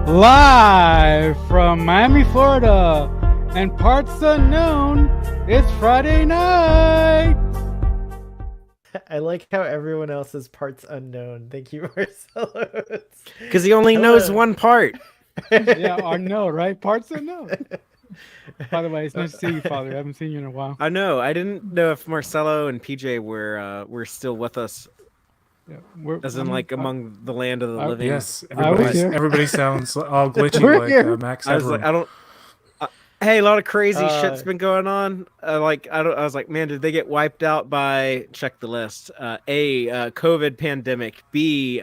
Live from Miami, Florida, and parts unknown, it's Friday night. I like how everyone else is parts unknown. Thank you, Marcelo. Because he only knows one part. Yeah, unknown, right? Parts unknown. By the way, it's nice to see you, Father. I haven't seen you in a while. I know. I didn't know if Marcelo and PJ were still with us. Yeah, As in, among the land of the living. Yes, everybody sounds all glitchy like Max I was Headroom. like, I don't. Hey, a lot of crazy shit's been going on. I was like, man, did they get wiped out by? Check the list. A, COVID pandemic. B,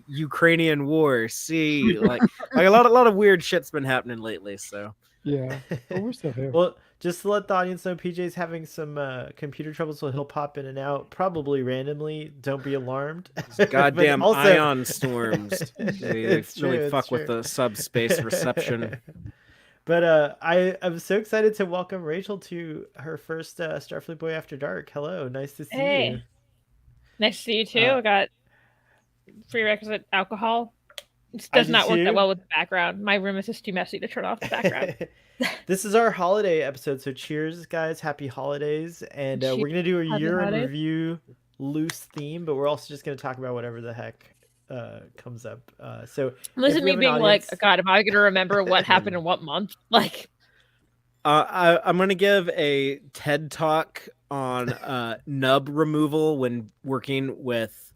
Ukrainian war. C, like a lot of weird shit's been happening lately. So yeah, but we're still here. Well, just to let the audience know, PJ's having some computer trouble, so he'll pop in and out, probably randomly. Don't be alarmed. Goddamn ion storms. They really fuck with the subspace reception. But I'm so excited to welcome Rachel to her first Starfleet Boy After Dark. Hello, nice to see you. Nice to see you too. I got prerequisite alcohol. It does not work that well with the background. My room is just too messy to turn off the background. This is our holiday episode, so cheers, guys. Happy holidays. And we're going to do a year in review loose theme, but we're also just going to talk about whatever the heck comes up. So listen to me being like, God, am I going to remember what happened in what month? Like, I'm going to give a TED talk on nub removal when working with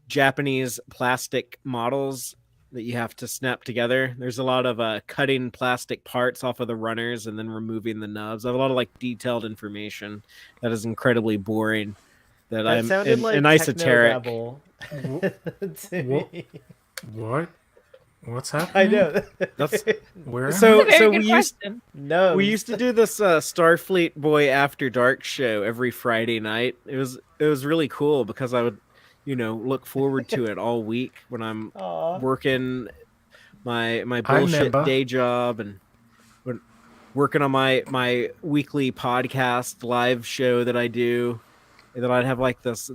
Japanese plastic models that you have to snap together. There's a lot of cutting plastic parts off of the runners and then removing the nubs. I have a lot of esoteric information that is incredibly boring. That I'm an esoteric. What's happening? I know. That's where. So we used to do this Starfleet Boy After Dark show every Friday night. It was really cool because I would, look forward to it all week when I'm working my bullshit day job and working on my weekly podcast live show that I do. And then I'd have like this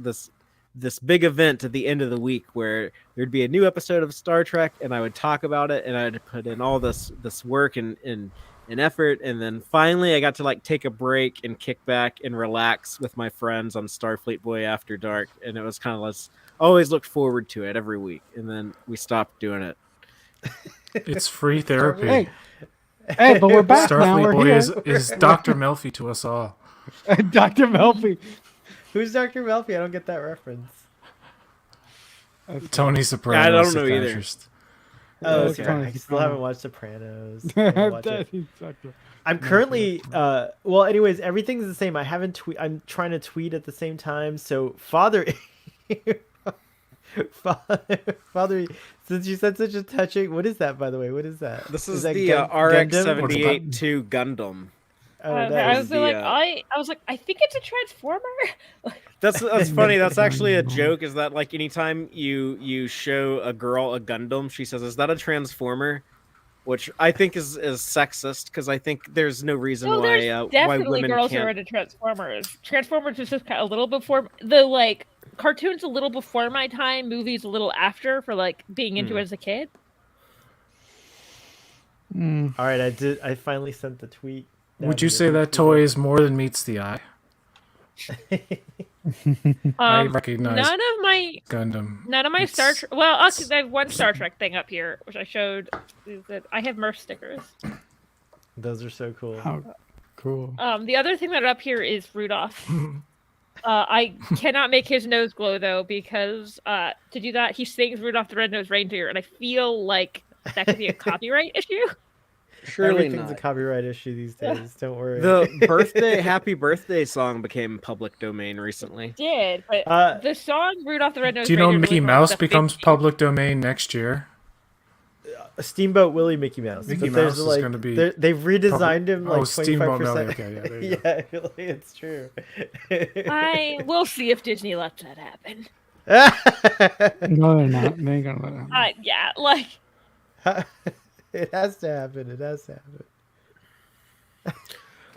big event at the end of the week where there'd be a new episode of Star Trek and I would talk about it and I'd put in all this work and effort, and then finally I got to like take a break and kick back and relax with my friends on Starfleet Boy After Dark, and it was kind of less. Always looked forward to it every week, and then we stopped doing it. It's free therapy. Hey, but we're back now. Starfleet Boy is Dr. Melfi to us all. Dr. Melfi. Who's Dr. Melfi? I don't get that reference. Tony Soprano. I don't know either. Oh, okay. I still haven't watched Sopranos. I'm currently anyways, everything's the same. I haven't I'm trying to tweet at the same time. So Father, since you said such a touching, what is that, by the way? What is that? This is the RX-78-2 Gundam. I was like, I think it's a transformer. That's funny. That's actually a joke. Is that like anytime you show a girl a Gundam, she says, "Is that a transformer?" Which I think is sexist, because I think there's no reason why women girls can't. Are into Transformers. Transformers was just kind of a little before the cartoons, a little before my time. Movies a little after for being into it as a kid. All right, I finally sent the tweet. Would you say that toy is more than meets the eye? I recognize none of my Gundam. None of my Star Trek. Well, I have one Star Trek thing up here, which I showed. That I have Murph stickers. Those are so cool. How cool. The other thing that up here is Rudolph. I cannot make his nose glow though, because to do that he sings Rudolph the Red-Nosed Reindeer, and I feel like that could be a copyright issue. Surely everything's a copyright issue these days. Don't worry. The happy birthday song became public domain recently. It did, but the song Rudolph the Red-Nosed Reindeer. Do you know Mickey Mouse becomes public domain next year? Steamboat Willie Mickey Mouse. Mickey Mouse is going to be. They've redesigned him like 25%. Steamboat Willie. Okay, yeah, it's true. We'll see if Disney lets that happen. No, they're not. They ain't gonna let it happen. Yeah, It has to happen. It has to happen.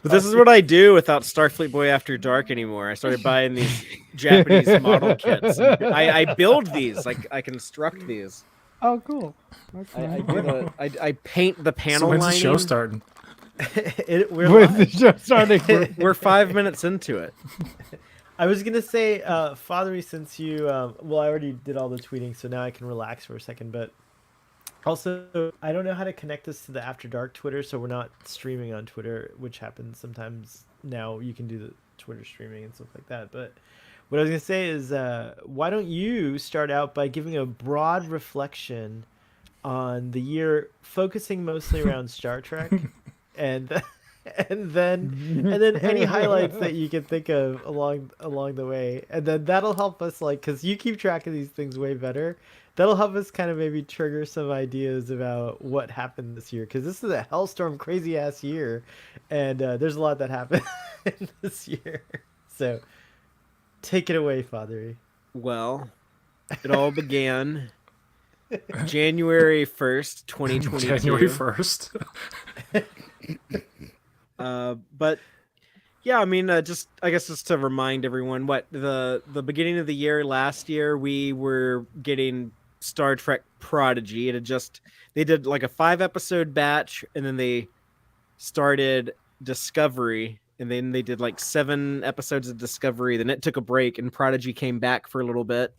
But this is what I do without Starfleet Boy After Dark anymore. I started buying these Japanese model kits. I build these. I construct these. Oh, cool. I paint the panel So when's the lining. show starting? We're With the live. show starting. We're 5 minutes into it. I was gonna say, Fathery, since you, well, I already did all the tweeting, so now I can relax for a second. But also, I don't know how to connect this to the After Dark Twitter, so we're not streaming on Twitter, which happens sometimes. Now you can do the Twitter streaming and stuff like that. But what I was gonna say is, why don't you start out by giving a broad reflection on the year, focusing mostly around Star Trek, and and then any highlights that you can think of along the way, and then that'll help us, like, because you keep track of these things way better. That'll help us kind of maybe trigger some ideas about what happened this year, because this is a hellstorm, crazy ass year, and there's a lot that happened this year. So take it away, Fathery. Well, it all began January 1st, 2022. January 1st. But yeah, I mean, I guess just to remind everyone, what the beginning of the year last year, we were getting Star Trek Prodigy. They did like a 5-episode batch, and then they started Discovery, and then they did like 7 episodes of Discovery. Then it took a break, and Prodigy came back for a little bit,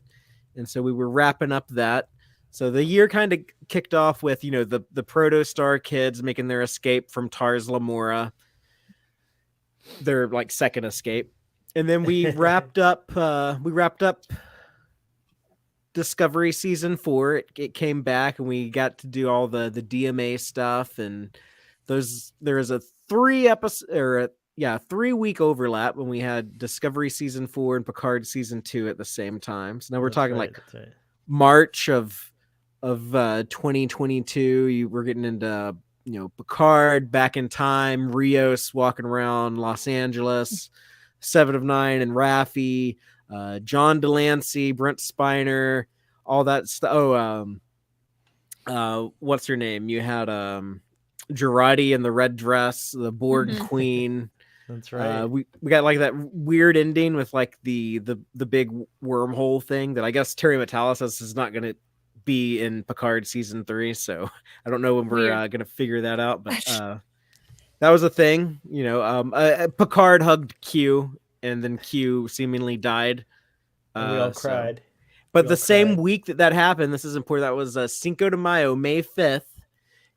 and so we were wrapping up that. So the year kind of kicked off with, you know, the Protostar kids making their escape from Tars Lamora, their like second escape, and then we wrapped up Discovery season 4. It came back, and we got to do all the DMA stuff, and there was a 3-week overlap when we had Discovery season 4 and Picard season 2 at the same time. So now we're talking like March of 2022. We're getting into, you know, Picard, Back in Time, Rios walking around Los Angeles, 7 of 9 and Raffi, John Delancey, Brent Spiner, all that stuff. What's her name? You had Girardi in the red dress, the Borg Queen. That's right. We got like that weird ending with like the big wormhole thing that I guess Terry Matalas says is not going to be in Picard season 3, so I don't know when we're going to figure that out, but that was a thing, you know. Picard hugged Q, and then Q seemingly died. And we all cried. But the same week that happened, this is important, that was Cinco de Mayo, May 5th,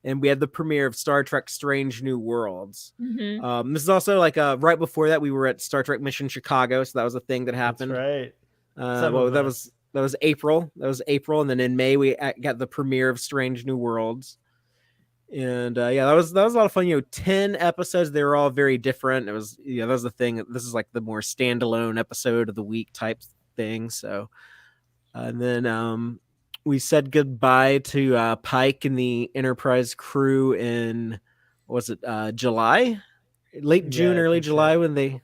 and we had the premiere of Star Trek Strange New Worlds. This is also like right before that, we were at Star Trek Mission Chicago, so that was a thing that happened. That's right. That was April. And then in May we got the premiere of Strange New Worlds. And that was a lot of fun. You know, 10 episodes. They were all very different. That was the thing. This is like the more standalone episode of the week type thing. So, and then we said goodbye to Pike and the Enterprise crew in, was it July, late June, early July, when they,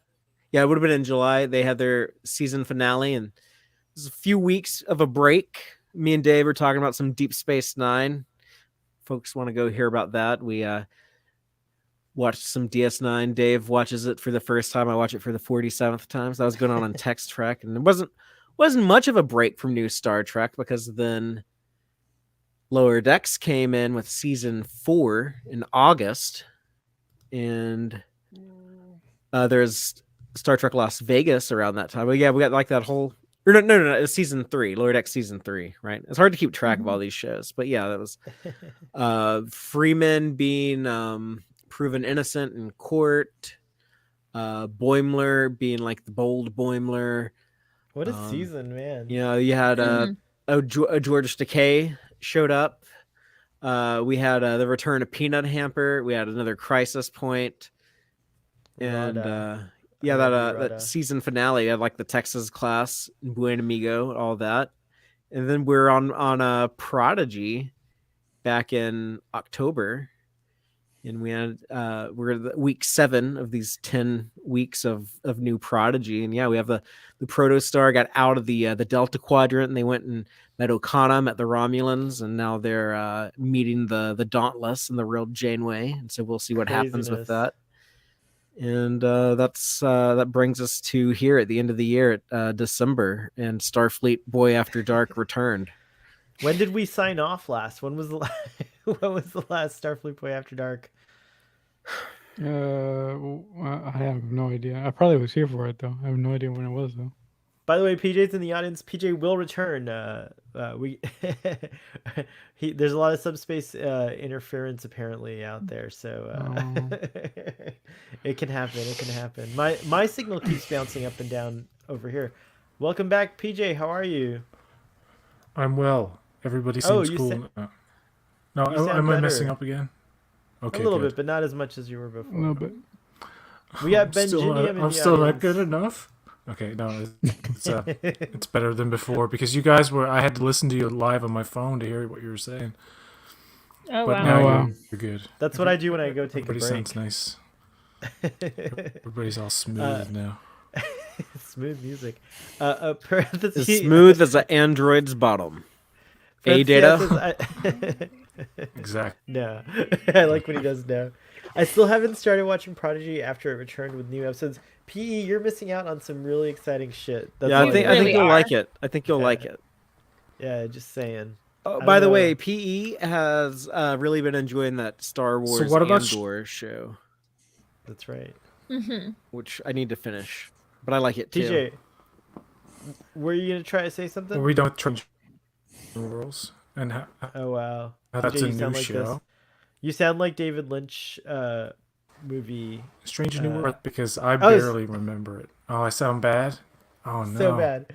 it would have been in July. They had their season finale, and it was a few weeks of a break. Me and Dave were talking about some Deep Space Nine. Folks want to go hear about that. We watched some DS9. Dave watches it for the first time. I watch it for the 47th time. So that was going on Text Trek, and it wasn't much of a break from new Star Trek, because then Lower Decks came in with season 4 in August, and there's Star Trek Las Vegas around that time. But yeah, we got like that whole. Or no, it was season 3, Lower Decks season 3, right? It's hard to keep track of all these shows, but yeah, that was Freeman being proven innocent in court, Boimler being like the bold Boimler. What a season, man! Yeah, you had George Takei showed up. We had the return of Peanut Hamper. We had another Crisis Point, and that season finale had like the Texas class, Buen Amigo, all that, and then we're on Prodigy back in October, and we had we're week 7 of these 10 weeks of new Prodigy, and we have the Protostar got out of the Delta Quadrant, and they went and met O'Connor, met the Romulans, and now they're meeting the Dauntless and the real Janeway, and so we'll see what happens with that. And that brings us to here at the end of the year, at December, and Starfleet Boy After Dark returned. When did we sign off last? When was the last, when was the last Starfleet Boy After Dark? I have no idea. I probably was here for it though. I have no idea when it was though. By the way, PJ's in the audience. PJ will return. There's a lot of subspace interference apparently out there, so it can happen. It can happen. My signal keeps bouncing up and down over here. Welcome back, PJ. How are you? I'm well. Everybody seems cool. No, am I messing up again? Okay, a little bit, but not as much as you were before. A little bit. We got Benjinium. I'm still not good enough. Okay, no, it's better than before because you guys I had to listen to you live on my phone to hear what you were saying. Oh, but wow. now you're good. That's what I do when I go take a break. Everybody sounds nice. Everybody's all smooth now. Smooth music. As smooth as an android's bottom. Data? Exactly. No. I like when he does no. I still haven't started watching Prodigy after it returned with new episodes. PE, you're missing out on some really exciting shit. I think you'll like it. I think you'll like it. Yeah, just saying. Oh, by the way, PE has really been enjoying that Star Wars Andor show. That's right. Mm-hmm. Which I need to finish, but I like it too. TJ, were you gonna try to say something? Well, we don't try rules and oh wow, that's TJ, a new show. This. You sound like David Lynch movie. Strange New World because I barely remember it. Oh, I sound bad. Oh no, so bad.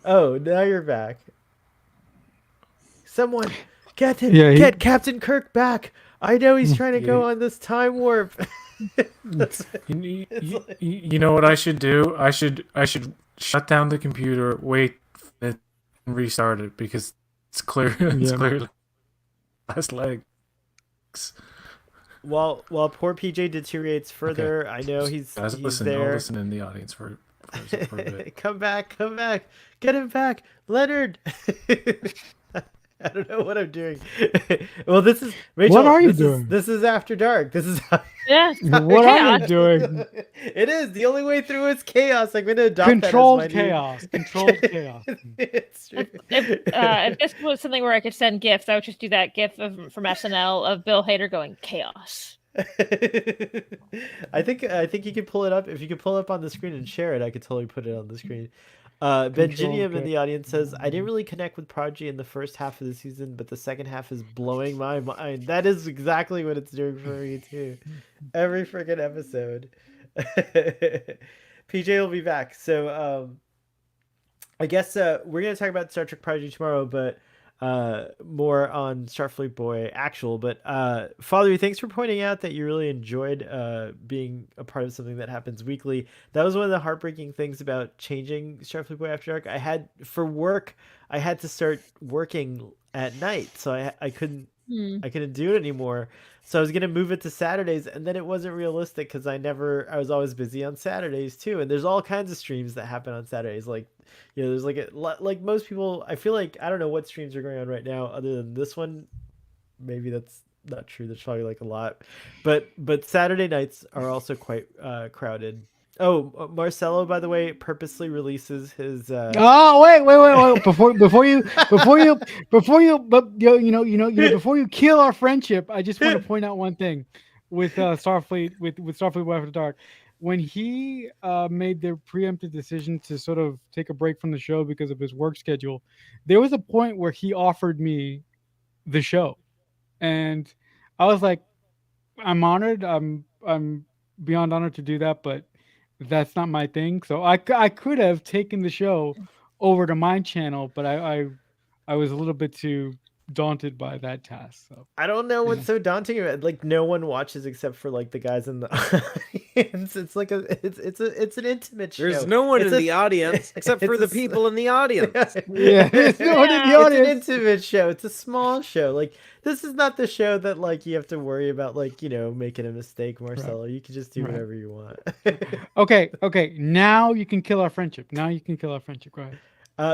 Oh, now you're back. Someone get him. Get Captain Kirk back. I know he's trying to go on this time warp. You know what I should do? I should shut down the computer, wait, and restart it because it's clear. It's clearly last legs. While poor PJ deteriorates further, I know he's there. I'll listen in the audience for a bit. Come back, get him back, Leonard. I don't know what I'm doing. Well, this is Rachel. What are you doing? This is After Dark. This is what are you doing? It is the only way through is chaos. I'm going to adopt controlled chaos. Controlled chaos. It's true. If this was something where I could send gifs, I would just do that gif from SNL of Bill Hader going chaos. I think you could pull it up. If you could pull it up on the screen and share it, I could totally put it on the screen. Benjinium in the audience says, I didn't really connect with Prodigy in the first half of the season, but the second half is blowing my mind. That is exactly what it's doing for me too. Every freaking episode. PJ will be back. So I guess we're going to talk about Star Trek Prodigy tomorrow, but more on Starfleet Boy actual. But Father, thanks for pointing out that you really enjoyed being a part of something that happens weekly. That was one of the heartbreaking things about changing Starfleet Boy After Dark. I had to start working at night, so I couldn't do it anymore. So I was gonna move it to Saturdays, and then it wasn't realistic because I was always busy on Saturdays too. And there's all kinds of streams that happen on Saturdays, like there's like most people. I feel like I don't know what streams are going on right now other than this one. Maybe that's not true. There's probably like a lot, but Saturday nights are also quite crowded. Oh, Marcelo, by the way, purposely releases his. Oh wait! Before you kill our friendship, I just want to point out one thing with Starfleet with Starfleet Boy After Dark. When he made the preemptive decision to sort of take a break from the show because of his work schedule, there was a point where he offered me the show, and I was like, I'm honored. I'm beyond honored to do that, but that's not my thing. So I could have taken the show over to my channel, but I was a little bit too daunted by that task. So I don't know what's so daunting about it. Like no one watches except for like the guys in the audience. It's like it's an intimate show. There's no one in the audience except for the people in the audience. Yeah, there's no one in the audience. It's an intimate show. It's a small show. Like this is not the show that like you have to worry about like making a mistake, Marcelo. Right. You can just do whatever you want. Okay. Now you can kill our friendship. Go ahead.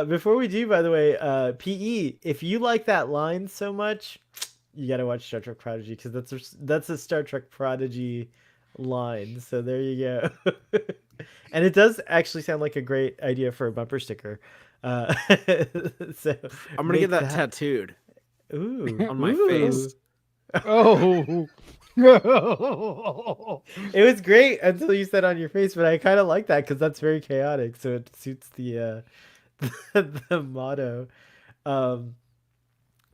Before we do, by the way, PE, if you like that line so much, you got to watch Star Trek Prodigy because that's a Star Trek Prodigy line. So there you go. And it does actually sound like a great idea for a bumper sticker. So I'm gonna get that tattooed. Ooh, on my face. Oh. It was great until you said on your face, but I kind of like that because that's very chaotic. So it suits the the motto. Um,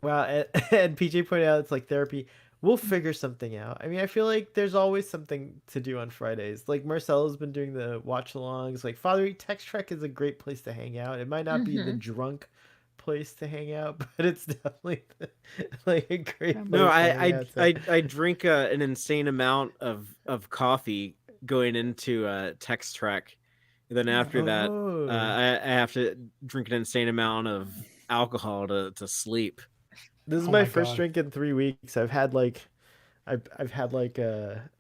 wow, and PJ pointed out it's like therapy. We'll figure something out. I mean, I feel like there's always something to do on Fridays. Like Marcelo's been doing the watch-alongs. Like Father Text Trek is a great place to hang out. It might not be the drunk place to hang out, but it's definitely like a great place No, to hang out. So. I drink an insane amount of coffee going into Text Trek. And then after that, I have to drink an insane amount of alcohol to sleep. This is my first drink in 3 weeks. I've had like a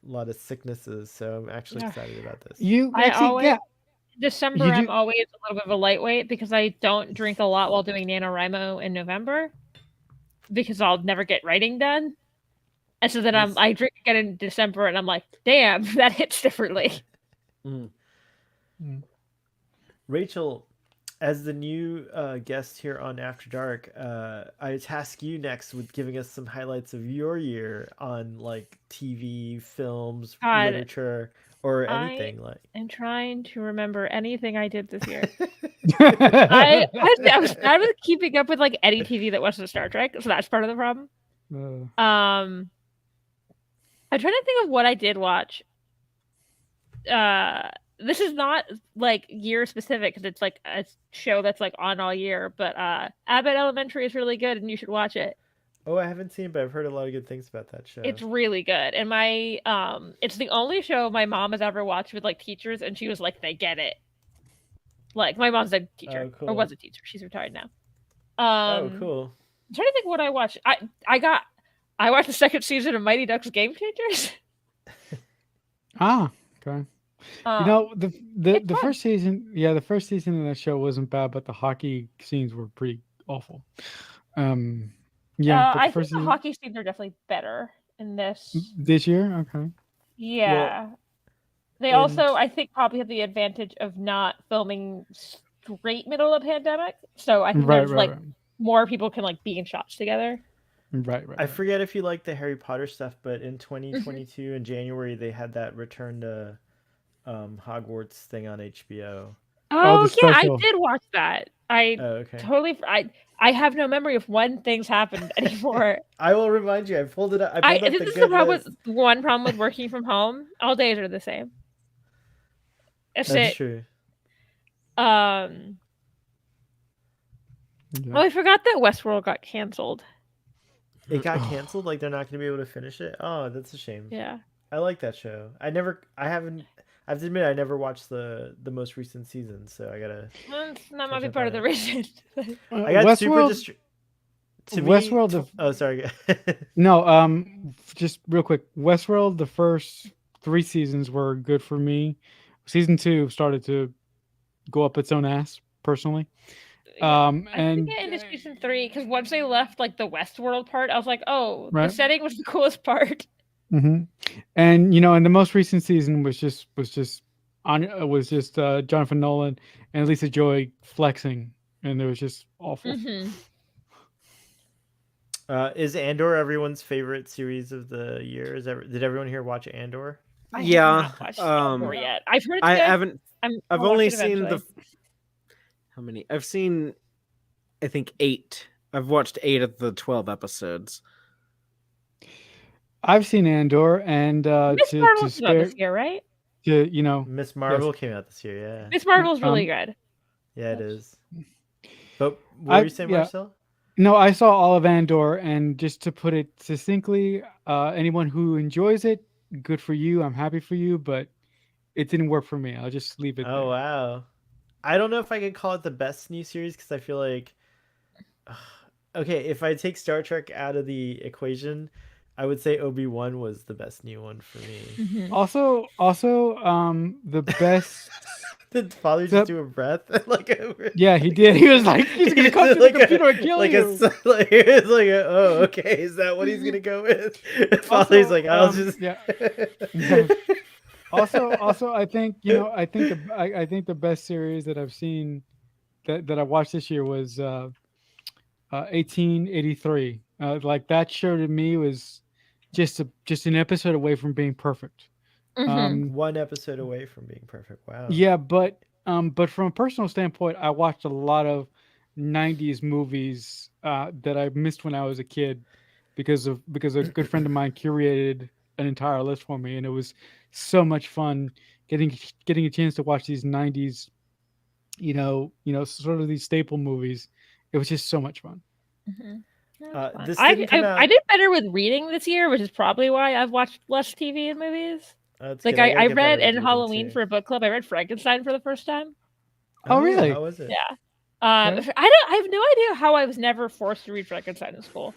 lot of sicknesses, so I'm actually excited about this. December I'm always a little bit of a lightweight because I don't drink a lot while doing NaNoWriMo in November because I'll never get writing done. And so then I drink again in December and I'm like, damn, that hits differently. Rachel, as the new guest here on After Dark, I task you next with giving us some highlights of your year on like TV, films, literature, or anything like. I'm trying to remember anything I did this year. I was bad with keeping up with like any TV that wasn't Star Trek, so that's part of the problem. I'm trying to think of what I did watch. This is not like year specific because it's like a show that's like on all year, but Abbott Elementary is really good and you should watch it. Oh, I haven't seen it, but I've heard a lot of good things about that show. It's really good. And my it's the only show my mom has ever watched with like teachers and she was like, they get it. Like my mom's a teacher or was a teacher. She's retired now. Oh, cool. I'm trying to think what I watched. I watched the second season of Mighty Ducks Game Changers. Okay. The first season, the first season of that show wasn't bad, but the hockey scenes were pretty awful. I think the hockey scenes are definitely better in this year. Okay. Yeah. They also, I think, probably have the advantage of not filming straight middle of pandemic, so I think there's more people can like be in shots together. Right. I forget if you like the Harry Potter stuff, but in 2022 in January they had that Return to Hogwarts thing on HBO. Oh yeah, I did watch that. Totally. I have no memory of when things happened anymore. I will remind you. I pulled it up. This is the problem with one problem with working from home. All days are the same. That's true. Oh, I forgot that Westworld got canceled. It got canceled? Like they're not going to be able to finish it? Oh, that's a shame. Yeah. I like that show. I have to admit I never watched the most recent season, so I gotta. That might be part of the reason. I got Westworld, Westworld. Oh, sorry. No, just real quick. Westworld. The first 3 seasons were good for me. Season 2 started to go up its own ass, personally. I think I into season 3 because once they left like the Westworld part, I was like, oh, the setting was the coolest part. Mm-hmm. And and the most recent season was just Jonathan Nolan and Lisa Joy flexing, and it was just awful. Mm-hmm. Is Andor everyone's favorite series of the year? Did everyone here watch Andor? I have not watched Andor yet. I've heard. I haven't. I've only seen how many? I've seen, I think 8. I've watched 8 of the 12 episodes. I've seen Andor, and Miss Marvel came out this year, right? Miss Marvel came out this year. Yeah, Miss Marvel's really good. Yeah, it is. But what were you saying, Marcel? No, I saw all of Andor, and just to put it succinctly, anyone who enjoys it, good for you. I'm happy for you, but it didn't work for me. I'll just leave it. Oh wow, I don't know if I could call it the best new series because I feel like, okay, if I take Star Trek out of the equation, I would say Obi-Wan was the best new one for me. Mm-hmm. Also, the best. Did Father just do a breath? Yeah, he did. He was like, he's gonna come to the computer and kill you. It's like, oh, okay, is that what he's gonna go with? Father's like, I'll just. Yeah. Also, I think I think the best series that I've seen that I watched this year was 1883. Like that show to me was just an episode away from being perfect. Mm-hmm. One episode away from being perfect. Wow. Yeah, but from a personal standpoint, I watched a lot of '90s movies that I missed when I was a kid because a good friend of mine curated an entire list for me, and it was so much fun getting a chance to watch these '90s, sort of these staple movies. It was just so much fun. Mm-hmm. This didn't come out. I did better with reading this year, which is probably why I've watched less TV and movies. That's Like good. gotta I get read better at in reading, Halloween too. for a book club. I read Frankenstein for the first time. Oh, really? How was it? Yeah. Okay. I have no idea how I was never forced to read Frankenstein in school.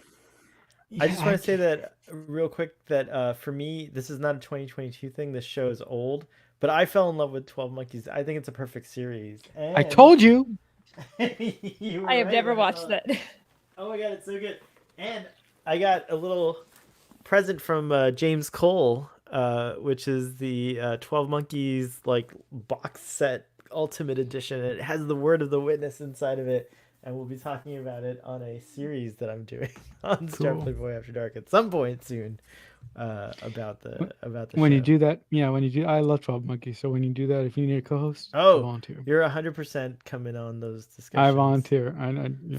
I just want to say that real quick that for me, this is not a 2022 thing. This show is old, but I fell in love with 12 Monkeys. I think it's a perfect series. And I told you. You were I have right never when I watched saw that. Oh my god, it's so good. And I got a little present from James Cole, which is the 12 Monkeys like box set ultimate edition. It has the Word of the Witness inside of it, and we'll be talking about it on a series that I'm doing on Starfleet Boy After Dark at some point soon. About the When show. you do that, I love 12 Monkeys. So when you do that, if you need a co-host, I Oh, volunteer. you're 100% coming on those discussions. I volunteer.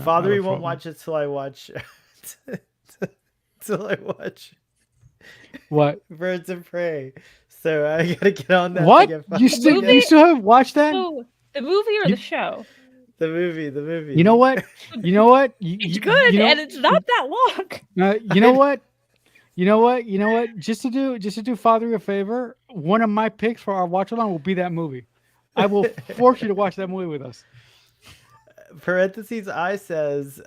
Father, I you love won't 12 watch it till I watch. till I watch What? Birds of Prey. So I gotta get on that. What? To You get still haven't watched that? Oh, the movie or the show? the movie. You know what? You know what? It's good, and it's not that long. You know what? You know what? You know what? Just to do Father a favor, one of my picks for our watch along will be that movie. I will force you to watch that movie with us. Parentheses I says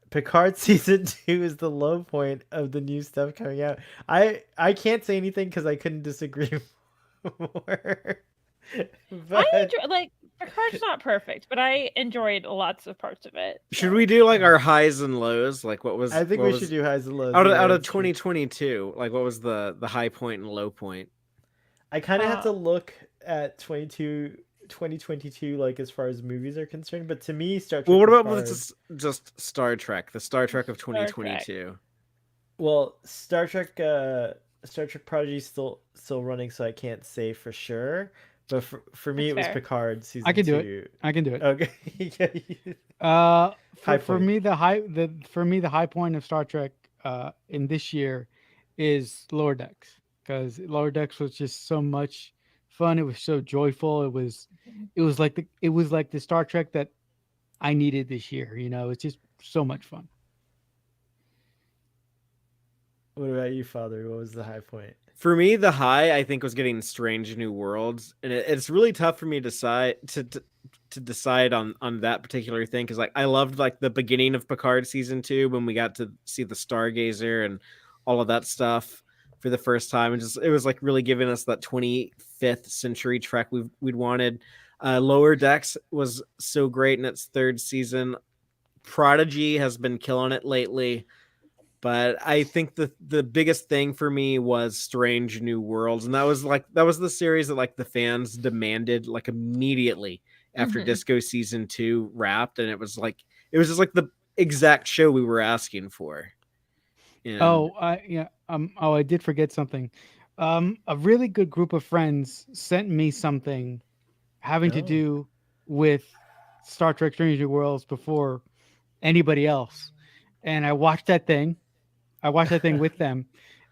Picard season 2 is the low point of the new stuff coming out. I can't say anything because I couldn't disagree more. I enjoy, like, Picard's not perfect, but I enjoyed lots of parts of it. Should we do like our highs and lows? Like what was? I think what we was, should do highs and lows. out Yeah, of that's true. 2022. Like what was the high point and low point? I kind of have to look at 2022, like as far as movies are concerned. But to me, Star Trek. Well, what about Picard, just Star Trek? The Star Trek of 2022. Well, Star Trek Prodigy is still running, so I can't say for sure. But for me, That's it was fair. Picard season 2. I can do it. I can do it. Okay. For point. me, the high point of Star Trek in this year is Lower Decks, because Lower Decks was just so much fun. It was so joyful. It was like the Star Trek that I needed this year. It's just so much fun. What about you, Father? What was the high point? For me, the high I think was getting Strange New Worlds, and it's really tough for me to decide on that particular thing, because like I loved like the beginning of Picard season 2 when we got to see the Stargazer and all of that stuff for the first time, and just it was like really giving us that 25th century Trek we'd wanted. Lower Decks was so great in its third season. Prodigy has been killing it lately. But I think the biggest thing for me was Strange New Worlds, and that was the series that like the fans demanded like immediately after Disco season 2 wrapped, and it was just like the exact show we were asking for. And... I did forget something. A really good group of friends sent me something having to do with Star Trek Strange New Worlds before anybody else, and I watched that thing with them,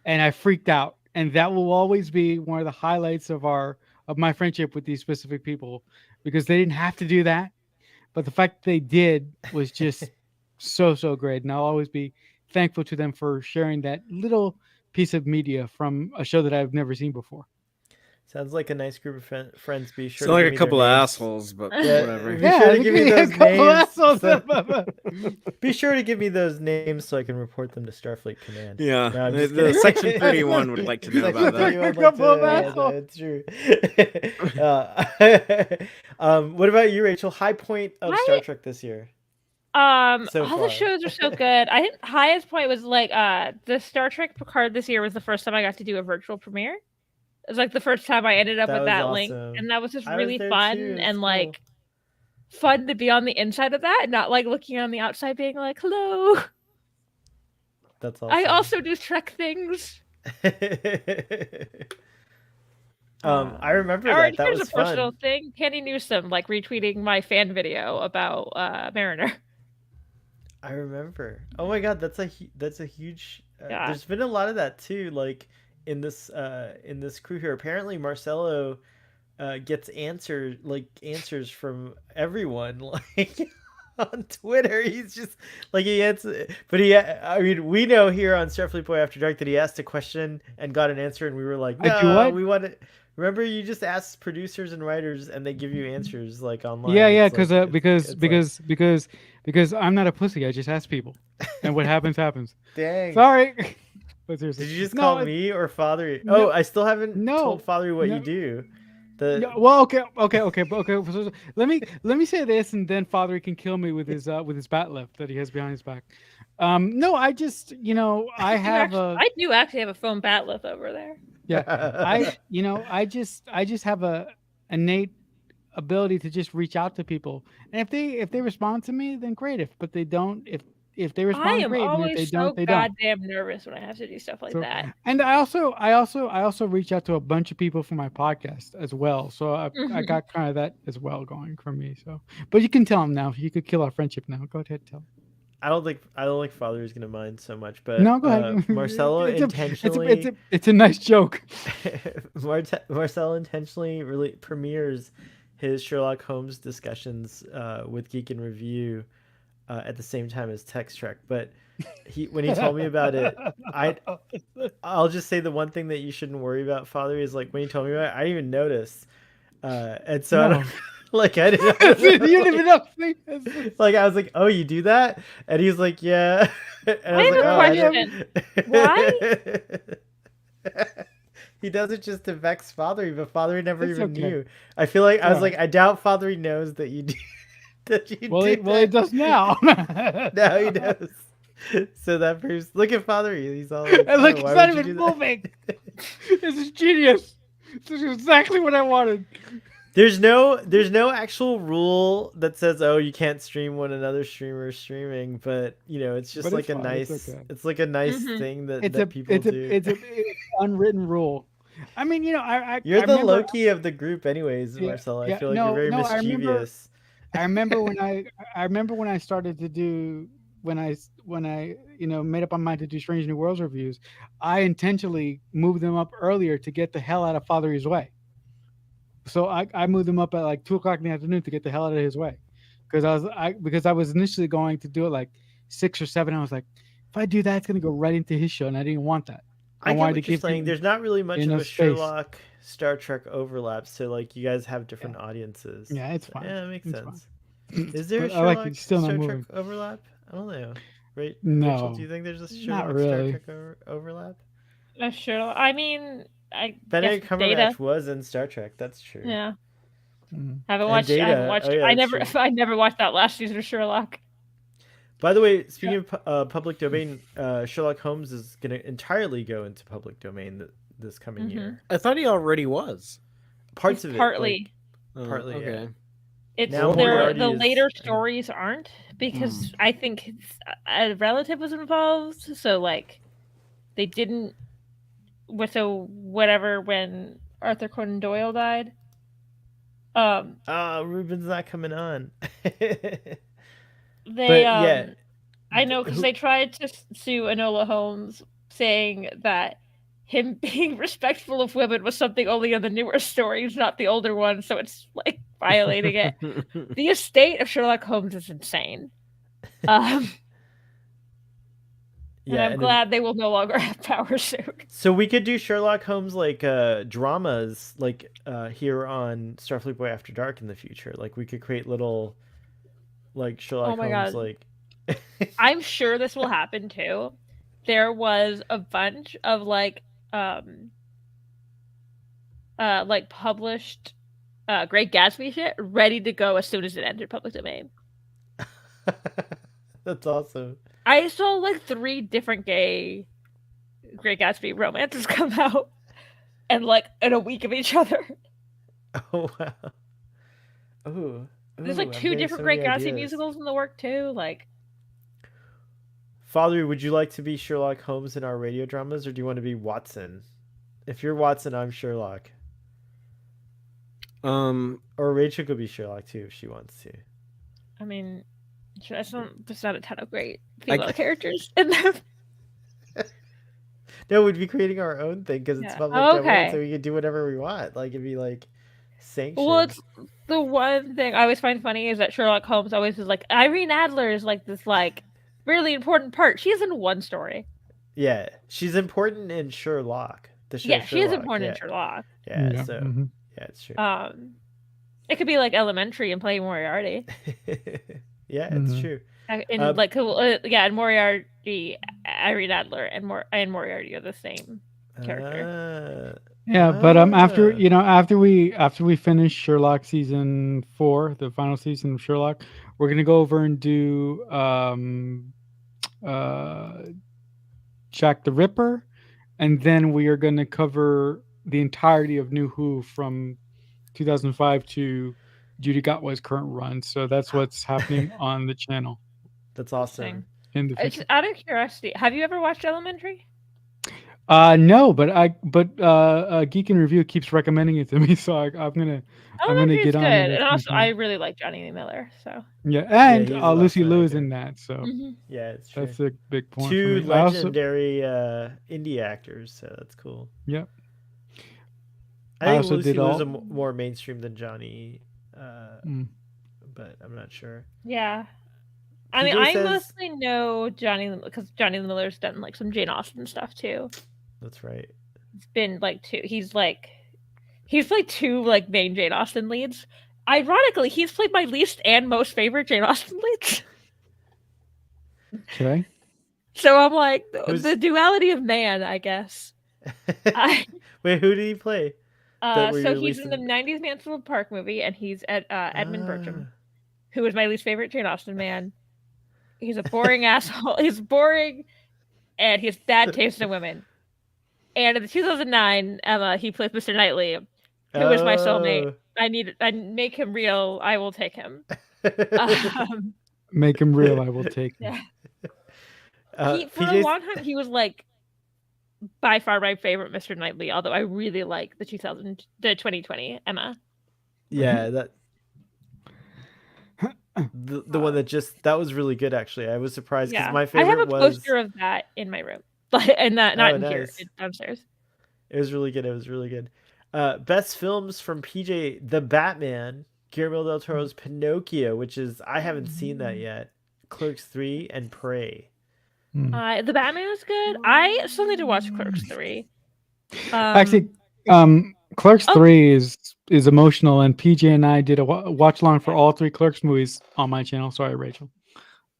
and I freaked out. And that will always be one of the highlights of my friendship with these specific people, because they didn't have to do that, but the fact that they did was just so great. And I'll always be thankful to them for sharing that little piece of media from a show that I've never seen before. Sounds like a nice group of friends. Be sure. So like a couple of assholes, but whatever. Be sure to give me those names. Be sure to give me those names so I can report them to Starfleet Command. Yeah, no, the Section 31 would like to know about that. It's true. What about you, Rachel? High point of Star Trek this year? All the shows are so good. I think highest point was like the Star Trek Picard this year was the first time I got to do a virtual premiere. It's like the first time I ended up That with was that link, awesome. and that was just I was really there fun too. It's and cool. like fun to be on the inside of that, and not like looking on the outside, being like, "Hello." That's awesome. I also do Trek things. I remember All right, that. That here's was a personal fun. thing. Kenny Newsom like retweeting my fan video about Mariner. I remember. Oh my god, that's a huge. Yeah. There's been a lot of that too. Like in this crew here. Apparently, Marcelo gets answers from everyone. Like on Twitter, he's just like he answers. But I mean, we know here on Starfleet Boy After Dark that he asked a question and got an answer, and we were like, no, we want to. Remember, you just ask producers and writers, and they give you answers like online. Yeah, because because I'm not a pussy. I just ask people, and what happens happens. Dang. Sorry. But seriously, did you just call me or Father? No, oh, I still haven't told Father what you do. Well, okay. So let me say this, and then Father can kill me with his bat lift that he has behind his back. No, I just I have I do actually have a foam bat lift over there. Yeah, I just have a innate ability to just reach out to people, and if they respond to me, then great. But they don't, if they respond, great. I am And if always they don't, they goddamn nervous when I have to do stuff like that. And I also reach out to a bunch of people for my podcast as well. So I got kind of that as well going for me. So, but you can tell him now. You could kill our friendship now. Go ahead, tell him. I don't think Father is gonna mind so much, but no, go ahead. Marcelo intentionally. It's a nice joke. Marcelo intentionally really premieres his Sherlock Holmes discussions with Geek in Review at the same time as Text Trek. But when he told me about it, I'll just say the one thing that you shouldn't worry about, Father, is like when he told me about it, I didn't even notice, and so I don't. Like I didn't know. You didn't even know. Like I was like, "Oh, you do that?" And he's like, "Yeah." And I have a question. Why? He does it just to vex Father, but Father never even okay. knew. I feel like I was like, I doubt Father knows that you do. He does now. Now he knows. So that proves. Look at Father. He's all like, oh, look, it's not even moving. This is genius. This is exactly what I wanted. There's no actual rule that says, oh, you can't stream when another streamer is streaming, but it's just like a nice it's like a nice thing that people do. It's an unwritten rule. I mean, you're the Loki of the group anyways, Marcelo. I feel like you're very mischievous. I remember when I started to do when I made up my mind to do Strange New Worlds reviews, I intentionally moved them up earlier to get the hell out of Father's way. So I moved them up at like 2:00 in the afternoon to get the hell out of his way, because I was initially going to do it like 6 or 7. I was like, if I do that, it's gonna go right into his show, and I didn't want that. I wanted to keep saying there's not really much of a Sherlock Star Trek overlap, so like you guys have different audiences. Yeah, it's fine. Yeah, it makes sense. Fine. Is there a Sherlock Star Trek overlap? I don't know. Right? No. Rachel, do you think there's a Sherlock Star Trek overlap? Sherlock. I mean. Benedict Cumberbatch was in Star Trek. That's true. Yeah. Haven't watched. Oh, yeah, I never watched that last season of Sherlock. By the way, speaking of public domain, Sherlock Holmes is going to entirely go into public domain this coming year. I thought he already was. Parts of it. Partly. Partly. Okay. Yeah. It's the later stories aren't, because I think a relative was involved, so like they didn't. So whatever, when Arthur Conan Doyle died. Ruben's not coming on. I know, because they tried to sue Enola Holmes, saying that him being respectful of women was something only in the newer stories, not the older ones, so it's like violating it. The estate of Sherlock Holmes is insane. And I'm glad they will no longer have power soon. So we could do Sherlock Holmes like dramas like here on Starfleet Boy After Dark in the future. Like we could create little like Sherlock Holmes God. Like I'm sure this will happen too. There was a bunch of like published Great Gatsby shit ready to go as soon as it entered public domain. That's awesome. I saw like 3 different gay Great Gatsby romances come out. and like in a week of each other. Oh wow. Ooh. There's like I'm 2 getting different so Great many Gatsby ideas. musicals in the work too. Like, Father, would you like to be Sherlock Holmes in our radio dramas, or do you want to be Watson? If you're Watson, I'm Sherlock. Or Rachel could be Sherlock too if she wants to. I mean, there's not a ton of great female characters in them. No, we'd be creating our own thing because it's public domain, so we could do whatever we want. Like it'd be like sanctioned. Well, it's the one thing I always find funny is that Sherlock Holmes always is like Irene Adler is like this like really important part. She's in one story. Yeah, she's important in Sherlock. The show she is important in Sherlock. Yeah, yeah, it's true. It could be like Elementary and playing Moriarty. Yeah, it's true. And and Moriarty, Irene Adler, and Moriarty are the same character. Yeah, but after we finish Sherlock season 4, the final season of Sherlock, we're gonna go over and do Jack the Ripper, and then we are gonna cover the entirety of New Who from 2005 to Judy Gatwa's current run. So that's what's happening on the channel. That's awesome. In the future. Out of curiosity, have you ever watched Elementary? No, but Geek and Review keeps recommending it to me, so I'm gonna get on it. And also, I really like Johnny Lee Miller, so yeah, and Lucy Liu is in that, so yeah, it's true. That's a big point. 2 legendary indie actors, so that's cool. Yep. I think Lucy Liu is more mainstream than Johnny, but I'm not sure. Yeah. I mean, I mostly know Johnny because Johnny Miller's done like some Jane Austen stuff too. That's right. It's been like 2. He's played 2 like main Jane Austen leads. Ironically, he's played my least and most favorite Jane Austen leads. Okay. So I'm like the duality of man, I guess. Wait, who did he play? So he's in the '90s Mansfield Park movie, and he's at Edmund Bertram, who is my least favorite Jane Austen man. He's a boring asshole. He's boring, and he has bad taste in women. And in the 2009 Emma, he plays Mr. Knightley, who is my soulmate. I make him real. I will take him. Make him real. I will take him. Yeah. For a long time, he was like by far my favorite Mr. Knightley. Although I really like the 2020 Emma. Yeah, that. The one that was really good actually. I was surprised because my favorite I have a poster of that in my room, and not in here, downstairs. It was really good. Best films from PJ: The Batman, Guillermo del Toro's Pinocchio, which is I haven't seen that yet. Clerks 3 and Prey. The Batman is good. I still need to watch Clerks 3. Actually, Clerks 3 is emotional, and PJ and I did a watch along for all 3 Clerks movies on my channel. Sorry, Rachel.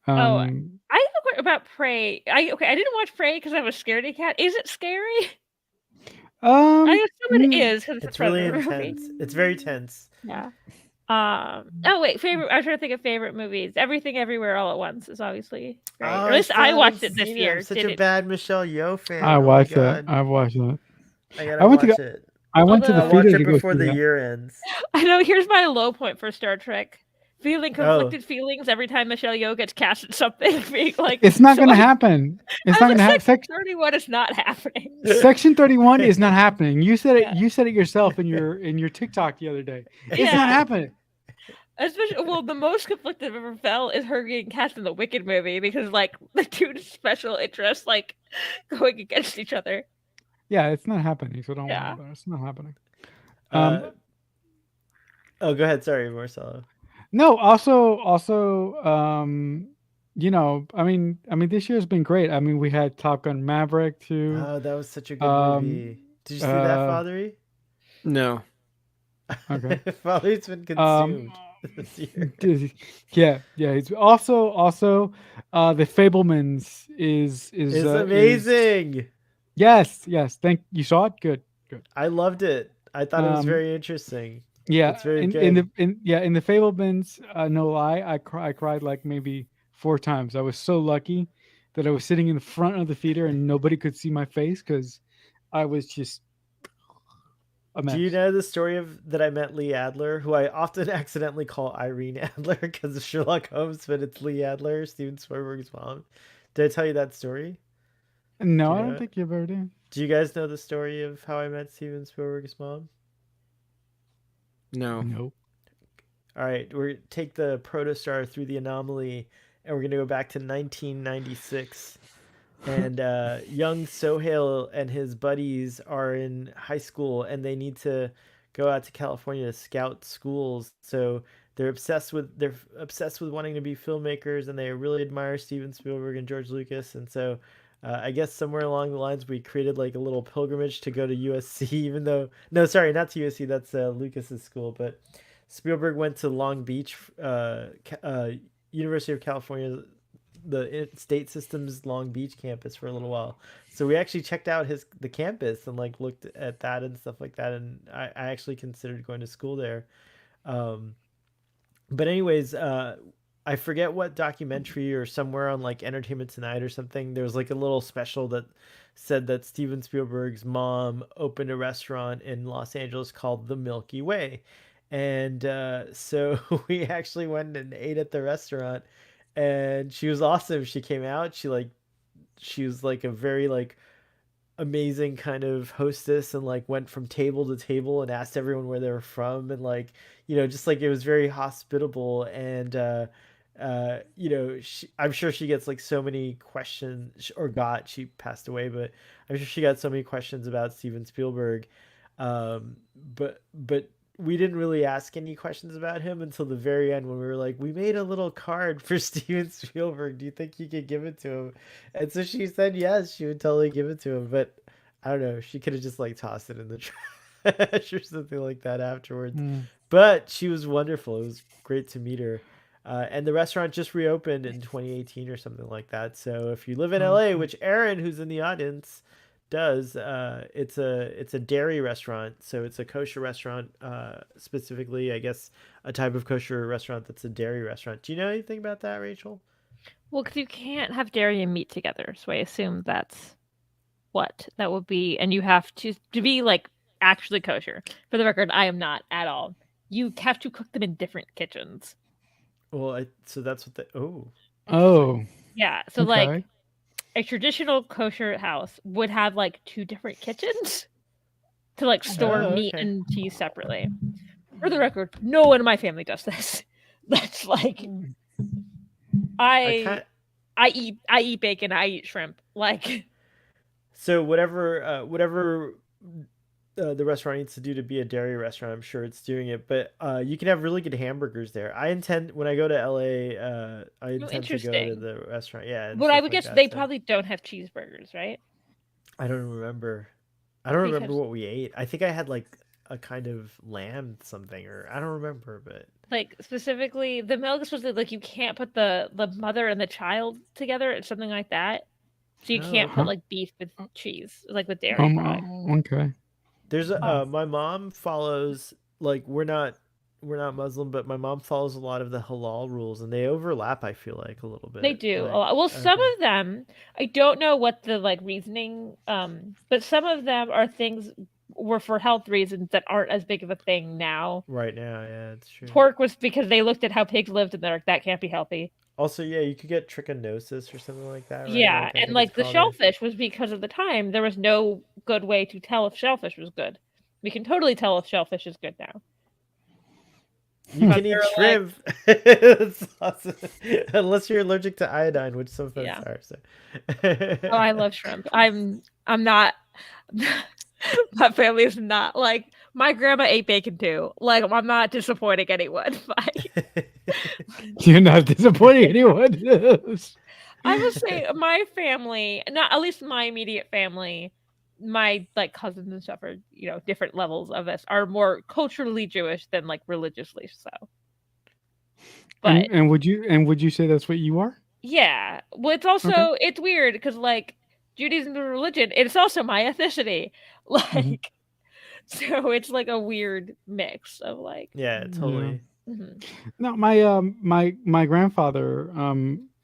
I have a question about Prey. I didn't watch Prey because I have a scaredy cat. Is it scary? I assume it is because it's really intense. It's very tense. Yeah. Oh wait, favorite. I'm trying to think of favorite movies. Everything, Everywhere, All at Once is obviously great. Or at least I watched it this year. I'm such a bad Michelle Yeoh fan. I watched that. I've watched that. I went to it. I went to the theater. Watch it before the year ends. I know. Here's my low point for Star Trek: feeling conflicted feelings every time Michelle Yeoh gets cast in something. Being like, it's not going to happen. It's not going to happen. Section 31 is not happening. Section 31 is not happening. You said it. You said it yourself in your TikTok the other day. It's not happening. Especially, the most conflicted I've ever felt is her getting cast in the Wicked movie because, like, the 2 special interests, like, going against each other. Yeah, it's not happening, so don't worry about it. It's not happening. Go ahead. Sorry, Marcelo. No, also, I mean, this year's been great. I mean, we had Top Gun Maverick too. Oh, that was such a good movie. Did you see that, Fathery? No. Okay. Fathery's been consumed this year. Yeah. It's also The Fablemans is amazing. Yes. You saw it. Good. I loved it. I thought it was very interesting. Yeah, it's very good. In the Fablemans, no lie, I cried like maybe 4 times. I was so lucky that I was sitting in the front of the theater and nobody could see my face because I was just a Do you mess. know the story of that I met Lee Adler, who I often accidentally call Irene Adler because of Sherlock Holmes, but it's Lee Adler, Steven Spielberg's mom. Did I tell you that story? Do No, you I know don't it? think you've ever did. Do you guys know the story of how I met Steven Spielberg's mom? No. Nope. All right, we're take the protostar through the anomaly, and we're gonna go back to 1996. And young Sohail and his buddies are in high school, and they need to go out to California to scout schools. So they're obsessed with wanting to be filmmakers, and they really admire Steven Spielberg and George Lucas. And so I guess somewhere along the lines we created like a little pilgrimage to go to USC, even though no, sorry, not to USC. That's Lucas's school, but Spielberg went to Long Beach, University of California, the state system's Long Beach campus for a little while. So we actually checked out the campus and like looked at that and stuff like that. And I actually considered going to school there. Um, but anyways, I forget what documentary or somewhere on like Entertainment Tonight or something. There was like a little special that said that Steven Spielberg's mom opened a restaurant in Los Angeles called the Milky Way. And so we actually went and ate at the restaurant, and she was awesome. She came out. She was like a very like amazing kind of hostess, and like went from table to table and asked everyone where they were from, and like just like it was very hospitable. And I'm sure she gets like so many questions, or got, she passed away, but I'm sure she got so many questions about Steven Spielberg. But we didn't really ask any questions about him until the very end, when we were like, we made a little card for Steven Spielberg. Do you think you could give it to him? And so she said yes, she would totally give it to him. But I don't know, she could have just like tossed it in the trash or something like that afterwards. Mm. But she was wonderful. It was great to meet her. And the restaurant just reopened in 2018 or something like that. So if you live in LA, which Aaron, who's in the audience, does, it's a dairy restaurant. So it's a kosher restaurant, specifically, I guess, a type of kosher restaurant that's a dairy restaurant. Do you know anything about that, Rachel? Well, because you can't have dairy and meat together, so I assume that's what that would be, and you have to be like actually kosher. For the record, I am not at all. You have to cook them in different kitchens. Well, so that's what the Oh, Yeah, so like okay. a traditional kosher house would have like two different kitchens to like store meat okay. and cheese separately. For the record, no one in my family does this. That's like I I eat bacon, I eat shrimp. Like So whatever the restaurant needs to do to be a dairy restaurant, I'm sure it's doing it. But you can have really good hamburgers there. I intend, when I go to LA, I intend to go to interesting. the restaurant. Yeah, and But I stuff would like guess that. they So probably don't have cheeseburgers, right? I don't remember. I don't remember Because what we ate. I think I had like a kind of lamb something, or I don't remember. But like specifically the milk is supposed to like you can't put the mother and the child together. It's something like that. So you can't put Huh? like beef with cheese, like with dairy products. Okay. there's my mom follows, like, we're not Muslim, but my mom follows a lot of the halal rules, and they overlap, I feel like, a little They bit. do. Like, Well, some okay. of them, I don't know what the like reasoning, but some of them are things were for health reasons that aren't as big of a thing now. Right now, yeah, it's true. Pork was because they looked at how pigs lived and they're like, that can't be healthy. Also, yeah, you could get trichinosis or something like that, right? Yeah, Like, I and think it's like the called it. shellfish was because of the time there was no good way to tell if shellfish was good. We can totally tell if shellfish is good now. You But can eat they're like, shrimp. That's awesome. Unless you're allergic to iodine, which some folks yeah. are. So. Oh, I love shrimp. I'm not. My family is not like my grandma ate bacon too. Like I'm not disappointing anyone. You're not disappointing anyone. I would say my family, not at least my immediate family, my like cousins and stuff are different levels of this are more culturally Jewish than like religiously so. But and would you say that's what you are? yeah, well, it's Okay. also it's weird because like Judaism is a religion, it's also my ethnicity. Mhm. Like so it's like a weird mix of like Yeah, Yeah. totally. mhm. No, my grandfather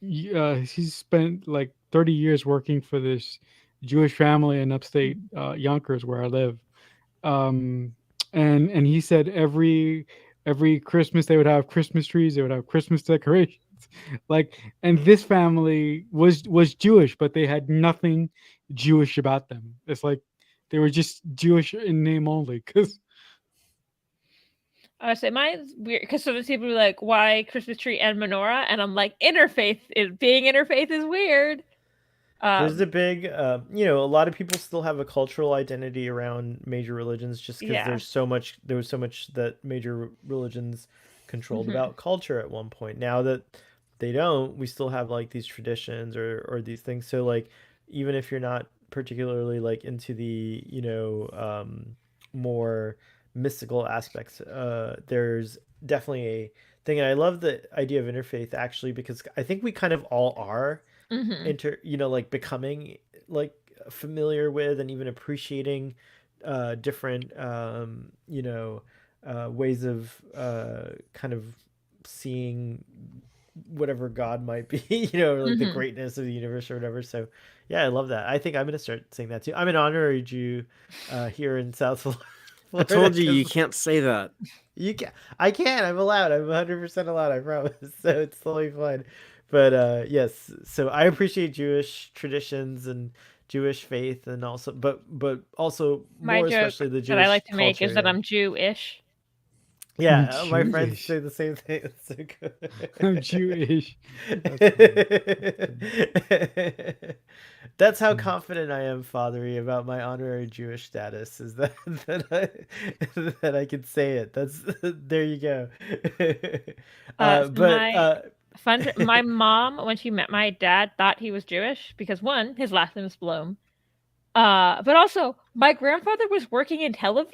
he spent like 30 years working for this Jewish family in upstate Yonkers where I live. and he said every Christmas they would have Christmas trees, they would have Christmas decorations. Like, and this family was Jewish, but they had nothing Jewish about them. It's like they were just Jewish in name only. Because I would say mine's weird because some people are like, "Why Christmas tree and menorah?" And I'm like, interfaith is being interfaith is weird. There's a big, a lot of people still have a cultural identity around major religions just because there was so much that major religions controlled about culture at one point. Now that they don't, we still have like these traditions or these things. So like, even if you're not particularly like into the, more mystical aspects, there's definitely a thing. And I love the idea of interfaith actually, because I think we kind of all are like becoming like familiar with and even appreciating different ways of kind of seeing whatever God might be, or like the greatness of the universe or whatever. So yeah, I love that. I think I'm gonna start saying that too. I'm an honorary Jew here in South Florida. I told you can't say that. You can. I can. I'm allowed. I'm 100% allowed. I promise. So it's totally fine. But yes. So I appreciate Jewish traditions and Jewish faith, and also, but also my more joke especially the Jewish that I like to culture, make is that I'm Jewish. Yeah, my friends say the same thing. It's so good. I'm Jewish. That's how confident I am, Fathery, about my honorary Jewish status. Is that that I can say it? That's there you go. My mom, when she met my dad, thought he was Jewish because one, his last name is Blom. But also my grandfather was working in Tel Aviv,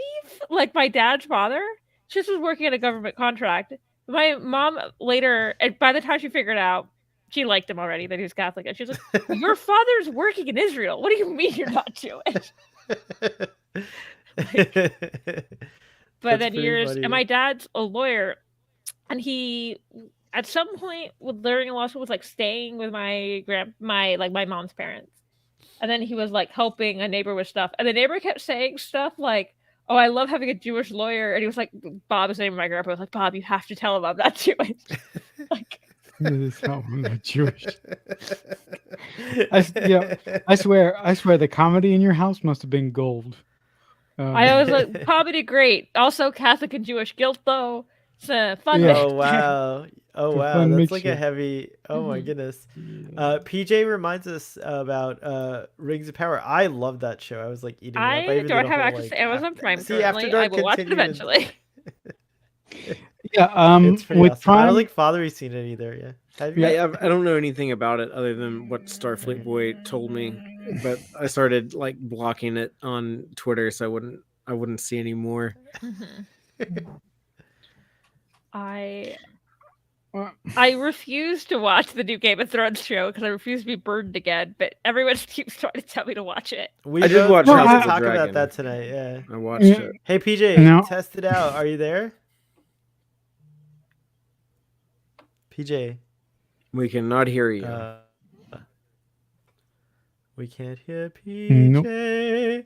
like my dad's father. She just was working at a government contract. My mom later, and by the time she figured out, she liked him already that he was Catholic. And she was like, "Your father's working in Israel. What do you mean you're not Jewish?" But then years, funny. And my dad's a lawyer, and he at some point with learning law school was like staying with my mom's parents, and then he was like helping a neighbor with stuff, and the neighbor kept saying stuff like, "Oh, I love having a Jewish lawyer," and he was like, Bob is the name of my grandpa. I was like, "Bob, you have to tell him I'm not Jewish." Like, this is how I'm not Jewish. I swear, the comedy in your house must have been gold. I always like comedy, great. Also, Catholic and Jewish guilt, though. It's a fun. Yeah. Oh wow! Oh wow! That's like a heavy. Oh my goodness. PJ reminds us about Rings of Power. I love that show. I was like eating it up. I don't have access to Amazon Prime currently. After Dark, I will watch it eventually. Yeah. It's with awesome. Prime, I don't think Fathery's seen it either. Yeah. I don't know anything about it other than what Starfleet Boy told me, but I started like blocking it on Twitter so I wouldn't see any more. I refuse to watch the new Game of Thrones show because I refuse to be burned again. But everyone keeps trying to tell me to watch it. I did watch House of the talk Dragon. about that tonight. Yeah, I watched it. Hey PJ, test it out. Are you there? PJ, we cannot hear you. We can't hear PJ. Nope.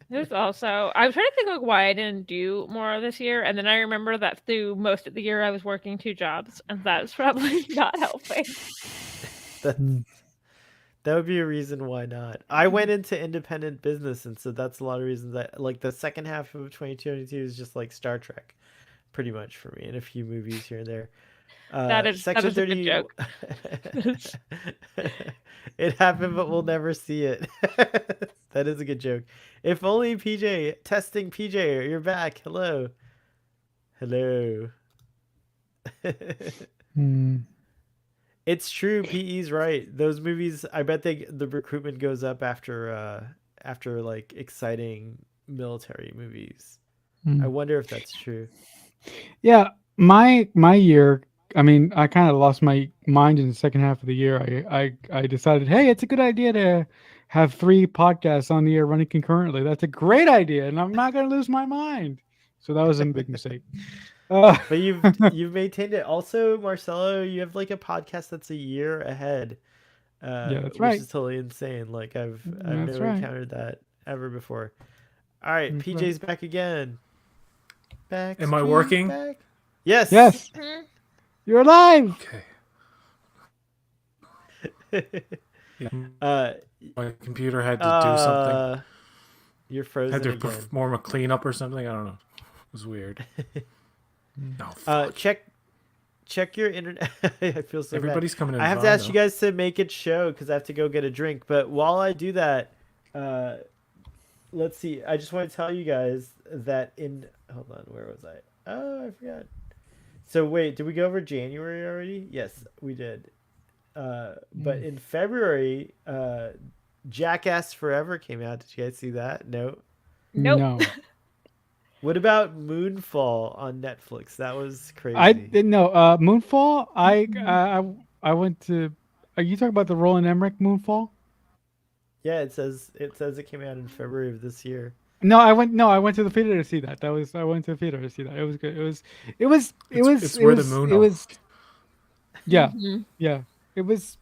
There's also I was trying to think like why I didn't do more this year, and then I remember that through most of the year I was working 2 jobs, and that's probably not helping. That would be a reason why not. I went into independent business, and so that's a lot of reasons that like the second half of 2022 is just like Star Trek, pretty much for me, and a few movies here and there. Section 30. A good joke. It happened, but we'll never see it. That is a good joke. If only PJ testing PJ, you're back. Hello. It's true. PE's right. Those movies, I bet the recruitment goes up after like exciting military movies. I wonder if that's true. Yeah, my year. I mean, I kind of lost my mind in the second half of the year. I decided, hey, it's a good idea to have 3 podcasts on the air running concurrently. That's a great idea, and I'm not going to lose my mind. So that was a big mistake. But you've maintained it. Also, Marcelo, you have like a podcast that's a year ahead. Yeah, that's right. Which is totally insane. Like I've never encountered that ever before. All right, PJ's back again. Back. Am I working? Back. Yes. Yes. Mhm. You're alive. Okay. Yeah, uh, my computer had to do something. You're frozen Had to again. perform a cleanup or something. I don't know. It was weird. No, fuck. Check your internet. I feel so Everybody's bad. coming in. I have to ask you guys to make it show because I have to go get a drink. But while I do that, let's see. I just want to tell you guys that hold on, where was I? Oh, I forgot. So wait, did we go over January already? Yes, we did. But in February, Jackass Forever came out. Did you guys see that? No. Nope. No. What about Moonfall on Netflix? That was crazy. I didn't know. Moonfall. I went to. Are you talking about the Roland Emmerich Moonfall? Yeah, it says it came out in February of this year. No, I went. No, I went to the theater to see that. I went to the theater to see that. It was good. It's where the moon is. Yeah, Mhm. yeah. It was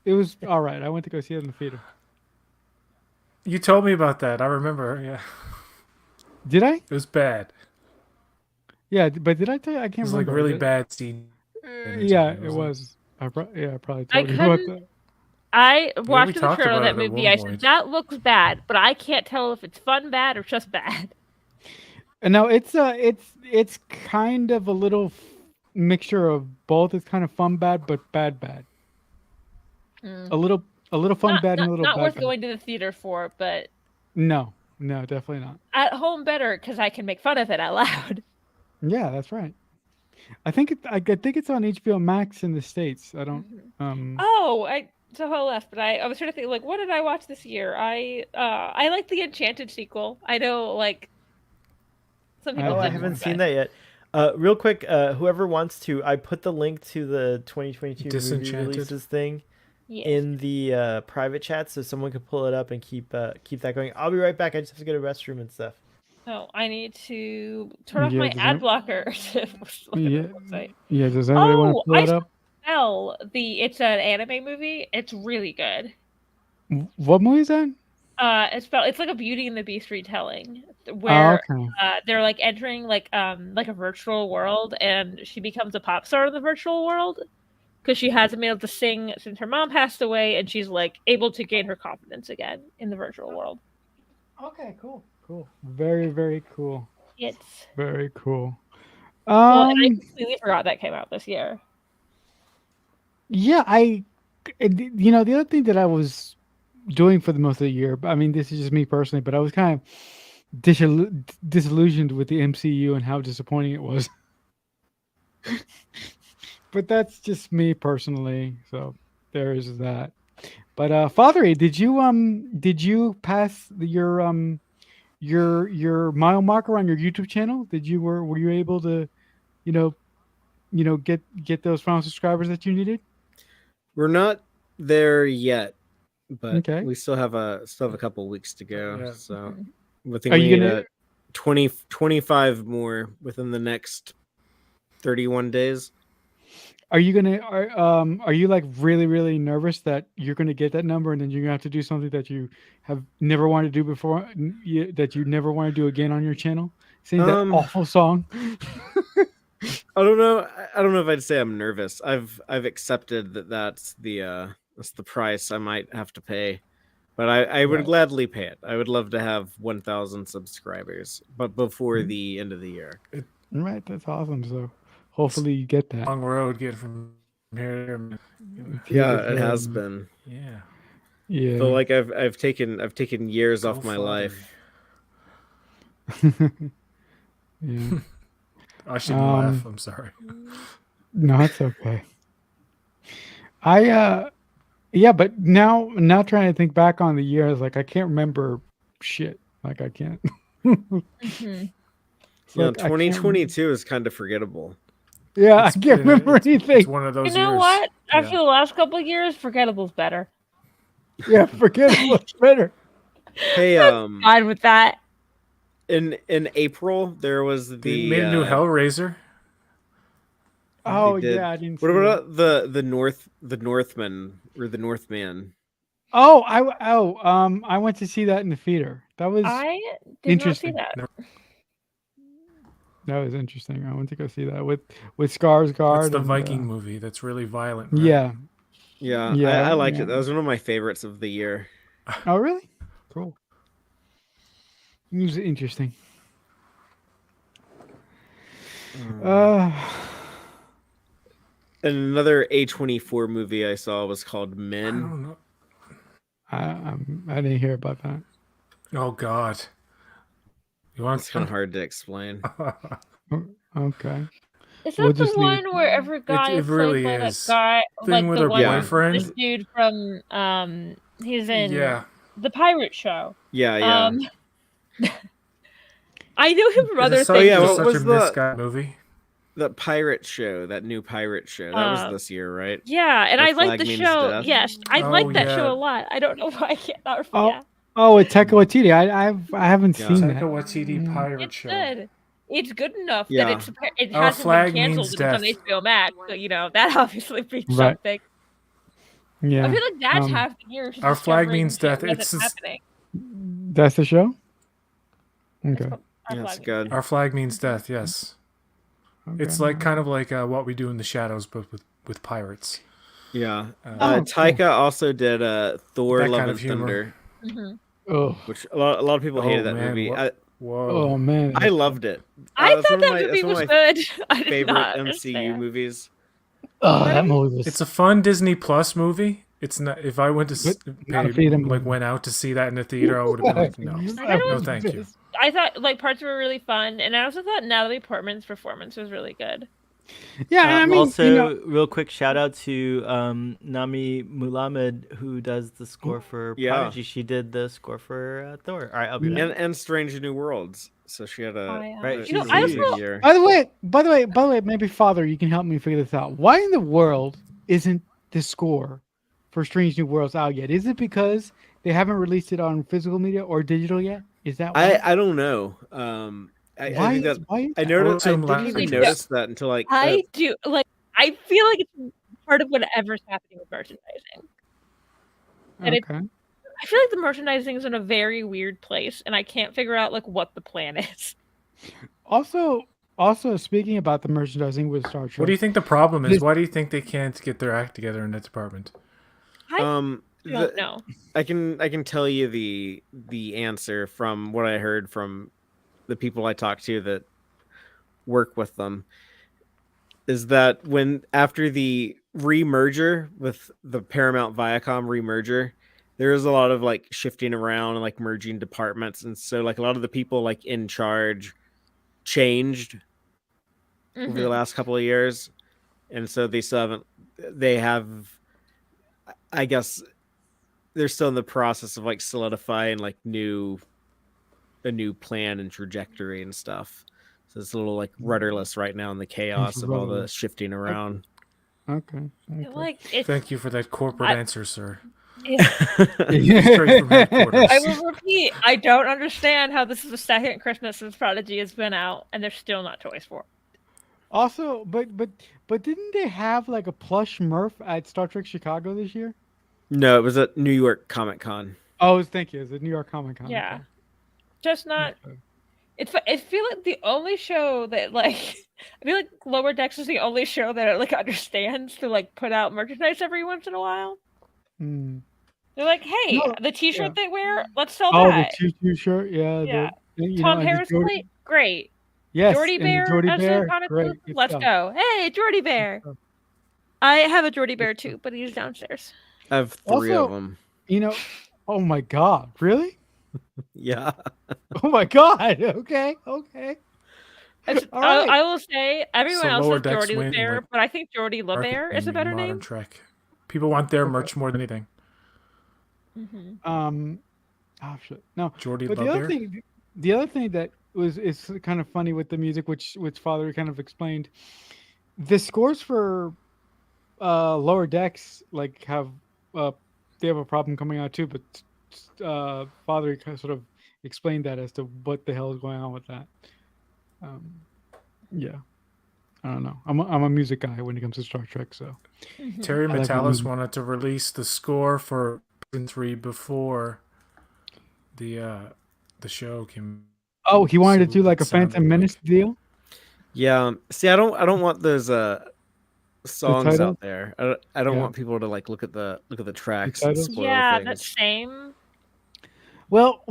all right. I went to go see it in the theater. You told me about that. I remember. Yeah, Did I? it was bad. Yeah, but did I tell you? I It can't was like remember. really bad scene. Yeah, it was. I probably I told you about couldn't- that. I watched the talked trailer of about that it at movie. one I said point. that looks bad, but I can't tell if it's fun bad or just bad. And no, it's kind of a little mixture of both. It's kind of fun bad, but bad. Mm. A little fun bad and a little not bad. worth bad. going to the theater for, but No, definitely not. at home better because I can make fun of it out loud. Yeah, that's right. I think it's on HBO Max in the States. I don't. Oh, I somehow left, but I was trying to think like, what did I watch this year? I like the Enchanted sequel. I know like some people. Oh, I didn't, haven't but- seen that yet. Real quick, whoever wants to, I put the link to the 2022 movie Disenchanted. releases thing Yes. in the private chat, so someone can pull it up and keep that going. I'll be right back. I just have to go to the restroom and stuff. Oh, I need to turn off Yeah, my does ad that- blocker to look at Yeah. the website. Yeah, does anybody want to Oh, pull it up? It's an anime movie. It's really good. What movie is that? It's like a Beauty and the Beast retelling where Oh, okay. they're like entering like a virtual world, and she becomes a pop star in the virtual world because she hasn't been able to sing since her mom passed away, and she's like able to gain her confidence again in the virtual world. Okay, cool. Very, very cool. It's Very cool. well, and I completely forgot that came out this year. Yeah, the other thing that I was doing for the most of the year, I mean, this is just me personally, but I was kind of disillusioned with the MCU and how disappointing it was. But that's just me personally, so there is that. But Fathery, did you pass your mile marker on your YouTube channel? Were you able to, get those final subscribers that you needed? We're not there yet, but Okay. we still have a couple weeks to go. Yeah. So I think Are we you need gonna- 25 more within the next 31 days. Are you like really, really nervous that you're gonna get that number and then you're gonna have to do something that you have never wanted to do before, that you never want to do again on your channel? Sing that awful song. I don't know. I don't know if I'd say I'm nervous. I've accepted that's the price I might have to pay, but I would gladly pay it. I would love to have 1,000 subscribers, but before the end of the year. Right, that's awesome. So hopefully you get that. Long road get from here. Yeah, it has been. Yeah. Yeah. I feel like I've taken years off my life. Yeah. I shouldn't laugh. I'm sorry. No, it's okay. Yeah, but now trying to think back on the years, like I can't remember shit. Like I can't. Mhm. It's Yeah, like, I can't 2022 is kind of forgetable. Yeah, I It's- can't remember it's anything. one of those You know years. what? After Yeah. the last couple of years, Forgettable's better. Yeah, forget it. What's better? Hey, Fine with that. in April there was They the made a new Hellraiser. Oh did. yeah, I didn't. What see about the Northman or the Northman? I went to see that in the theater. That was I did not see interesting. that. That was interesting. I went to go see that with Skarsgård. That's the and, Viking movie. That's really violent. Right? Yeah. Yeah, Yeah. I liked yeah. it. That was one of my favorites of the year. Oh, really? Cool. It was interesting. And another A24 movie I saw was called I Men. don't know. I didn't hear about that. Oh God. You want? It's kind of hard to explain. Okay. Is We'll that the just leave one where every guy it is really played by is. that guy, Thing like with the her one, boyfriend. this dude from he's in Yeah. the Pirate Show. Yeah. I know him from other It's things. yeah, such what was a the- misguided movie. That pirate show, that new pirate show. That was this year, right? Yeah, and Where I like Flag the Means show. Death? Yes, I Oh, like that yeah. show a lot. I don't know why I can't. Oh, Yeah, Oh, with Taika Waititi. I haven't Yeah. seen Taika that. Waititi pirate it's show. good. It's good enough Yeah. that it Our hasn't Flag been canceled. Means It's on Death. HBO Max, so that obviously means Right. something. Yeah. I feel like that's half the year. is Our Flag discovering Means shit Death. when It's happening. That's the show. It's Okay. called Our Yeah, Flag it's Means good. Our Flag Means Death. Yes. It's like kind of like What We Do in the Shadows, but with pirates. Yeah. Oh, Taika also did Thor: That Love kind and of humor. Thunder, Mhm. Oh, which a lot of people hated Oh, that man, movie. what- Whoa. oh man. I loved it. I That's thought one of that my- movie that's one was of my good. I did favorite not MCU understand. movies. Oh, that movie was. It's a fun Disney Plus movie. It's not. If I went to not a theater movie. went out to see that in the theater, I would have been like, no, I thought it no, was thank you. I thought parts were really fun, and I also thought Natalie Portman's performance was really good. Yeah, and I mean, also, real quick shout out to Nami Mulamed, who does the score for Yeah. Prodigy. She did the score for Thor. All right, I'll be back. And Strange New Worlds. So she had a Right, a she's I really also- good year. By the way, maybe Father, you can help me figure this out. Why in the world isn't the score for Strange New Worlds out yet? Is it because they haven't released it on physical media or digital yet? Is that why? I don't know. I think that why is I that? noticed. I assume didn't last even year. notice that until like I do I feel like it's part of whatever's happening with merchandising. And Okay. I feel like the merchandising is in a very weird place, and I can't figure out what the plan is. Also, speaking about the merchandising with Star Trek. What do you think the problem is? This- Why do you think they can't get their act together in that department? I don't know. I can tell you the answer from what I heard from the people I talked to that work with them is that after the remerger with the Paramount Viacom remerger, there was a lot of shifting around and merging departments, and so a lot of the people in charge changed over the last couple of years, and so they still haven't. I guess they're still in the process of solidifying a new plan and trajectory and stuff. So it's a little rudderless right now in the chaos of all the rudderless. shifting around. Okay. It's, Thank you for that corporate answer, sir. it's- Straight from headquarters. I will repeat. I don't understand how this is the second Christmas since Prodigy has been out, and there's still not Toys for it. Also, but didn't they have a plush Murph at Star Trek Chicago this year? No, it was at New York Comic Con. Oh, thank you. It was at New York Comic Con. Yeah. Okay. Just not. Okay. I feel like the only show that I feel like Lower Decks is the only show that it understands to put out merchandise every once in a while. Hmm. They're like, hey, No, the T-shirt yeah. they wear, let's sell Oh, that. the choo-choo shirt. Yeah. Yeah. You Tom know, and the Harris Geordie- plate, great. Yes. Geordie and the Bear, Geordie as Bear, a comic great. book, Good let's stuff. go. Hey, Geordie Bear. stuff. I have a Geordie Bear too, but he's downstairs. I have three Also- of them. Oh my God! Really? Yeah. Oh my God! Okay. Okay. It's- All right. I will say everyone So else Lower has Decks Geordie win, LeBear, but I think Geordie LeBear is a better Modern name. Trek. People want their merch more than anything. Mm-hmm. Oh shit! No. Jordy But LeBear. the other thing that is kind of funny with the music, which Father kind of explained, the scores for Lower Decks have they have a problem coming out too, but Father kind of sort of explained that as to what the hell is going on with that. Yeah, I don't know. I'm a music guy when it comes to Star Trek, so Terry I like the Metalis music. wanted to release the score for 3 before the show came. Oh, he wanted to do So like a it sounded Phantom Menace deal. Yeah. See, I don't want those The songs title. out there. I don't Yeah. want people to like look at the tracks and titles? spoil Yeah, that things. same. Well.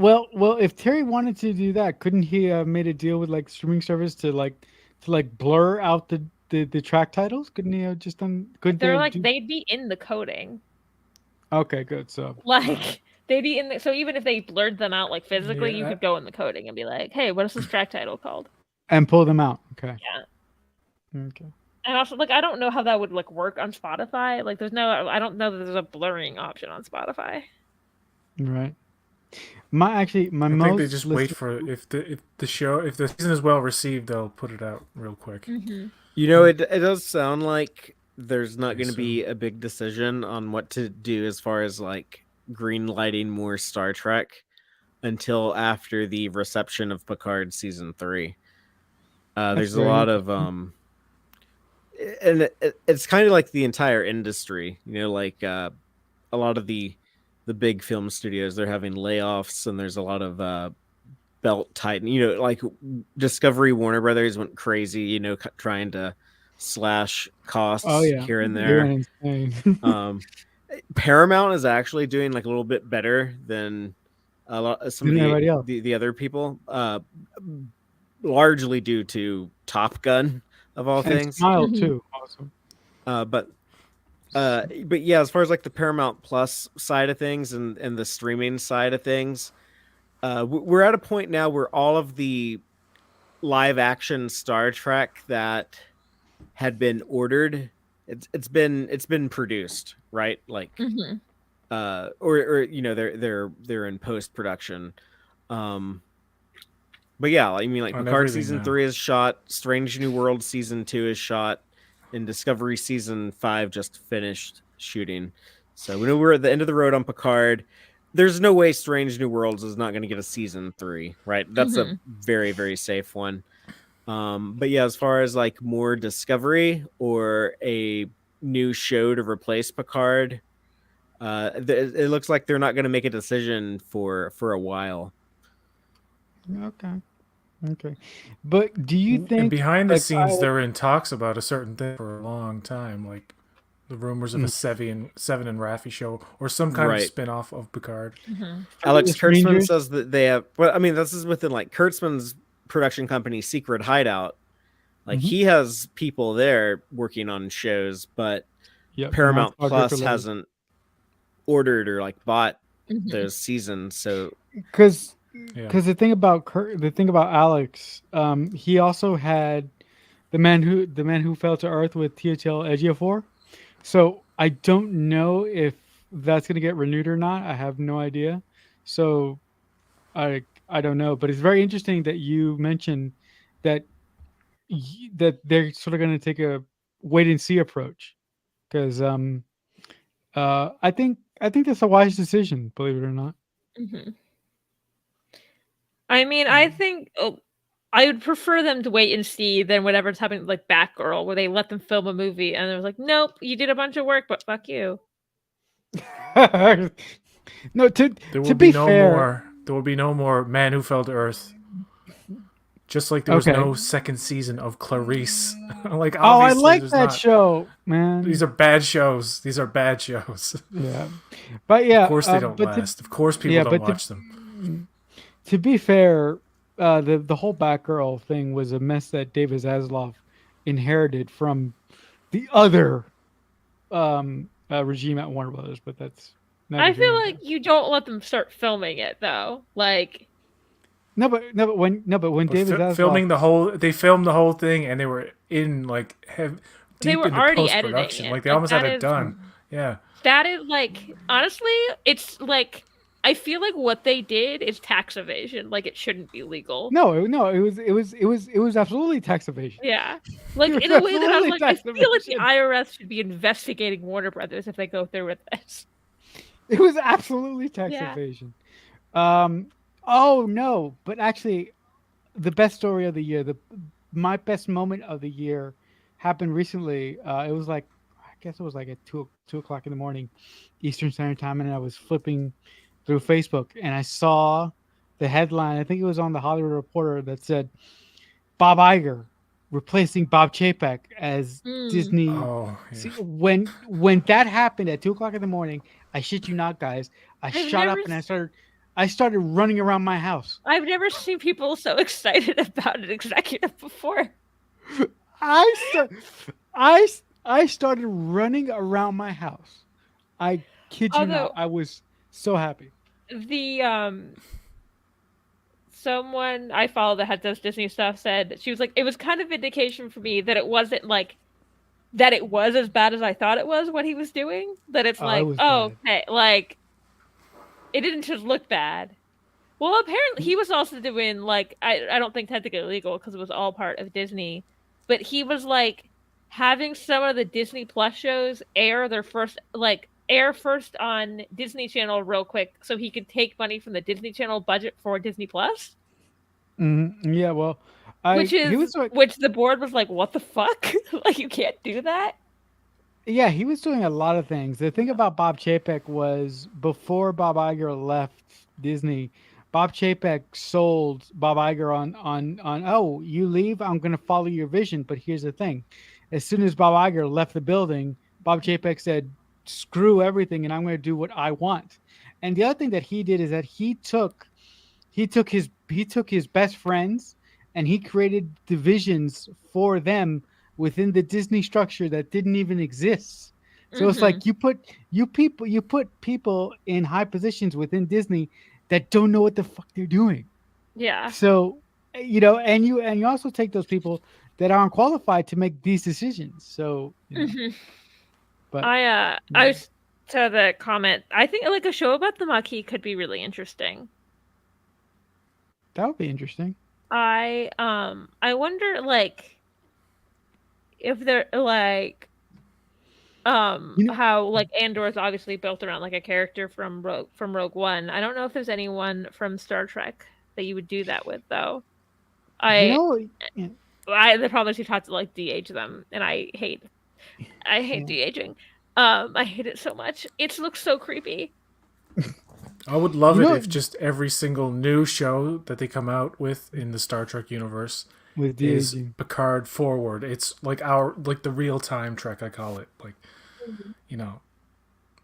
If Terry wanted to do that, couldn't he have made a deal with like streaming service to blur out the track titles? Couldn't he have just done? Couldn't they They're have like do? they'd be in the coding. Okay, good. So Like they'd be in the, so even if they blurred them out like physically, you Yeah. could go in the coding and be like, "Hey, what is this track title called?" and pull them out. Okay. Yeah. Okay. And also, like, I don't know how that would like work on Spotify. Like, I don't know that there's a blurring option on Spotify. Right. My I think they most just wait for if the season is well received, they'll put it out real quick. Mm-hmm. You know, it does sound like there's not going to So- be a big decision on what to do as far as like green lighting more Star Trek until after the reception of Picard season 3. There's a very lot of and it's kind of like the entire industry, you know, like a lot of the big film studios, they're having layoffs, and there's a lot of belt tighten. You know, like Discovery, Warner Brothers went crazy, you know, trying to slash costs Oh yeah, here and they there. went insane. Um, Paramount is actually doing like a little bit better than a lot some of Than everybody else. the other people, largely due to Top Gun of all And things. Smile Mhm. too. Awesome. But yeah, as far as like the Paramount Plus side of things and the streaming side of things, we're at a point now where all of the live action Star Trek that had been ordered, it's been produced, right? Like, Mm-hmm. or you know, they're in post production. But yeah, I mean, like On Picard everything season now. 3 is shot, Strange New World season 2 is shot, and Discovery season 5 just finished shooting. So we know we're at the end of the road on Picard. There's no way Strange New Worlds is not going to get a season 3, right? That's a very, very safe one. But yeah, as far as like more Discovery or a new show to replace Picard, it looks like they're not going to make a decision for a while. Okay. But do you think And behind the like, scenes, they're in talks about a certain thing for a long time, like the rumors of a Seven and Raffi show or some kind Right. of spin-off of Picard. Mm-hmm. Alex The Kurtzman Strangers? says that they have. Well, I mean, this is within like Kurtzman's production company, Secret Hideout. Like Mhm. he has people there working on shows, but Yep, Paramount non-Star Trek Plus related. hasn't ordered or like bought Mm-hmm. those seasons. So Because Yeah. the thing about Alex, he also had the man who fell to Earth with THL Ejiofor. So I don't know if that's gonna get renewed or not. I have no idea. So I don't know, but it's very interesting that you mentioned that that they're sort of gonna take a wait and see approach because I think that's a wise decision, believe it or not. Mm-hmm. I mean, I think I would prefer them to wait and see than whatever's happening with, like Batgirl, where they let them film a movie and it was like, nope, you did a bunch of work, but fuck you. No, There to will be be no fair, more. There will be no more Man Who Fell to Earth. Just like there was Okay. no second season of Clarice. Like oh, I obviously like there's that not. show, man. These are bad shows. These are bad shows. Yeah, but yeah, Of course they don't but last. Of course people yeah, don't but to- watch them. to be fair, the whole Batgirl thing was a mess that David Zaslav inherited from the other regime at Warner Brothers. But that's I feel like you don't let them start filming it though. Like no, but when But David Zaslav filming they filmed the whole thing and they were in like They deep were into already post editing production. it. Like they Like, almost had that it is- done. Yeah. that is like honestly, it's like I feel like what they did is tax evasion. Like it shouldn't be legal. no, it was absolutely tax evasion. Yeah. Like It in was a way that I was absolutely like, I tax feel like the evasion. IRS should be investigating Warner Brothers if they go through with this. It was absolutely tax Yeah. evasion. Oh no, but actually, the best story of the year, my best moment of the year, happened recently. It was like, guess it was like at 2 o'clock in the morning, Eastern Standard Time, and I was flipping through Facebook, and I saw the headline. I think it was on the Hollywood Reporter that said Bob Iger replacing Bob Chapek as Disney. Oh, yeah. See, when that happened at 2 o'clock in the morning, I shit you not, guys, I shot up and I started running around my house. I've never seen people so excited about an executive before. I started running around my house. I kid you not. I was so happy. The someone I follow that does Disney stuff said she was like, it was kind of indication for me that it wasn't like that it was as bad as I thought it was what he was doing. That it's like, okay, like it didn't just look bad. Well, apparently he was also doing like I don't think technically illegal because it was all part of Disney, but he was like having some of the Disney Plus shows air first on Disney Channel real quick so he could take money from the Disney Channel budget for Disney Plus. Yeah, well, which the board was like, what the fuck? Like, you can't do that? Yeah, he was doing a lot of things. The thing about Bob Chapek was before Bob Iger left Disney, Bob Chapek sold Bob Iger on oh, you leave, I'm going to follow your vision. But here's the thing. As soon as Bob Iger left the building, Bob Chapek said, screw everything and I'm going to do what I want. And the other thing that he did is that he took his best friends and he created divisions for them within the Disney structure that didn't even exist. So it's like you put people in high positions within Disney that don't know what the fuck they're doing. Yeah. So, and you also take those people that aren't qualified to make these decisions. So, but I was to the comment. I think like a show about the Maquis could be really interesting. That would be interesting. I wonder like if they're like how like Andor is obviously built around like a character from Rogue One. I don't know if there's anyone from Star Trek that you would do that with though. The problem is you have to like de-age them, and I hate de-aging. I hate it so much. It looks so creepy. I would love it if just every single new show that they come out with in the Star Trek universe is Picard forward. It's like the real time Trek, I call it. Like,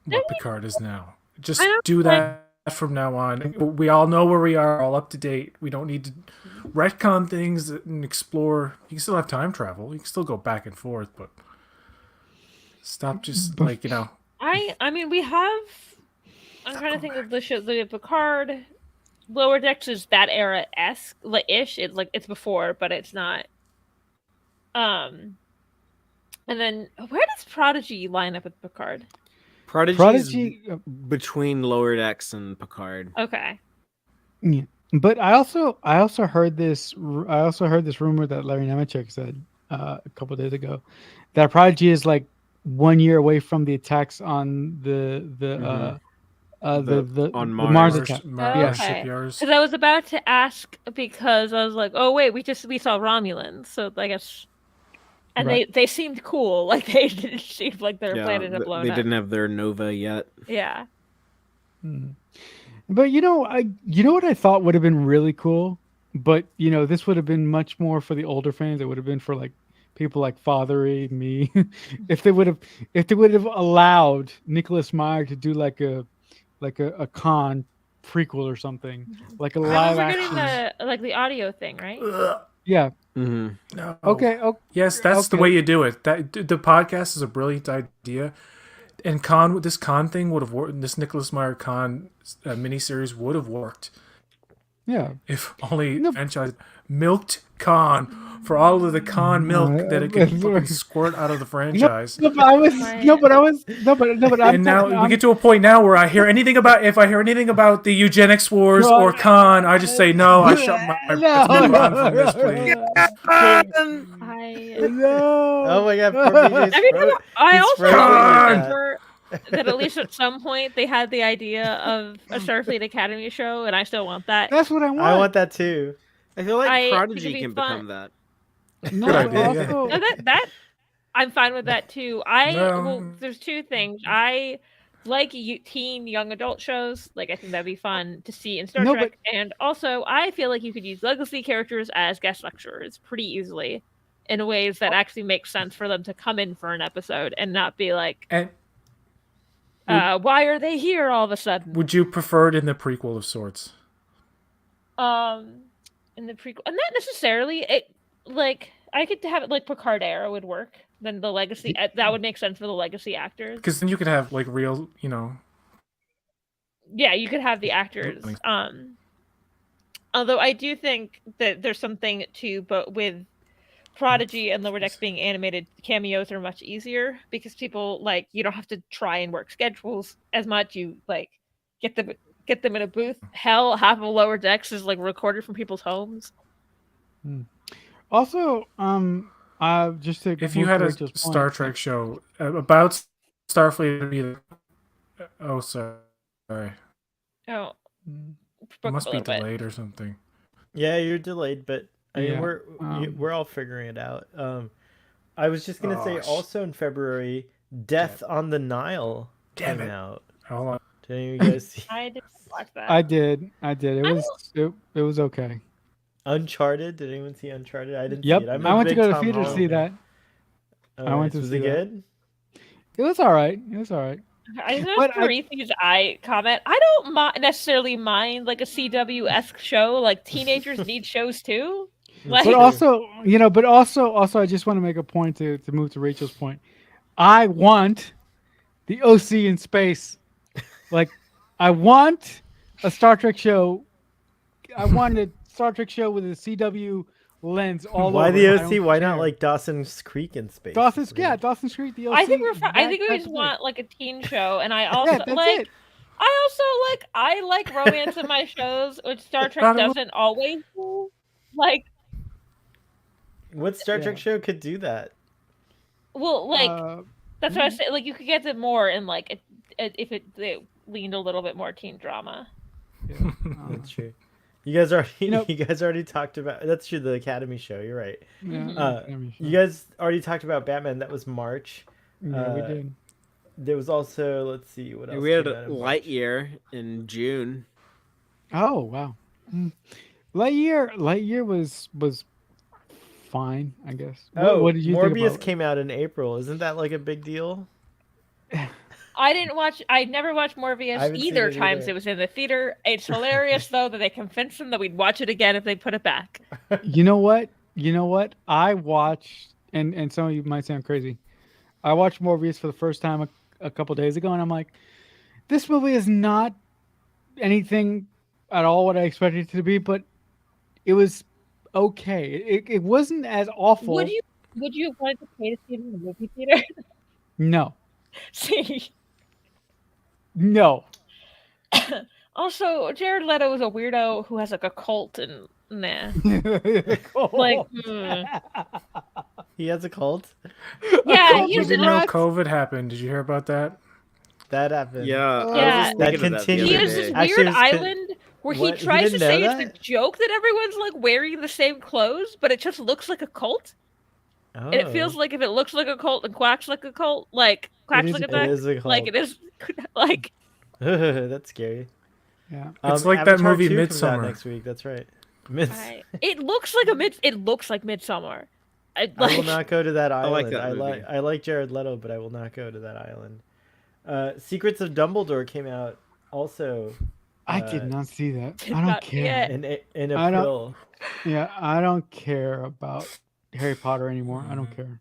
what Picard is now. Just do that from now on. We all know where we are, all up to date. We don't need to retcon things and explore. You can still have time travel. You can still go back and forth, but stop just I mean, we have. I'm trying to think of the show. The Picard, Lower Decks is that era-esque, ish. It's like it's before, but it's not. And then where does Prodigy line up with Picard? Prodigy between Lower Decks and Picard. Okay. Yeah, but I also heard this. I also heard this rumor that Larry Nemechek said a couple of days ago that Prodigy is like 1 year away from the attacks on the Mars attack. Because I was about to ask because I was like, oh wait, we saw Romulans, so I guess, and they seemed cool, like they didn't seem like their planet had blown up. They didn't have their nova yet. Yeah. But what I thought would have been really cool, but this would have been much more for the older fans. It would have been for like people like Fathery, me, if they would have allowed Nicholas Meyer to do like a Khan prequel or something, like a live action. The audio thing, right? Yeah. Mm-hmm. No. Okay. Yes, that's the way you do it. The podcast is a brilliant idea, and this Khan thing would have worked. This Nicholas Meyer Khan miniseries would have worked. Yeah. If only franchise milked Khan for all of the Khan milk that it could fucking squirt out of the franchise. But and now we get to a point now where if I hear anything about the eugenics wars or Khan, I just say no. I shut my mouth from this, please. Oh my god! I also remember that at least at some point they had the idea of a Starfleet Academy show, and I still want that. That's what I want. I want that too. I feel like Prodigy can become that. No, idea, also, I'm fine with that too. There's two things. I like teen young adult shows. Like I think that'd be fun to see in Star Trek. And also, I feel like you could use legacy characters as guest lecturers pretty easily, in ways that actually make sense for them to come in for an episode and not be like, why are they here all of a sudden? Would you prefer it in the prequel of sorts? In the prequel, and not necessarily. It like I could have it like Picard era would work. Then the legacy that would make sense for the legacy actors. Because then you could have like real, Yeah, you could have the actors. Although I do think that there's something to, but with Prodigy and Lower Decks being animated, cameos are much easier because people like you don't have to try and work schedules as much. You like get them in a booth. Hell, half of Lower Decks is like recorded from people's homes. Also, just to if you had a Star Trek show about Starfleet, sorry. Oh, it must be delayed or something. Yeah, you're delayed, but I mean we're all figuring it out. I was just gonna say also in February, Death on the Nile came out. Hold on. Did any of you guys see? I didn't watch that. I did. It was okay. Uncharted. Did anyone see Uncharted? I didn't see it. I went to go to the theater to see that. I went to see it. Good? It was all right. I know Farithi's eye comment. I don't necessarily mind like a CW-esque show. Like teenagers need shows too. Like, but also, I just want to make a point to move to Rachel's point. I want the OC in space. Like, I want a Star Trek show. I want a Star Trek show with a CW lens all Why over. The OC? Why not like Dawson's Creek in space? Dawson's Creek. The OC. I think we just want like a teen show, and I also I like romance in my shows, which Star Trek doesn't always do. Like, what Star Trek show could do that? Well, like that's what I say. Like, you could get it more in like if they leaned a little bit more teen drama. Yeah, that's true. You guys already talked about that's true. The Academy show. You're right. Yeah, you guys already talked about Batman. That was March. Yeah, we did. There was also let's see what else. We had Lightyear in June. Oh wow, Lightyear was fine, I guess. What did you think about Morbius came out in April. Isn't that like a big deal? I never watched Morbius either times it was in the theater. It's hilarious though that they convinced them that we'd watch it again if they put it back. You know what? I watched, and some of you might sound crazy. I watched Morbius for the first time a couple days ago, and I'm like, this movie is not anything at all what I expected it to be, but it was okay. It wasn't as awful. Would you have wanted to pay to see it in the movie theater? No. See. No. Also, Jared Leto is a weirdo who has like a cult and nah. Like, he has a cult? Yeah, you didn't know COVID happened. Did you hear about that? That happened. Yeah. That continued. He has this weird island where he tries to say it's a joke that everyone's like wearing the same clothes, but it just looks like a cult. Oh. And it feels like if it looks like a cult and quacks like a cult, like quacks like a duck, like it is like. That's scary. Yeah, it's like Avatar that movie 2 Midsummer next week. That's right. It looks like Midsummer. I will not go to that island. I like that movie. I like Jared Leto, but I will not go to that island. Secrets of Dumbledore came out also. I did not see that. I don't care. In April. I don't care about Harry Potter anymore. I don't care.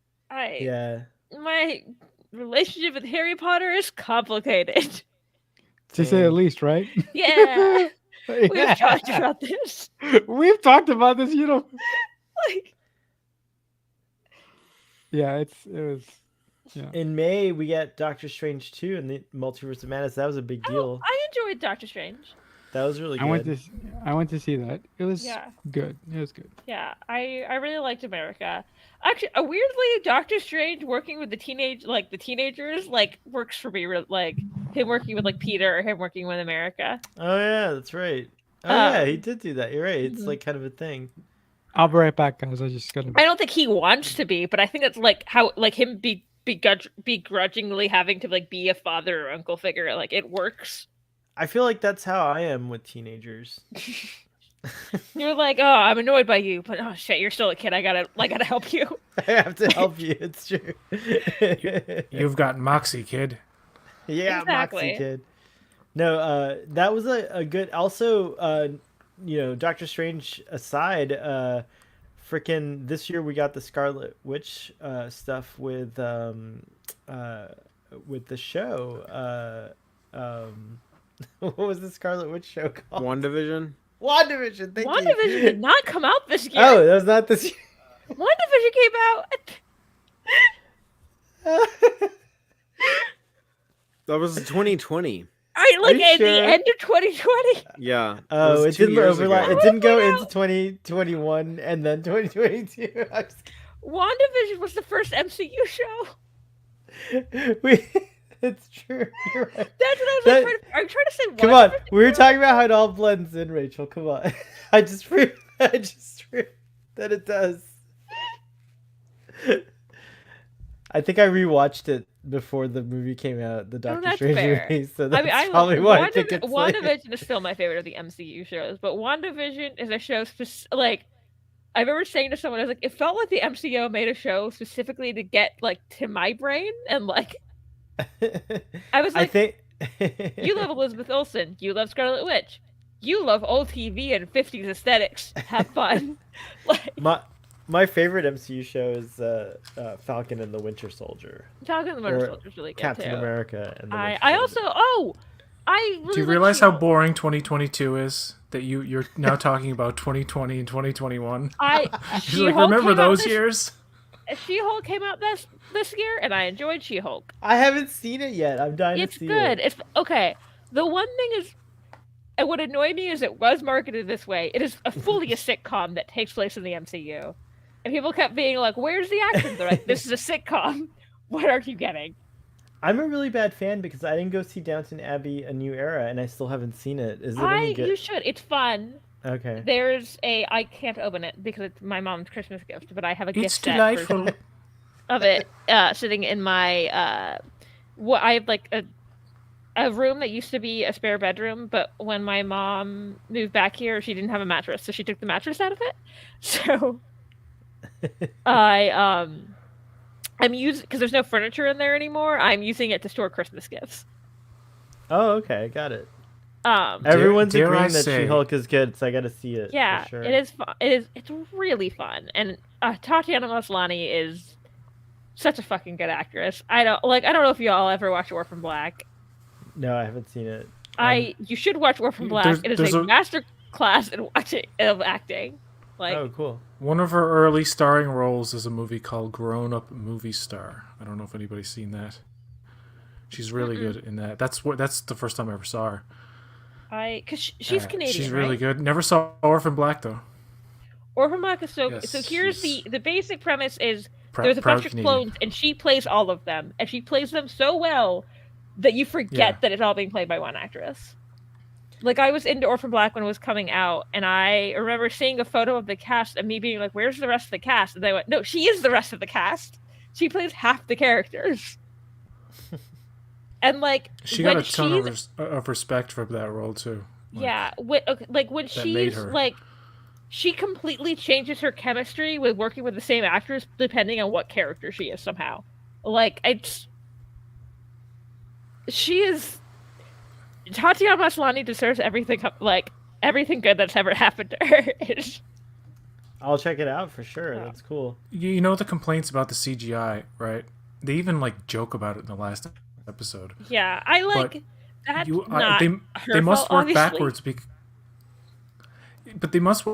My relationship with Harry Potter is complicated. To say the least, right? Yeah. We've talked about this. We've talked about this, like. Yeah, it was. Yeah. In May, we get Doctor Strange 2 and the Multiverse of Madness. That was a big deal. I enjoyed Doctor Strange. That was really good. I went to see that. It was good. It was good. Yeah, I really liked America. Actually, weirdly, Doctor Strange working with the teenagers, works for me. Like him working with like Peter or him working with America. Oh yeah, that's right. Oh yeah, he did do that. You're right. It's like kind of a thing. I'll be right back, guys. I just gotta. I don't think he wants to be, but I think it's like how like him begrudgingly having to like be a father or uncle figure. Like it works. I feel like that's how I am with teenagers. You're like, oh, I'm annoyed by you, but oh shit, you're still a kid. I gotta help you. I have to help you. It's true. You've got moxie, kid. Yeah, Exactly. Moxie kid. No, that was a good. Also, Doctor Strange aside, freaking this year we got the Scarlet Witch stuff with the show. What was the Scarlet Witch show called? WandaVision. WandaVision. Thank you. WandaVision did not come out this year. Oh, that was not this year. WandaVision came out. That was 2020. Like you at sure? the end of 2020. Yeah. Oh, was it 2 didn't years overlap. ago. It didn't go into 2021 and then 2022. WandaVision was the first MCU show. It's true. You're right. That's what I was like. I'm trying to say. Come on, we were talking about how it all blends in, Rachel. Come on, I just proved that it does. I think I rewatched it before the movie came out, the Doctor that's Strange fair. movie. So that's I probably why I think it's WandaVision is still my favorite of the MCU shows, but WandaVision is a show like I remember saying to someone, I was like, it felt like the MCU made a show specifically to get like to my brain, and like I was like, you love Elizabeth Olsen, you love Scarlet Witch, you love old TV and 50s aesthetics. Have fun. Like my favorite MCU show is Falcon and the Winter Soldier. Falcon and the Winter Soldier is really good Captain too. America and the Winter I Soldier. also really Do you realize how boring 2022 is? That you're now talking about 2020 and 2021. She's like, remember those years? She-Hulk came out this year, and I enjoyed She-Hulk. I haven't seen it yet. I'm dying to see good. it. It's okay. The one thing is, and what annoyed me is it was marketed this way. It is fully a sitcom that takes place in the MCU, and people kept being like, "Where's the action?" They're like, "This is a sitcom. What aren't you getting?" I'm a really bad fan because I didn't go see Downton Abbey: A New Era, and I still haven't seen it. Is it any good? You should. It's fun. Okay. There's I can't open it because it's my mom's Christmas gift, but I have a It's gift set delightful. of it sitting in my I have like a room that used to be a spare bedroom, but when my mom moved back here, she didn't have a mattress, so she took the mattress out of it. So I'm using, because there's no furniture in there anymore, I'm using it to store Christmas gifts. Oh, okay, got it. Um, Everyone's dare I agreeing that say- She-Hulk is good, so I got to see it. yeah, for sure. it is fun. It's really fun, and Tatiana Maslany is such a fucking good actress. I don't know if y'all ever watched Orphan Black. No, I haven't seen it. You should watch Orphan Black. It is there's a a- master class in acting. Like, Oh, cool. One of her early starring roles is a movie called Grown Up Movie Star. I don't know if anybody's seen that. She's really good in that. That's the first time I ever saw her. because she's Canadian. She's really right? good. Never saw Orphan Black though. Orphan Black is so. Yes, So here's she's the basic premise is Proud there's a bunch of Canadian. clones, and she plays all of them, and she plays them so well that you forget Yeah. that it's all being played by one actress. Like, I was into Orphan Black when it was coming out, and I remember seeing a photo of the cast and me being like, "Where's the rest of the cast?" And they went, "No, she is the rest of the cast. She plays half the characters." And like, She when got a ton she's- of respect for that role too. Like, yeah, when that made she's her. like, she completely changes her chemistry with working with the same actors depending on what character she is somehow. Like, she is. Tatiana Maslany deserves everything good that's ever happened to her. I'll check it out for sure. Oh. That's cool. You know the complaints about the CGI, right? They even like joke about it in the last episode. Yeah, I like But that's they her must fault, work obviously. backwards but they must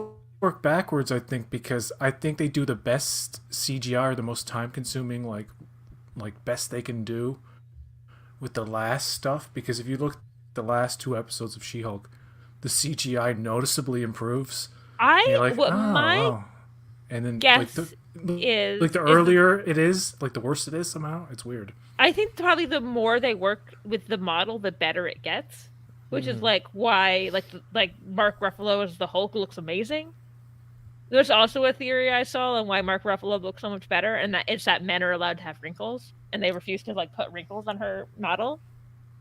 work backwards, I think, because I think they do the best CGI or the most time consuming like best they can do with the last stuff, because if you look at the last 2 episodes of She-Hulk, the CGI noticeably improves. And you're like, wow. And then guess like is the earlier it is, like the worse it is somehow. It's weird. I think probably the more they work with the model, the better it gets. Which is like why like Mark Ruffalo as the Hulk looks amazing. There's also a theory I saw on why Mark Ruffalo looks so much better, and that it's that men are allowed to have wrinkles, and they refuse to like put wrinkles on her model.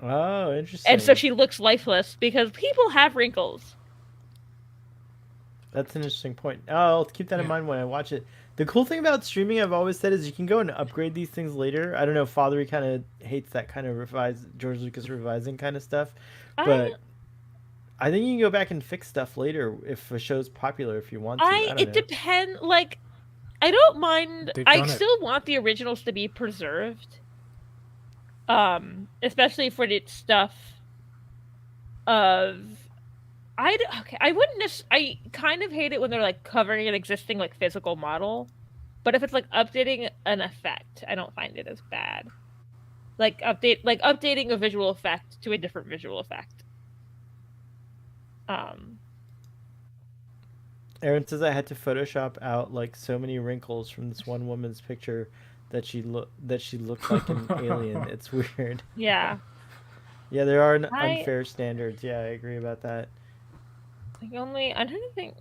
Oh, interesting. And so she looks lifeless because people have wrinkles. That's an interesting point. Oh, I'll keep that in mind when I watch it. The cool thing about streaming, I've always said, is you can go and upgrade these things later. I don't know, Fathery kind of hates that kind of George Lucas revising kind of stuff, but I think you can go back and fix stuff later if a show's popular if you want to. It depends. Like, I don't mind. I still want the originals to be preserved. Especially for the stuff of I wouldn't. I kind of hate it when they're like covering an existing like physical model, but if it's like updating an effect, I don't find it as bad. Like updating a visual effect to a different visual effect. Aaron says I had to Photoshop out like so many wrinkles from this one woman's picture that she looked like an alien. It's weird. Yeah. Yeah, there are unfair standards. Yeah, I agree about that. I'm trying to think.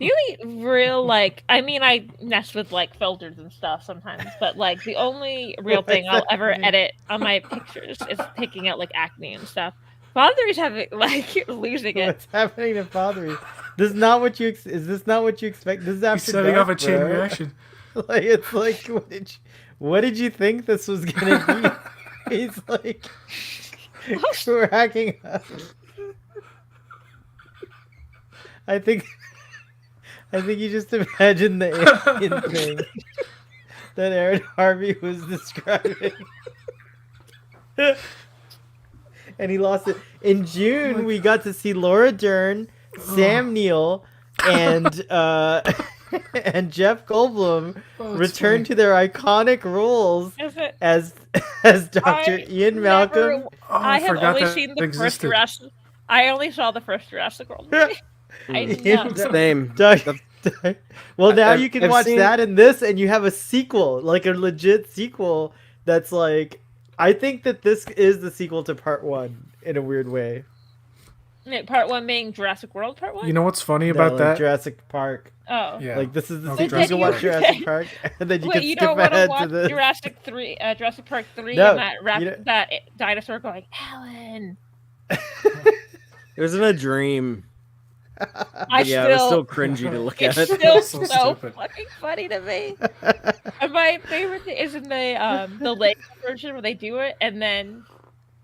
The only real I mess with like filters and stuff sometimes, but like the only real thing I'll ever edit on my pictures is taking out like acne and stuff. Fathery's having like losing it. What's happening to Fathery? This is not what you is this not what you expect? This is after he's setting off a chain reaction. Like it's like what did you think this was gonna be? He's like cracking up. I think you just imagined the alien thing that Aaron Harvey was describing. And he lost it. In June, we got to see Laura Dern, Sam Neill, and and Jeff Goldblum return to their iconic roles as Dr. Ian Malcolm. I have only seen the first Jurassic. I only saw the first Jurassic World movie. Same. Well, now you can watch that and this, and you have a sequel, like a legit sequel. That's like, I think that this is the sequel to Part 1 in a weird way. Part 1 being Jurassic World, Part 1. You know what's funny about that? Jurassic Park. Oh, yeah. Like this is the sequel. You can watch Jurassic Park, and then you can skip ahead to the Jurassic Park 3, and that dinosaur going, Alan. It was in a dream. It was still cringy to look at. It's still so fucking funny to me. And my favorite thing is in the Lego version where they do it, and then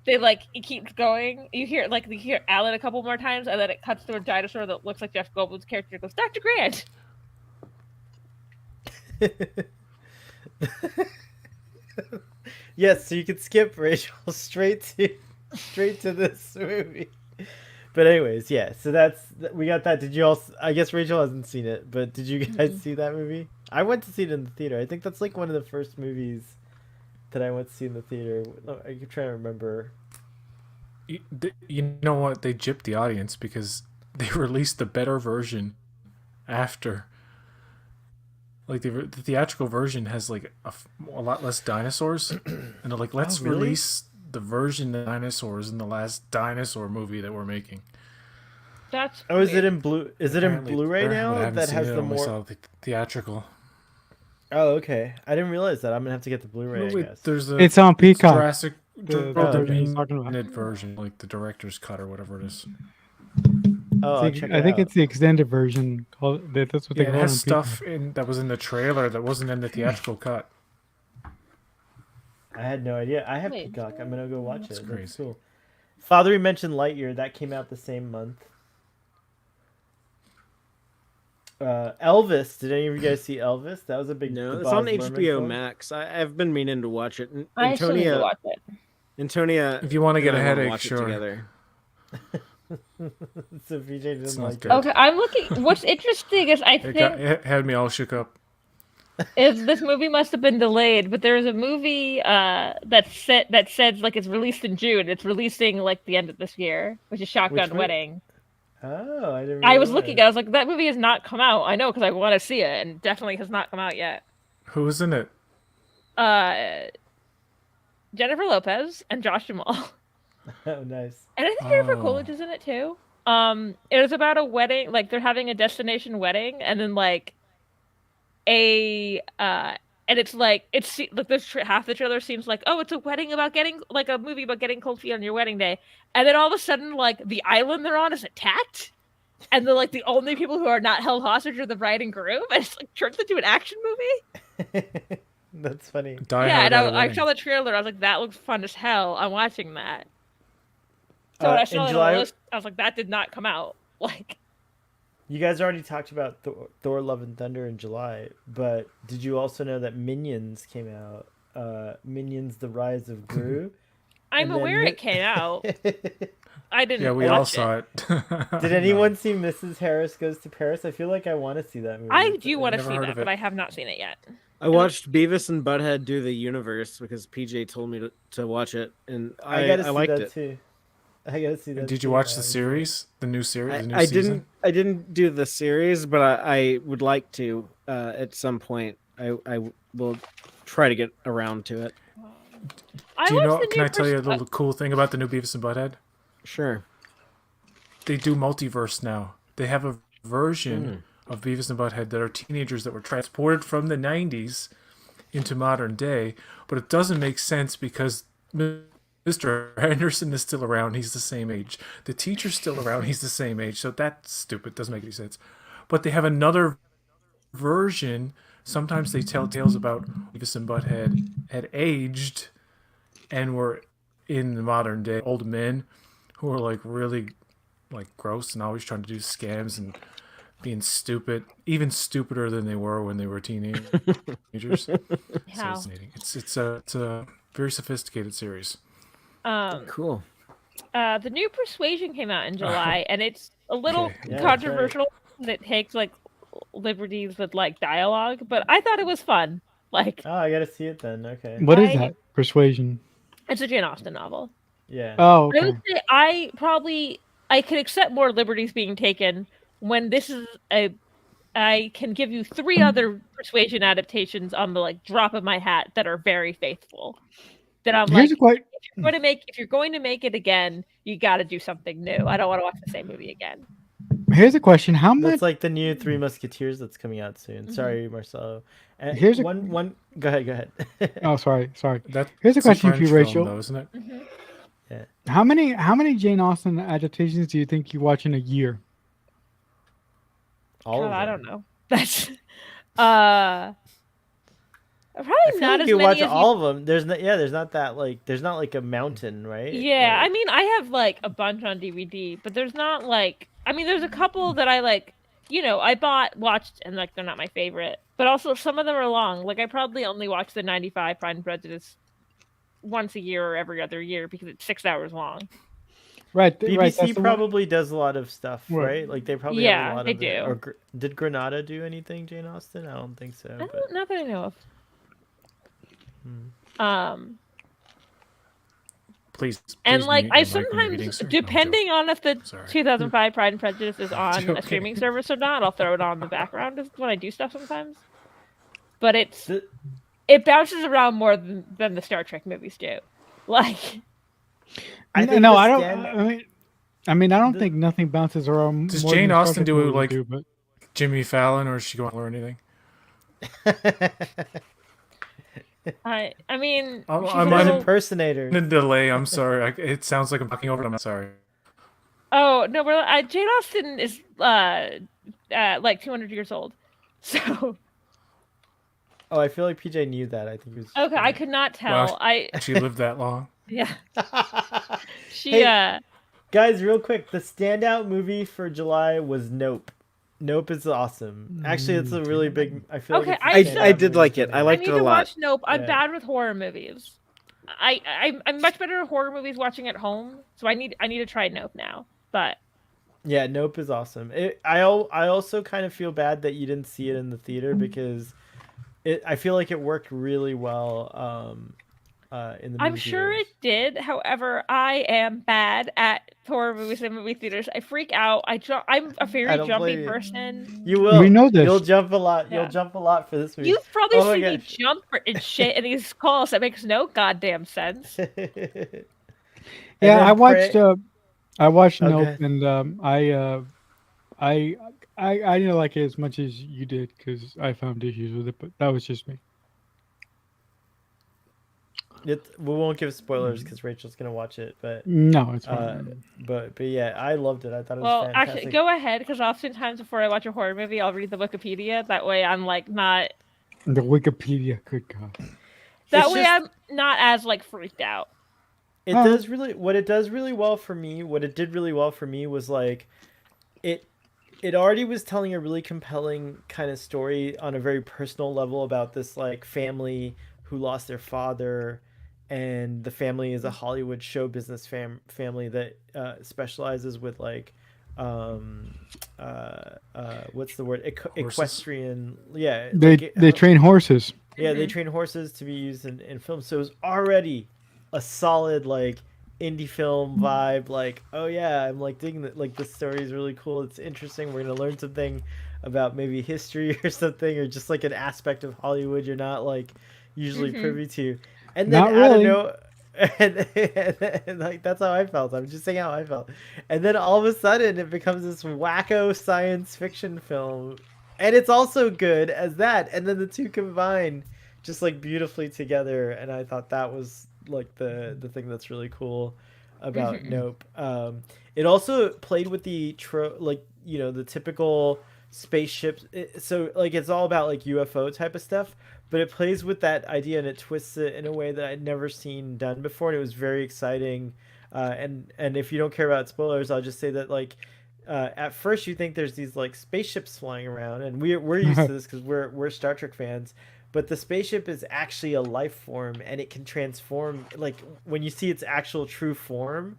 they it keeps going. You hear Alan a couple more times, and then it cuts to a dinosaur that looks like Jeff Goldblum's character. Goes, Dr. Grant. Yes, so you can skip, Rachel, straight to this movie. But anyways, yeah, so we got that. Did you also, I guess Rachel hasn't seen it, but did you guys see that movie? I went to see it in the theater. I think that's like one of the first movies that I went to see in the theater. I keep trying to remember. You know what? They gypped the audience because they released a better version after. Like the theatrical version has like a lot less dinosaurs, and they're like, let's release the version of dinosaurs in the last dinosaur movie that we're making. That's is it in blue? Is it in Blu-ray now? That has the more saw the theatrical. Oh, okay. I didn't realize that. I'm gonna have to get the Blu-ray. I guess it's on Peacock. Jurassic the version, like the director's cut or whatever it is. Oh, I think it's the extended version. That's what they call it. It has stuff that was in the trailer that wasn't in the theatrical cut. I had no idea. I have Peacock. I'm gonna go watch it. That's crazy. That's cool. Father, you mentioned Lightyear. That came out the same month. Elvis. Did any of you guys see Elvis? That was a big. No, it's on HBO Max. I've been meaning to watch it. I still need to watch it. Antonia, if you want to get a headache, sure. Together. So PJ doesn't like it. Okay, I'm looking. What's interesting is it had me all shook up. Is this movie must have been delayed, but there is a movie that says like it's released in June. It's releasing like the end of this year, which is Shotgun Wedding. Oh, I didn't. I was looking. I was like, that movie has not come out. I know because I want to see it, and definitely has not come out yet. Who's in it? Jennifer Lopez and Josh Jamal. Oh, nice. And I think Jennifer Coolidge is in it too. It was about a wedding, like they're having a destination wedding, and then like and it's like half the trailer seems like, oh, it's a wedding about getting like a movie about getting cold feet on your wedding day, and then all of a sudden like the island they're on is attacked, and the only people who are not held hostage are the bride and groom, and it's like turns into an action movie. That's funny. Yeah, and I saw the trailer. I was like, that looks fun as hell. I'm watching that. So when I saw it on the list, I was like, that did not come out. Like, you guys already talked about Thor: Love and Thunder in July, but did you also know that Minions came out? Minions: The Rise of Gru. I'm aware it came out. I didn't. Yeah, we all saw it. Did anyone see Mrs. Harris Goes to Paris? I feel like I want to see that movie. I do want to see that, but I have not seen it yet. I watched Beavis and Butthead do the universe because PJ told me to watch it, and I liked it too. I gotta see that. Did you watch the series, the new series? I didn't do the series, but I would like to at some point. I will try to get around to it. Do you know? Can I tell you a little cool thing about the new Beavis and Butthead? Sure. They do multiverse now. They have a version of Beavis and Butthead that are teenagers that were transported from the 90s into modern day, but it doesn't make sense because Mr. Henderson is still around. He's the same age. The teacher's still around. He's the same age. So that's stupid. Doesn't make any sense. But they have another version. Sometimes they tell tales about Beavis and Butthead had aged and were in the modern day old men who are like really like gross and always trying to do scams and being stupid, even stupider than they were when they were teenagers. How? So it's a very sophisticated series. Cool. The new Persuasion came out in July, and it's a little controversial. Right. It takes like liberties with like dialogue, but I thought it was fun. Like, oh, I gotta see it then. Okay. What is that? Persuasion. It's a Jane Austen novel. Yeah. Oh, okay. I would say I could accept more liberties being taken when this is I can give you 3 other Persuasion adaptations on the like drop of my hat that are very faithful. That I'm like, if you're going to make it again, you got to do something new. I don't want to watch the same movie again. Here's a question: how much? That's like the new Three Musketeers that's coming out soon. Mm-hmm. Sorry, Marcelo. Here's one. Go ahead. Oh, sorry. Here's a question for you, Rachel. Though, isn't it? Mm-hmm. Yeah. How many Jane Austen adaptations do you think you watch in a year? All of them. I don't know. That's probably not as you many watch as all of them. There's not like a mountain, right? Yeah, like... I mean, I have like a bunch on DVD, but there's not like, I mean, there's a couple that I like, I watched, and like they're not my favorite. But also some of them are long. Like I probably only watch the 95 Pride and Prejudice once a year or every other year because it's 6 hours long. Right. BBC probably does a lot of stuff, right? Like they probably have a lot of do. Or did Granada do anything, Jane Austen? I don't think so. Not that I know of. Please and like I sometimes, depending on if the 2005 Pride and Prejudice is on a streaming service or not, I'll throw it on in the background when I do stuff sometimes. But it bounces around more than the Star Trek movies do. Like, I don't think nothing bounces around. Does Jane Austen do it like Jimmy Fallon, or is she going to learn anything? I mean, I'm an impersonator. In a delay. I'm sorry. It sounds like I'm talking over. I'm sorry. Oh no, Jane Austen is like 200 years old, so. Oh, I feel like PJ knew that. I think it was okay. I could not tell. She lived that long. Yeah. Guys, real quick, the standout movie for July was Nope. Nope is awesome. Actually, it's a really big. I feel like I did like it. I liked it a lot. I need to watch Nope. I'm bad with horror movies. I'm much better at horror movies watching at home, so I need to try Nope now. But yeah, Nope is awesome. I also kind of feel bad that you didn't see it in the theater because I feel like it worked really well. In the I'm sure it did. However, I am bad at horror movies in movie theaters. I freak out. I'm a very jumpy person. You will. We know this. You'll jump a lot. Yeah. You'll jump a lot for this movie. You've probably seen me jump and shit in these calls. That makes no goddamn sense. Yeah, I watched Nope, and I I didn't like it as much as you did because I found issues with it, but that was just me. We won't give spoilers because Rachel's gonna watch it, but No, it's fine. but yeah, I loved it. I thought it was Well, fantastic. actually, go ahead, because oftentimes before I watch a horror movie, I'll read the Wikipedia. That way, I'm like not. The Wikipedia, good God. That way, I'm not as like freaked out. It does really what it does really well for me. What it did really well for me was like, it already was telling a really compelling kind of story on a very personal level about this like family who lost their father, and the family is a Hollywood show business family that specializes with like what's the word, equestrian, yeah, they train horses. Yeah, they train horses to be used in film. So it was already a solid like indie film vibe. Like, oh yeah, I'm like digging that. Like, this story is really cool. It's interesting. We're gonna learn something about maybe history or something, or just like an aspect of Hollywood you're not like usually privy to. And then not really. I don't know. And like that's how I felt. I'm just saying how I felt. And then all of a sudden it becomes this wacko science fiction film. And it's also good as that. And then the two combine just like beautifully together. And I thought that was like the thing that's really cool about Nope. It also played with the the typical spaceships. So like it's all about like UFO type of stuff, but it plays with that idea and it twists it in a way that I'd never seen done before, and it was very exciting. And if you don't care about spoilers, I'll just say that like at first you think there's these like spaceships flying around, and we're used to this because we're Star Trek fans. But the spaceship is actually a life form, and it can transform. Like when you see its actual true form,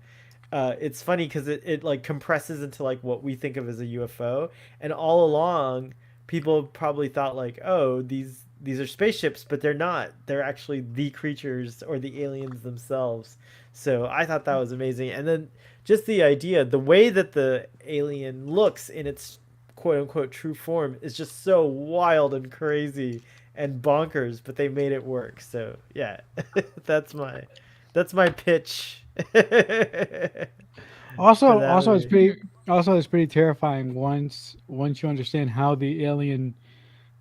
it's funny because it like compresses into like what we think of as a UFO. And all along, people probably thought like, oh, these are spaceships, but they're not. They're actually the creatures or the aliens themselves. So I thought that was amazing. And then just the idea, the way that the alien looks in its quote unquote true form is just so wild and crazy and bonkers, but they made it work. So yeah, that's my pitch. also it's pretty terrifying once you understand how the alien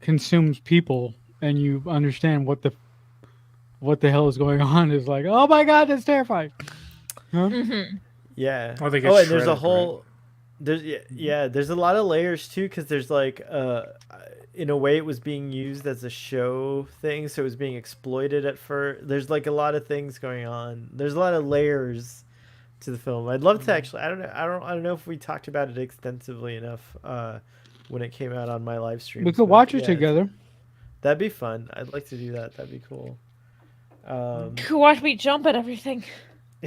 consumes people, and you understand what the hell is going on. Is like, oh my God, that's terrifying. Huh? Yeah. Or they get and there's a shredded, whole right? there's a lot of layers too, because there's like in a way it was being used as a show thing, so it was being exploited at first. There's like a lot of things going on. There's a lot of layers to the film. I'd love to actually, I don't know if we talked about it extensively enough when it came out on my live stream. We could watch it together. That'd be fun. I'd like to do that. That'd be cool. You could watch me jump at everything.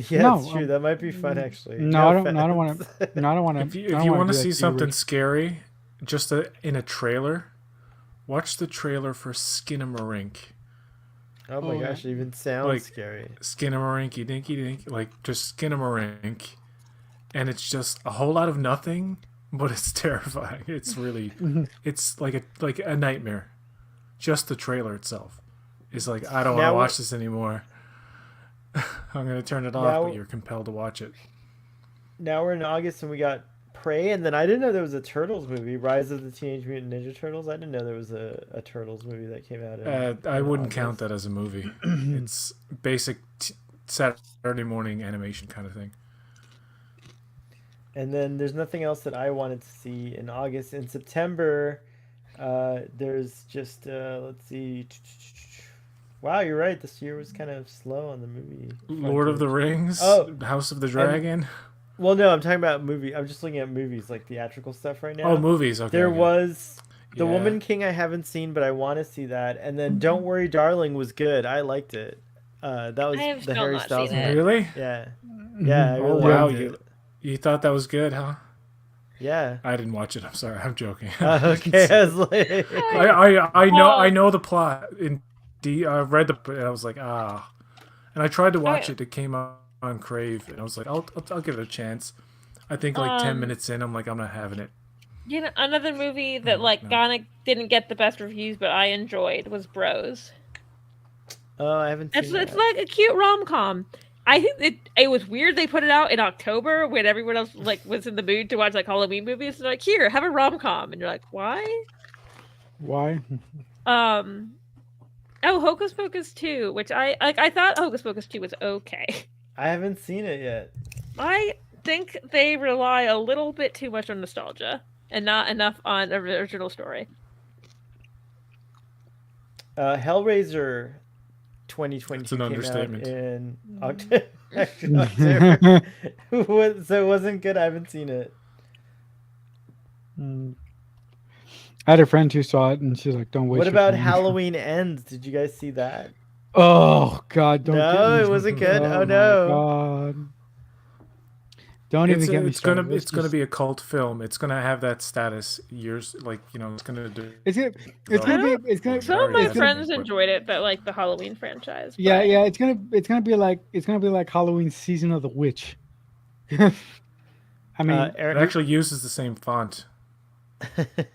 Yeah, that's true. That might be fun, actually. No, I don't want to. No, I don't want to. If you want to see something scary, just in a trailer, watch the trailer for Skinamarink. Oh my gosh, it even sounds like, scary. Skinamarinky dinky dink, like just Skinamarink, and it's just a whole lot of nothing, but it's terrifying. It's really, it's like a nightmare. Just the trailer itself is like, I don't want to watch this anymore. I'm going to turn it off, but you're compelled to watch it. Now we're in August and we got Prey, and then I didn't know there was a Turtles movie, Rise of the Teenage Mutant Ninja Turtles. I didn't know there was a Turtles movie that came out. I wouldn't count that as a movie. It's basic Saturday morning animation kind of thing. And then there's nothing else that I wanted to see in August. In September, there's just, let's see. Wow, you're right. This year was kind of slow on the movie. Lord of the Rings? House of the Dragon? Well, no, I'm talking about movie. I'm just looking at movies, like theatrical stuff right now. Oh, movies. Okay. There was The Woman King I haven't seen, but I want to see that. And then Don't Worry, Darling was good. I liked it. That was the Harry Styles one. Really? Yeah. Yeah, I really liked it. You thought that was good, huh? Yeah. I didn't watch it. I'm sorry. I'm joking. Okay. I know the plot. I read and I was like, and I tried to watch it. It came on Crave, and I was like, I'll give it a chance. I think like 10 minutes in, I'm like, I'm not having it. You know, another movie that didn't get the best reviews, but I enjoyed was Bros. Oh, I haven't seen It's like a cute rom-com. I think it was weird they put it out in October when everyone else like was in the mood to watch like Halloween movies. They're like, here, have a rom-com, and you're like, why? Why? Oh, Hocus Pocus 2, which I thought Hocus Pocus 2 was okay. I haven't seen it yet. I think they rely a little bit too much on nostalgia and not enough on the original story. Hellraiser 2022 That's an understatement. out in October. So it wasn't good. I haven't seen it. I had a friend who saw it, and she's like, "Don't waste." What your about time." Halloween Ends? Did you guys see that? Oh God! Don't. No, get me it wasn't good. Oh my no! God. Don't even get me started. It's gonna be a cult film. It's gonna have that status. Years like it's gonna do. It's gonna. Some of my friends enjoyed it, that like the Halloween franchise. Yeah, yeah. It's gonna be like Halloween Season of the Witch. I mean, it actually uses the same font.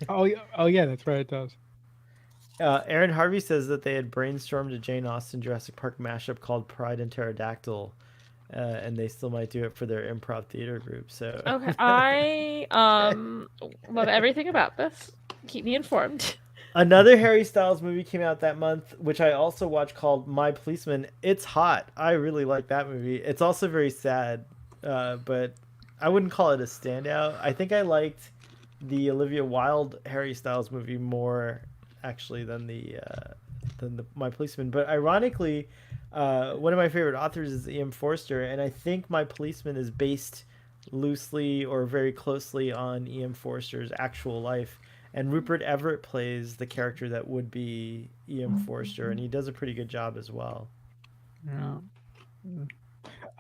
oh yeah, that's right. It does. Aaron Harvey says that they had brainstormed a Jane Austen Jurassic Park mashup called Pride and Pterodactyl, and they still might do it for their improv theater group. So okay, I love everything about this. Keep me informed. Another Harry Styles movie came out that month, which I also watched, called My Policeman. It's hot. I really like that movie. It's also very sad, but I wouldn't call it a standout. I think I liked the Olivia Wilde Harry Styles movie more actually than the My Policeman. But ironically, one of my favorite authors is E.M. Forster, and I think My Policeman is based loosely or very closely on E.M. Forster's actual life. And Rupert Everett plays the character that would be E.M. Forster, and he does a pretty good job as well. Yeah.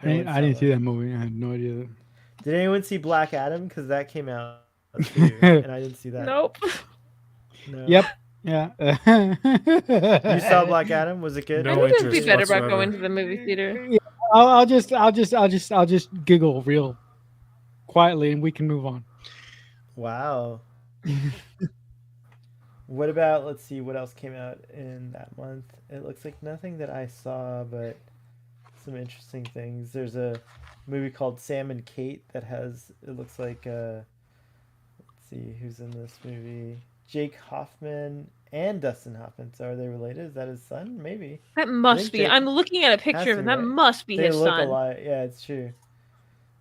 I didn't see that movie. I had no idea. Did anyone see Black Adam? Because that came out too, and I didn't see that. Nope. No. Yep. Yeah. You saw Black Adam? Was it good? No I think it'd interest be better whatsoever. about going to the movie theater. Yeah, I'll just giggle real quietly, and we can move on. Wow. What about, let's see, what else came out in that month? It looks like nothing that I saw, but some interesting things. There's a movie called Sam and Kate that has, it looks like, let's see, who's in this movie? Jake Hoffman and Dustin Hoffman. So are they related? Is that his son? Maybe. That must be. I'm looking at a picture of him. That must be his son. They look alike. Yeah, it's true.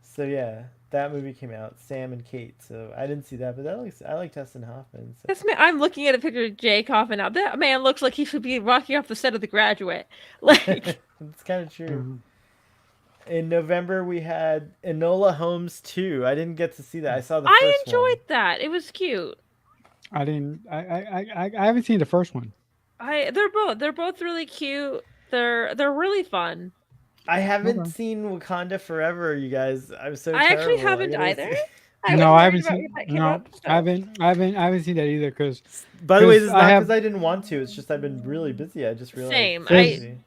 So yeah, that movie came out, Sam and Kate. So I didn't see that, but I like Dustin Hoffman. So. I'm looking at a picture of Jake Hoffman now. That man looks like he should be walking off the set of The Graduate. Like it's kind of true. In November we had Enola Holmes 2. I didn't get to see that. I saw the first one. I enjoyed that. It was cute. I didn't. I haven't seen the first one. They're both really cute. They're really fun. I haven't seen Wakanda Forever, you guys. I'm so. I actually haven't either. No, I haven't seen. No, I haven't seen that either. Because by the way, this is not because I didn't want to. It's just I've been really busy. I just realized. Same.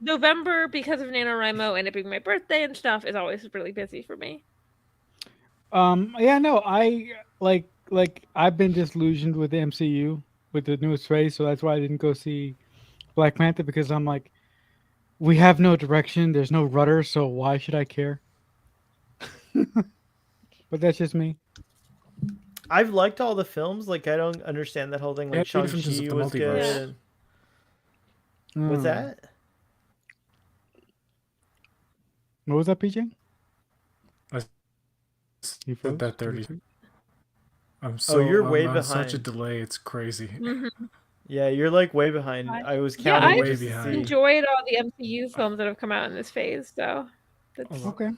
November, because of NaNoWriMo and it being my birthday and stuff, is always really busy for me. Yeah. No. I like I've been disillusioned with the MCU with the newest phase, so that's why I didn't go see Black Panther, because I'm like, we have no direction. There's no rudder, so why should I care? But that's just me. I've liked all the films. Like, I don't understand that whole thing. Like, Shang-Chi was good. What's that? What was that, PJ? You felt that 30. I'm you're way on behind. Such a delay. It's crazy. Mm-hmm. Yeah, you're like way behind. I was counting way behind. I've enjoyed all the MCU films that have come out in this phase, so that's okay.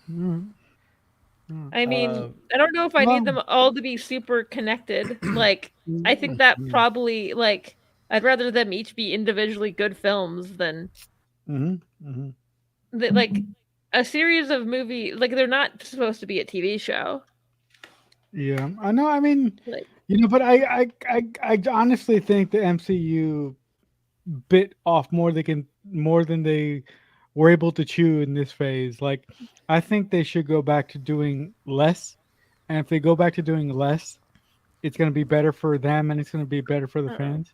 I mean, I don't know if I need them all to be super connected. Like, I think that probably, like, I'd rather them each be individually good films than like a series of movies. Like, they're not supposed to be a TV show. Yeah, I know. I mean, like, but I honestly think the MCU bit off more than they were able to chew in this phase. Like, I think they should go back to doing less, and if they go back to doing less, it's going to be better for them, and it's going to be better for the fans.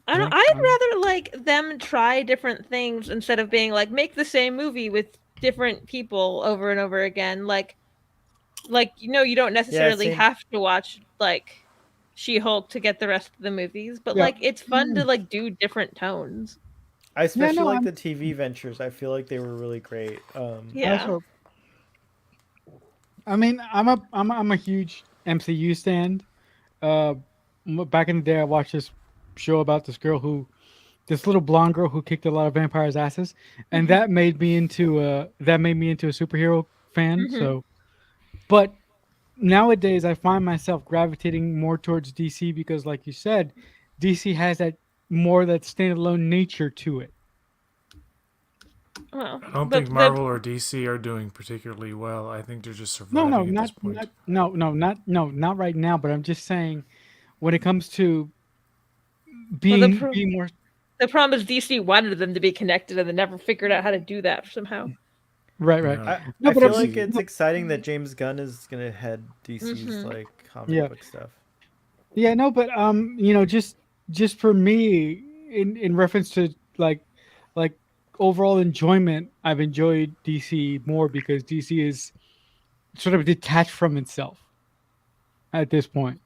I'd rather like them try different things instead of being like, make the same movie with different people over and over again. Like you don't necessarily have to watch like She-Hulk to get the rest of the movies, but like it's fun to like do different tones. I especially like the TV ventures. I feel like they were really great. Yeah. I mean, I'm a huge MCU stand. Back in the day, I watched this show about this little blonde girl who kicked a lot of vampires' asses, and that made me into a superhero fan. So, but nowadays I find myself gravitating more towards DC because, like you said, DC has that standalone nature to it. Well, I don't think Marvel or DC are doing particularly well. I think they're just surviving at this point. Not right now. But I'm just saying, when it comes to being more. The problem is DC wanted them to be connected and they never figured out how to do that somehow. Right. I feel like it's exciting that James Gunn is gonna head DC's like comic book stuff. Yeah, no, but just for me, in reference to like overall enjoyment, I've enjoyed DC more because DC is sort of detached from itself at this point.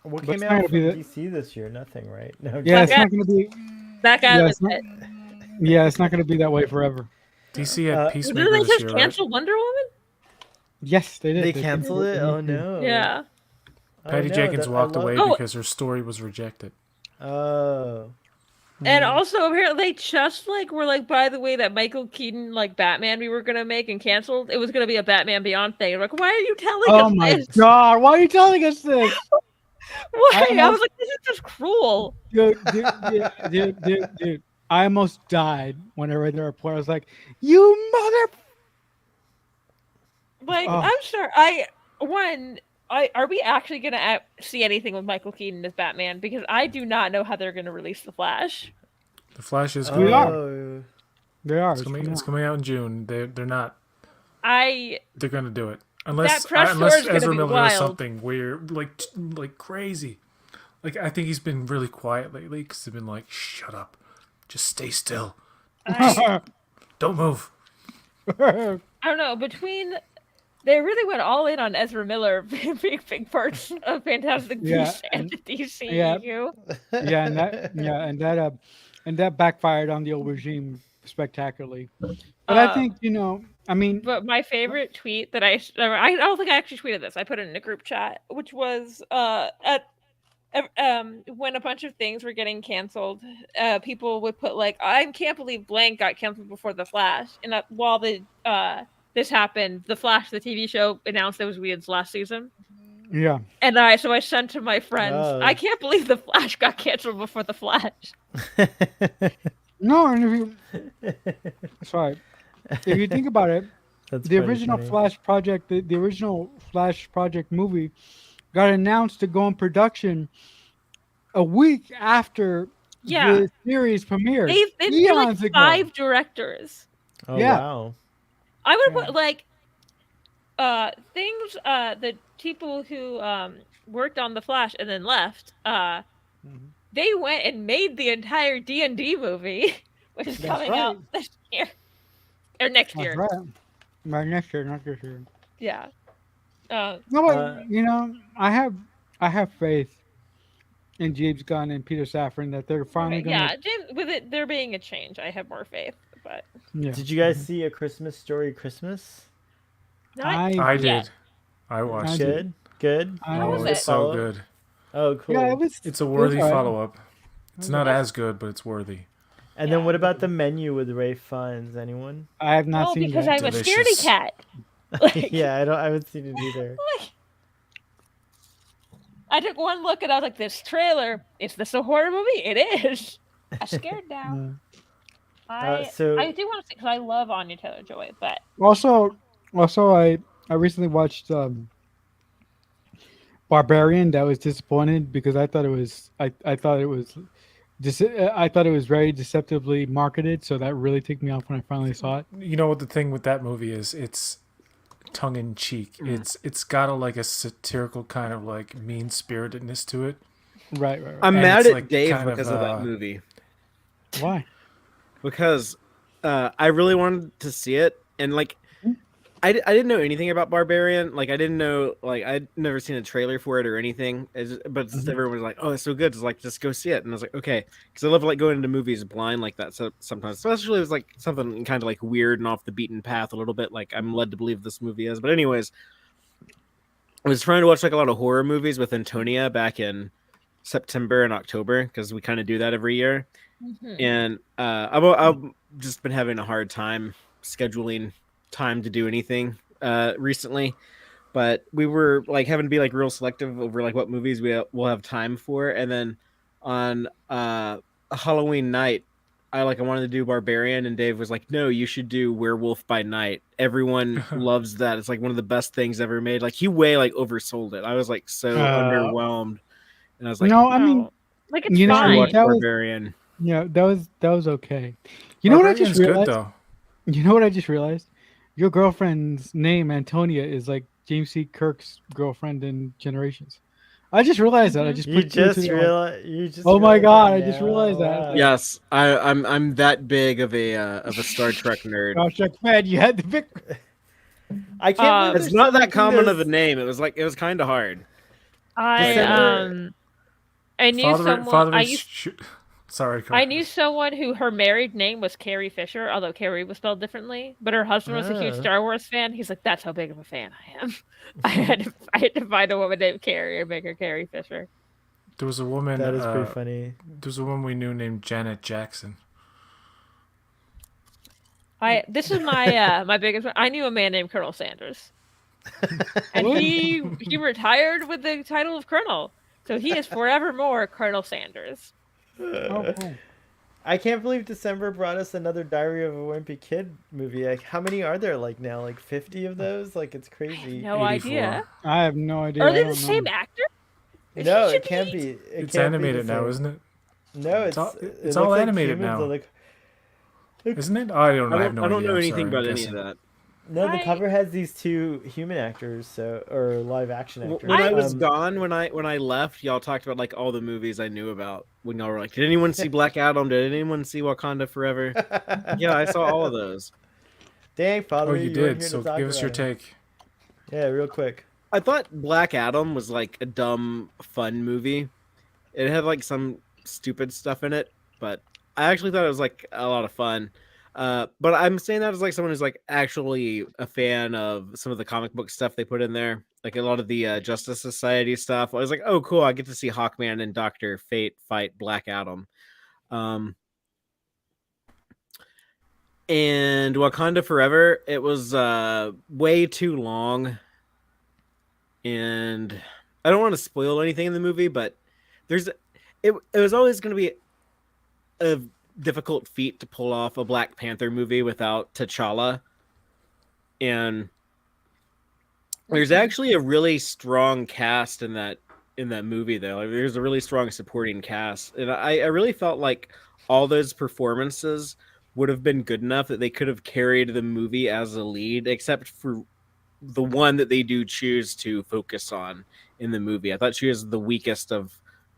What came out from DC this year? Nothing, right? No, it's not going to be. That guy was it. Yeah, it's not going to be that way forever. DC had Peacemaker didn't they this just year, cancel Wonder Woman? Yes, they did. They canceled it? Oh, no. Yeah. Patty Jenkins walked away because her story was rejected. Oh. And also, apparently, they just were like, by the way, that Michael Keaton Batman we were gonna make and canceled. It was gonna be a Batman Beyond thing. Like, why are you telling us this? Oh my god! Why are you telling us this? Why? I was like, this is just cruel. Dude. I almost died when I read the report. I was like, you mother. I'm sorry. Are we actually going to see anything with Michael Keaton as Batman? Because I do not know how they're going to release The Flash. The Flash is coming out. They are. It's coming out in June. They're not. They're going to do it. Unless Ezra Miller does something weird, like crazy. Like, I think he's been really quiet lately because they've been like, shut up. Just stay still. Don't move. I don't know. They really went all in on Ezra Miller being big parts of Fantastic Beasts and the DCU. And that backfired on the old regime spectacularly. But I think But my favorite tweet that I don't think I actually tweeted this. I put it in a group chat, which was when a bunch of things were getting canceled, people would put I can't believe blank got canceled before The Flash, and while this happened, The Flash, the TV show, announced it was Whedon's last season. Yeah. And I sent to my friends, I can't believe The Flash got canceled before The Flash. No, and sorry. If you think about it, the original Flash project, the original Flash project movie got announced to go in production a week after the series premiered. They've been 5 directors. Oh, wow. I would put things the people who worked on The Flash and then left, they went and made the entire D&D movie, which is coming out this year. Or next year. Right. Next year, not this year. Yeah. No, but I have faith in James Gunn and Peter Safran that they're finally going to... Yeah, with it there being a change, I have more faith. But did you guys see A Christmas Story Christmas? I did. I watched it. Good. It's so good. Oh, cool. Yeah, it's a worthy follow-up. It's not as good, but it's worthy. And then what about The Menu with Ray Fiennes? Anyone? I have not seen because that. I'm a scaredy cat. Yeah, I haven't seen it either. I took one look and I was like, this trailer, is this a horror movie? It is. I'm scared now. I do want to see, because I love Anya Taylor-Joy, but... Also, I recently watched Barbarian. That was disappointed because I thought it was very deceptively marketed, so that really took me off when I finally saw it. You know what the thing with that movie is? It's tongue in cheek. It's got a satirical kind of mean spiritedness to it. Right. I'm mad at Dave because of that movie. Why? Because I really wanted to see it, and like I didn't know anything about Barbarian. Like I didn't know, like I'd never seen a trailer for it or anything. But everyone was like, "Oh, it's so good!" It's like just go see it, and I was like, "Okay," because I love like going into movies blind like that. So sometimes, especially it was like something kind of like weird and off the beaten path a little bit. Like I'm led to believe this movie is. But anyways, I was trying to watch like a lot of horror movies with Antonia back in September and October because we kind of do that every year. And I've just been having a hard time scheduling time to do anything recently, but we were like having to be like real selective over like what movies will have time for. And then on Halloween night, I wanted to do Barbarian, and Dave was like, "No, you should do Werewolf by Night. Everyone loves that. It's like one of the best things ever made." Like he way like oversold it. I was like so underwhelmed, and I was like, "No, I mean, like it's fine." that Barbarian. Was that was okay. You know what I just realized? Good, though. You know what I just realized? Your girlfriend's name, Antonia, is like James C. Kirk's girlfriend in Generations. I just realized that. I just put you just. Oh my god! I just realized that. Wow. Yes, I'm that big of a Star Trek nerd. Star Trek fan, you had to pick. I can't. It's not that common of a name. It was kind of hard. I knew someone. Sorry, I knew someone who her married name was Carrie Fisher, although Carrie was spelled differently. But her husband was a huge Star Wars fan. He's like, "That's how big of a fan I am." I had to find a woman named Carrie and make her Carrie Fisher. There was a woman. That is pretty funny. There was a woman we knew named Janet Jackson. This is my my biggest. I knew a man named Colonel Sanders, and he retired with the title of Colonel, so he is forevermore Colonel Sanders. Cool. I can't believe December brought us another Diary of a Wimpy Kid movie. Like, how many are there now? Like 50 of those? Like, it's crazy. No 84. Idea. I have no idea. Are they the same actor? No, it can't be. It's animated now, isn't it? No, it's all animated now. Isn't it? I don't know. I don't know anything about any of that. No, the cover has these two human actors, or live action actors. When I was gone, when I left, y'all talked about like all the movies I knew about. When y'all were like, "Did anyone see Black Adam? Did anyone see Wakanda Forever?" Yeah, I saw all of those. Dang, Father! Oh, you did. So give us your take. Yeah, real quick. I thought Black Adam was like a dumb, fun movie. It had like some stupid stuff in it, but I actually thought it was like a lot of fun. But I'm saying that as like someone who's like actually a fan of some of the comic book stuff they put in there, like a lot of the Justice Society stuff. I was like, oh, cool! I get to see Hawkman and Dr. Fate fight Black Adam. And Wakanda Forever, it was way too long, and I don't want to spoil anything in the movie, but it was always going to be a difficult feat to pull off a Black Panther movie without T'Challa, and there's actually a really strong cast in that movie though. Like, there's a really strong supporting cast, and I really felt like all those performances would have been good enough that they could have carried the movie as a lead, except for the one that they do choose to focus on in the movie. I thought she was the weakest of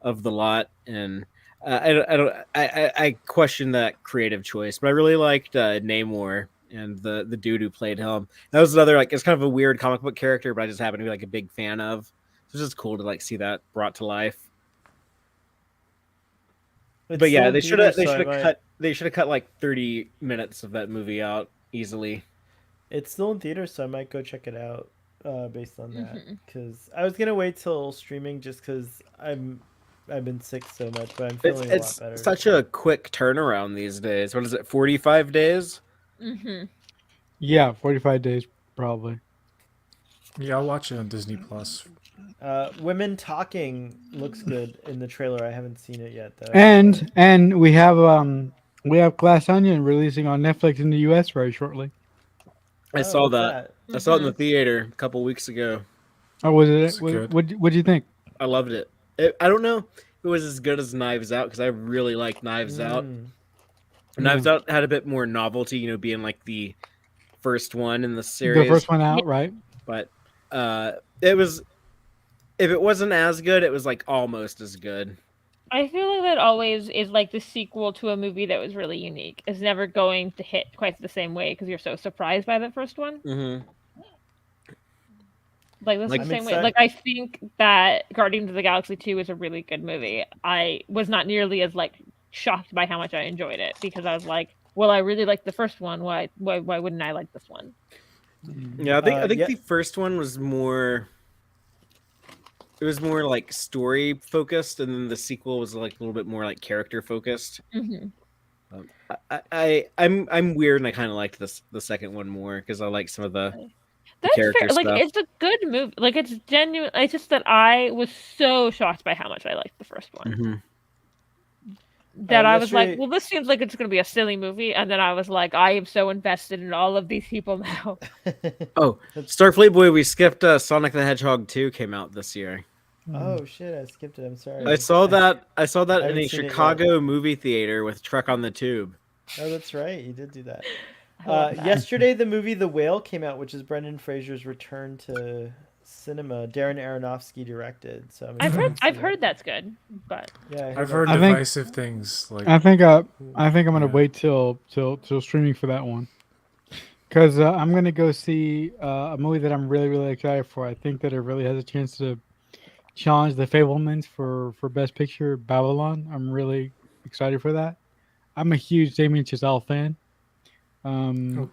the lot, and I question that creative choice, but I really liked Namor and the dude who played him. That was another it's kind of a weird comic book character, but I just happen to be like a big fan of. So it's just cool to like see that brought to life. But yeah, they should have cut like 30 minutes of that movie out easily. It's still in theaters, so I might go check it out based on that. Because I was gonna wait till streaming just because I've been sick so much, but I'm feeling a lot better. It's such a quick turnaround these days. What is it, 45 days? Yeah, 45 days probably. Yeah, I'll watch it on Disney Plus. Women Talking looks good in the trailer. I haven't seen it yet though. And we have Glass Onion releasing on Netflix in the US very shortly. I saw that. I saw it in the theater a couple weeks ago. Oh, was it? What do you think? I loved it. I don't know if it was as good as Knives Out because I really like Knives Out. Knives Out had a bit more novelty, being like the first one in the series. The first one out, right? But it was, if it wasn't as good, it was like almost as good. I feel like that always is like the sequel to a movie that was really unique. It's never going to hit quite the same way because you're so surprised by the first one. Mm-hmm. Like that's Like, the I'm same way. excited. Like I think that Guardians of the Galaxy 2 is a really good movie. I was not nearly as like shocked by how much I enjoyed it because I was like, well, I really liked the first one. Why wouldn't I like this one? yeah, I think Yeah. the first one was more. It was more like story focused, and then the sequel was like a little bit more like character focused. Mm-hmm. I'm weird, and I kind of liked the second one more because I like some of the That's character fair. Like stuff. it's a good movie. Like it's genuine. It's just that I was so shocked by how much I liked the first one. Mm-hmm. That I was like, yesterday- well, this seems like it's going to be a silly movie, and then I was like, I am so invested in all of these people now. Oh, Starfleet Boy, we skipped Sonic the Hedgehog 2 came out this year. Oh shit! I skipped it. I'm sorry. I saw that in haven't a seen it yet. Chicago movie theater with Truck on the Tube. Oh, that's right. You did do that. I love that. Yesterday, the movie The Whale came out, which is Brendan Fraser's return to cinema. Darren Aronofsky directed. So I'm excited to see I've heard that's good, but Yeah, I've heard I think- divisive things. Like I think I'm gonna Yeah. wait till streaming for that one, because I'm gonna go see a movie that I'm really excited for. I think that it really has a chance to challenge the Fablemans for Best Picture. Babylon. I'm really excited for that. I'm a huge Damien Chazelle fan.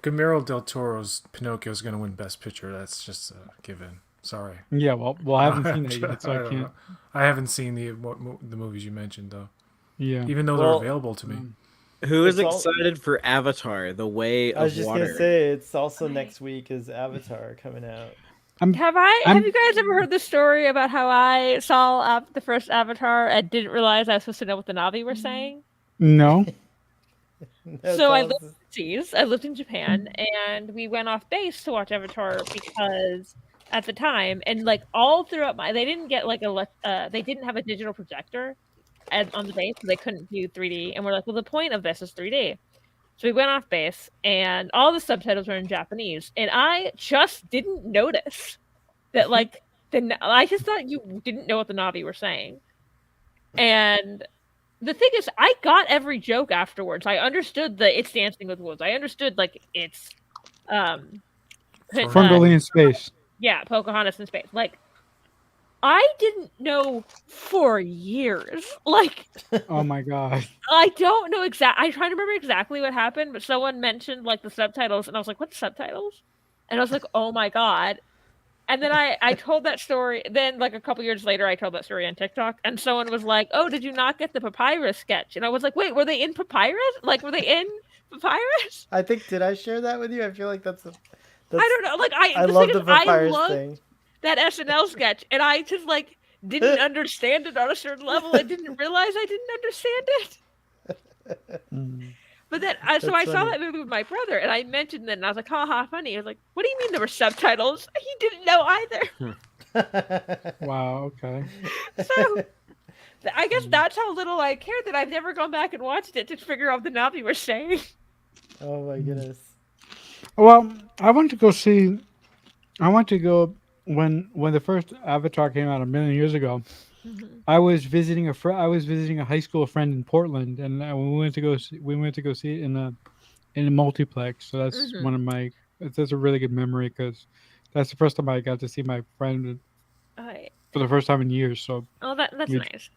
Guillermo del Toro's Pinocchio is going to win Best Picture. That's just a given. Sorry. Yeah, well, I haven't seen that yet, so I don't can't. know. I haven't seen the movies you mentioned though, Yeah, even though Well, they're available to me. Who is It's all- excited for Avatar: The Way I was of just Water? gonna say it's also next week is Avatar coming out. have you guys ever heard the story about how I saw the first Avatar and didn't realize I was supposed to know what the Navi were saying? no. No, So I tell us- lived overseas. I lived in Japan, and we went off base to watch Avatar because at the time, and like all throughout they didn't get like they didn't have a digital projector on the base, so they couldn't do 3D. And we're like, well, the point of this is 3D. So we went off base, and all the subtitles were in Japanese, and I just didn't notice that like I just thought you didn't know what the Navi were saying, and the thing is, I got every joke afterwards. I understood it's Dancing with Wolves. I understood like it's Ferngully in space. yeah, Pocahontas in space. Like I didn't know for years. Like Oh my god. I don't know I'm trying to remember exactly what happened, but someone mentioned like the subtitles, and I was like, "What subtitles?" And I was like, "Oh my god." And then I told that story. Then, like a couple years later, I told that story on TikTok, and someone was like, "Oh, did you not get the papyrus sketch?" And I was like, "Wait, were they in papyrus? Like, were they in papyrus?" I think did I share that with you? I feel like that's I don't know. Like, I the love thing the is, papyrus I love thing. that SNL sketch, and I just like didn't understand it on a certain level. I didn't realize I didn't understand it. But then, so That's I saw funny. that movie with my brother, and I mentioned that, and I was like, "Ha funny." He was like, "What do you mean there were subtitles?" He didn't know either. Wow. Okay. So I guess that's how little I care that I've never gone back and watched it to figure out what the Navi were saying. Oh my goodness. Well, I went to go see. I went to go when the first Avatar came out a million years ago. I was visiting I was visiting a high school friend in Portland, and we went to go see it in a multiplex. So that's Mhm. one of my. That's a really good memory because that's the first time I got to see my friend for the first time in years. So Oh, that's We- nice.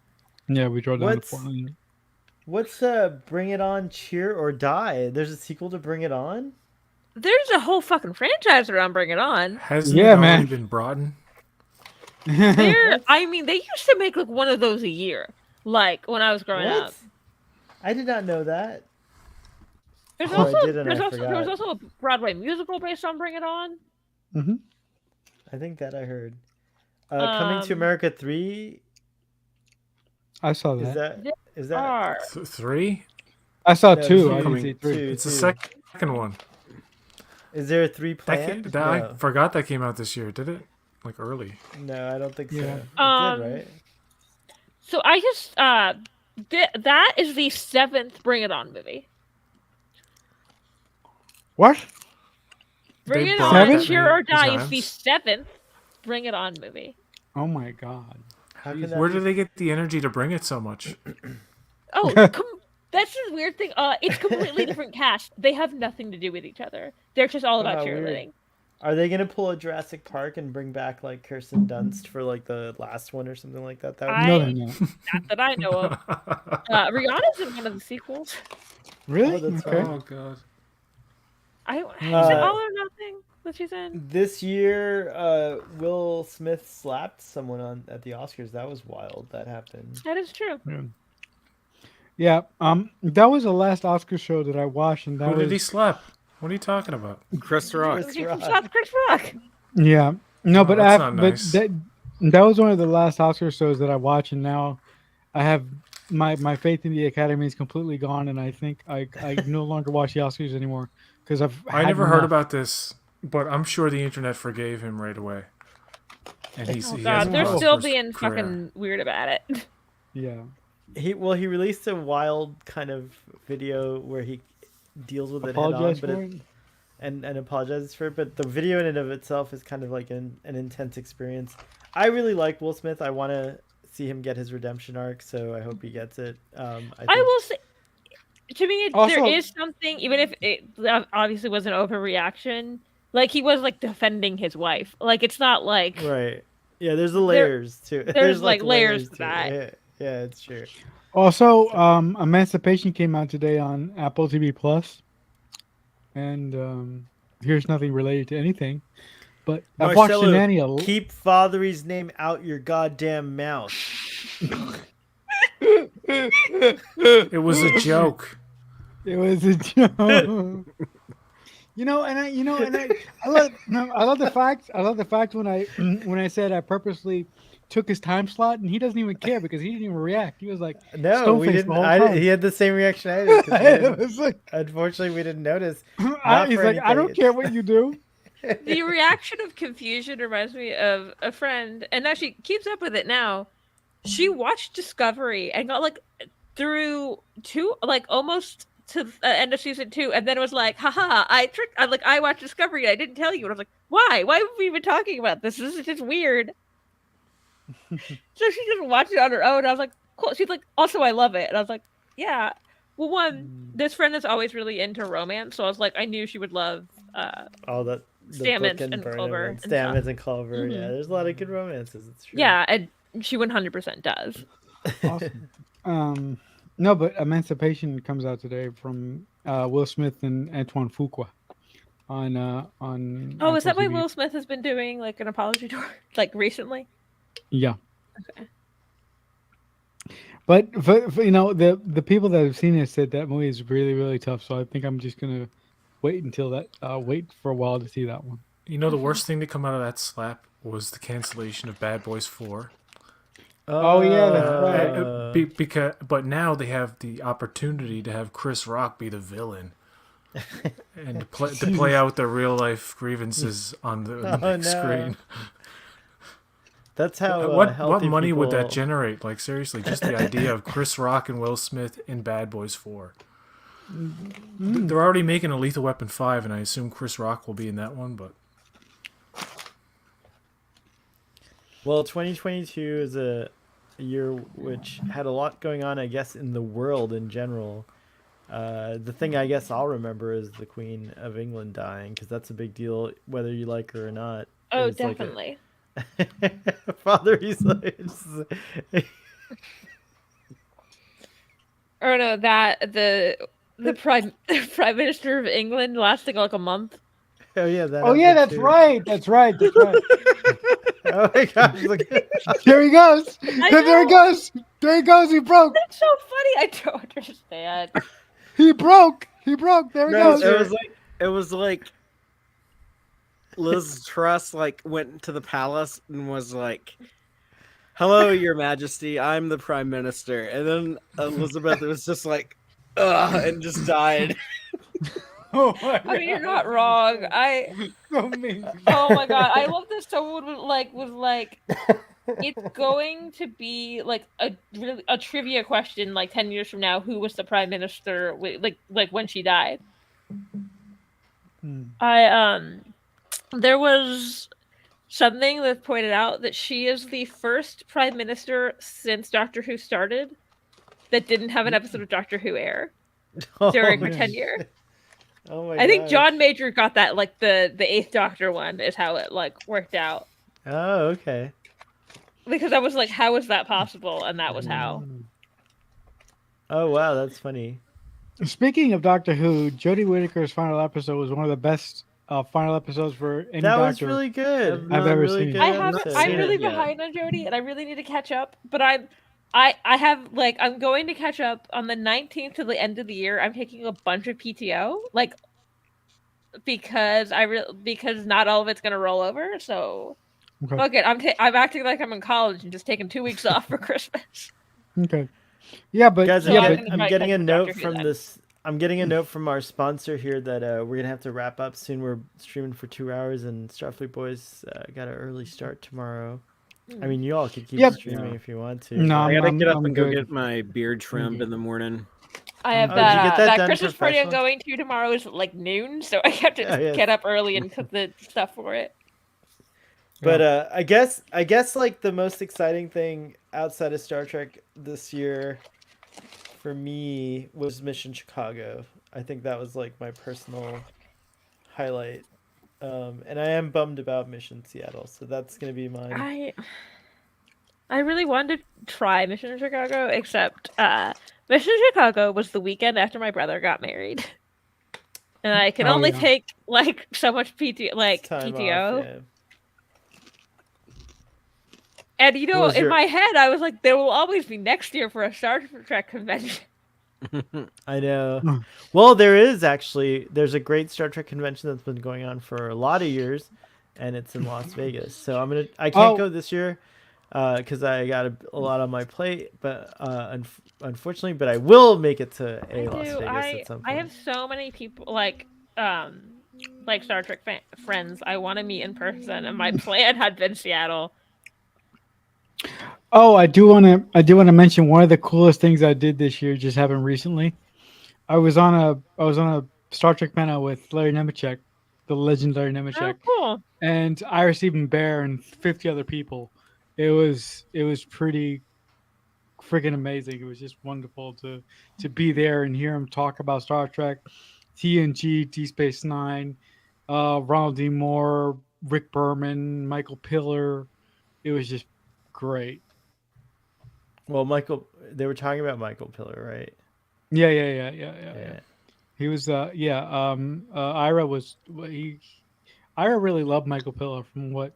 yeah, we drove down What's- to Portland. What's Bring It On, Cheer or Die? There's a sequel to Bring It On? There's a whole fucking franchise around Bring It On. Hasn't Yeah, it already man. been brought in? I mean, they used to make like one of those a year, like when I was growing What? up. I did not know that. There's Oh, I also did and I there was forgot. also a Broadway musical based on Bring It On. I think that I heard. Coming to America 3, I saw is that. that Are 3? I saw No, two. two. I didn't Coming see three. two? It's the two. second one. Is there a 3 That planned? I No. forgot that came out this year. Did it? Like early. No, I don't think so. Yeah. It Um, did, right? so I just that is the 7th Bring It On movie. What? Bring They It brought On, that Cheer many or Die is the times? 7th Bring It On movie. Oh my god. How can that Where be? do they get the energy to bring it so much? Oh, that's the weird thing. It's completely different cast. They have nothing to do with each other. They're just all about Weird. cheerleading. Are they gonna pull a Jurassic Park and bring back like Kirsten Dunst for like the last one or something like that? That would No, they're not. Not that I know of. Rihanna's in one of the sequels. Really? Oh, that's Okay. right. Oh god. Is it All or Nothing that she's in? This year, Will Smith slapped someone at the Oscars. That was wild. That happened. That is true. Yeah. That was the last Oscar show that I watched, and that Who was did he slap? What are you talking about? Chris Rock. Chris He Rock. slapped Chris Rock. Yeah. No, Oh, but that's not nice. that was one of the last Oscar shows that I watched, and now I have my faith in the Academy is completely gone, and I think I no longer watch the Oscars anymore because I never heard about this, but I'm sure the internet forgave him right away. And he Oh has god, a they're still prosperous being career. fucking weird about it. Yeah. He released a wild kind of video where he deals with it head on, Apologize but for it. and apologizes for it. But the video in and of itself is kind of like an intense experience. I really like Will Smith. I want to see him get his redemption arc, so I hope he gets it. I will say, to me, Also- there is something, even if it obviously was an overreaction. Like he was like defending his wife. Like it's not like right. Yeah, there's the layers too. There's like layers to it. that. Yeah, it's true. Also, Emancipation came out today on Apple TV Plus, and here's nothing related to anything, but I've watched Marcelo, Shenania. keep Father's name out your goddamn mouth. It was a joke. It was a joke. I love the fact when I said I purposely took his time slot, and he doesn't even care because he didn't even react. He was like, No, stone-faced we the didn't. whole time. He had the same reaction I did. 'Cause It was like, unfortunately, we didn't notice. he's Not like, for I don't anything. care what you do. The reaction of confusion reminds me of a friend, and now she keeps up with it now. She watched Discovery and got like through almost to the end of season 2, and then it was like, haha, I watched Discovery and I didn't tell you. And I was like, why? Why have we been talking about this? This is just weird. So she just watched it on her own. I was like, cool. She's like, also I love it. And I was like, yeah. Well, one, this friend is always really into romance, so I was like, I knew she would love All that. Stamets and Clover and Stamets stuff. and Clover. Mhm. Yeah, there's a lot of good romances. It's true. Yeah, and she 100% does. Awesome. No, but Emancipation comes out today from Will Smith and Antoine Fuqua on. Oh, is Apple that why TV. Will Smith has been doing like an apology tour like recently? Yeah. Okay. But for the people that have seen it said that movie is really, really tough. So I think I'm just gonna wait until that wait for a while to see that one. You know, the worst thing to come out of that slap was the cancellation of Bad Boys 4. Oh, yeah, that's right. But now they have the opportunity to have Chris Rock be the villain and to play out the real life grievances on the big screen. That's how. What money would that generate? Like seriously, just the idea of Chris Rock and Will Smith in Bad Boys 4. They're already making a Lethal Weapon 5, and I assume Chris Rock will be in that one. But Well, 2022 is a year which had a lot going on, I guess, in the world in general. The thing I guess I'll remember is the Queen of England dying, because that's a big deal, whether you like her or not. Oh, It's like definitely. Father, he's like, Or no, that the prime minister of England lasting like a month. oh yeah, that. Oh yeah, happened that's too. right. That's right. That's right. Oh my gosh! Look at There he goes. I There he know. goes. There he goes. He broke. That's so funny. I don't understand. He broke. He broke. There he No, goes. it was like Liz Truss went to the palace and was like, "Hello, Your Majesty, I'm the Prime Minister," and then Elizabeth was just like, "Ugh," and just died. Oh my I mean, you're not wrong. so mean. Oh my god, I love that someone was like, it's going to be like a trivia question like 10 years from now. Who was the prime minister? Like when she died? There was something that pointed out that she is the first prime minister since Doctor Who started that didn't have an episode of Doctor Who air during her tenure. Oh my I think gosh. John Major got that, like the Eighth Doctor one is how it like worked out. Oh, okay. Because I was like, how is that possible? And that was how. Oh wow, that's funny. Speaking of Doctor Who, Jodie Whittaker's final episode was one of the best final episodes for any That was Doctor really good. I've ever really seen. good I'm episode. really yet. behind on Jodie, and I really need to catch up. But I have like I'm going to catch up on the 19th to the end of the year. I'm taking a bunch of PTO, like because because not all of it's gonna roll over. So Okay. fuck it. I'm acting like I'm in college and just taking 2 weeks off for Christmas. Okay. Yeah, but Guys, So I'm, I'm I'm gonna getting a catch note Doctor Who from then. this. I'm getting a note from our sponsor here that we're gonna have to wrap up soon. We're streaming for 2 hours, and Starfleet Boys got an early start tomorrow. I mean, you all could keep Yep. streaming if you want to. No, I gotta I'm- get up I'm and go good. get my beard trimmed good. in the morning. I have Oh, did you get that that done Christmas party I'm professionally? going to tomorrow is like noon, so I have to Oh, yes. get up early and cook the stuff for it. But I guess like the most exciting thing outside of Star Trek this year for me was Mission Chicago. I think that was like my personal highlight. And I am bummed about Mission Seattle, so that's gonna be mine. I really wanted to try Mission Chicago, except Mission Chicago was the weekend after my brother got married. And I can only yeah. take like so much PTO. It's time off, yeah. And you know, Was in your- my head, I was like, there will always be next year for a Star Trek convention. I know. Well, there's a great Star Trek convention that's been going on for a lot of years, and it's in Las Vegas. So I can't go this year because I got a lot on my plate, but unfortunately, but I will make it to Las Vegas at some point. I have so many people like Star Trek friends I want to meet in person, and my plan had been Seattle. Oh, I do want to mention one of the coolest things I did this year just happened recently. I was on a Star Trek panel with Larry Nemeczek, the legendary Nemeczek, Oh, cool. and Iris Even Bear and 50 other people. It was pretty freaking amazing. It was just wonderful to be there and hear him talk about Star Trek, TNG, Deep Space Nine, Ronald D. Moore, Rick Berman, Michael Piller. It was just great. Well, they were talking about Michael Piller, right? Yeah. He was Ira was Ira really loved Michael Piller from what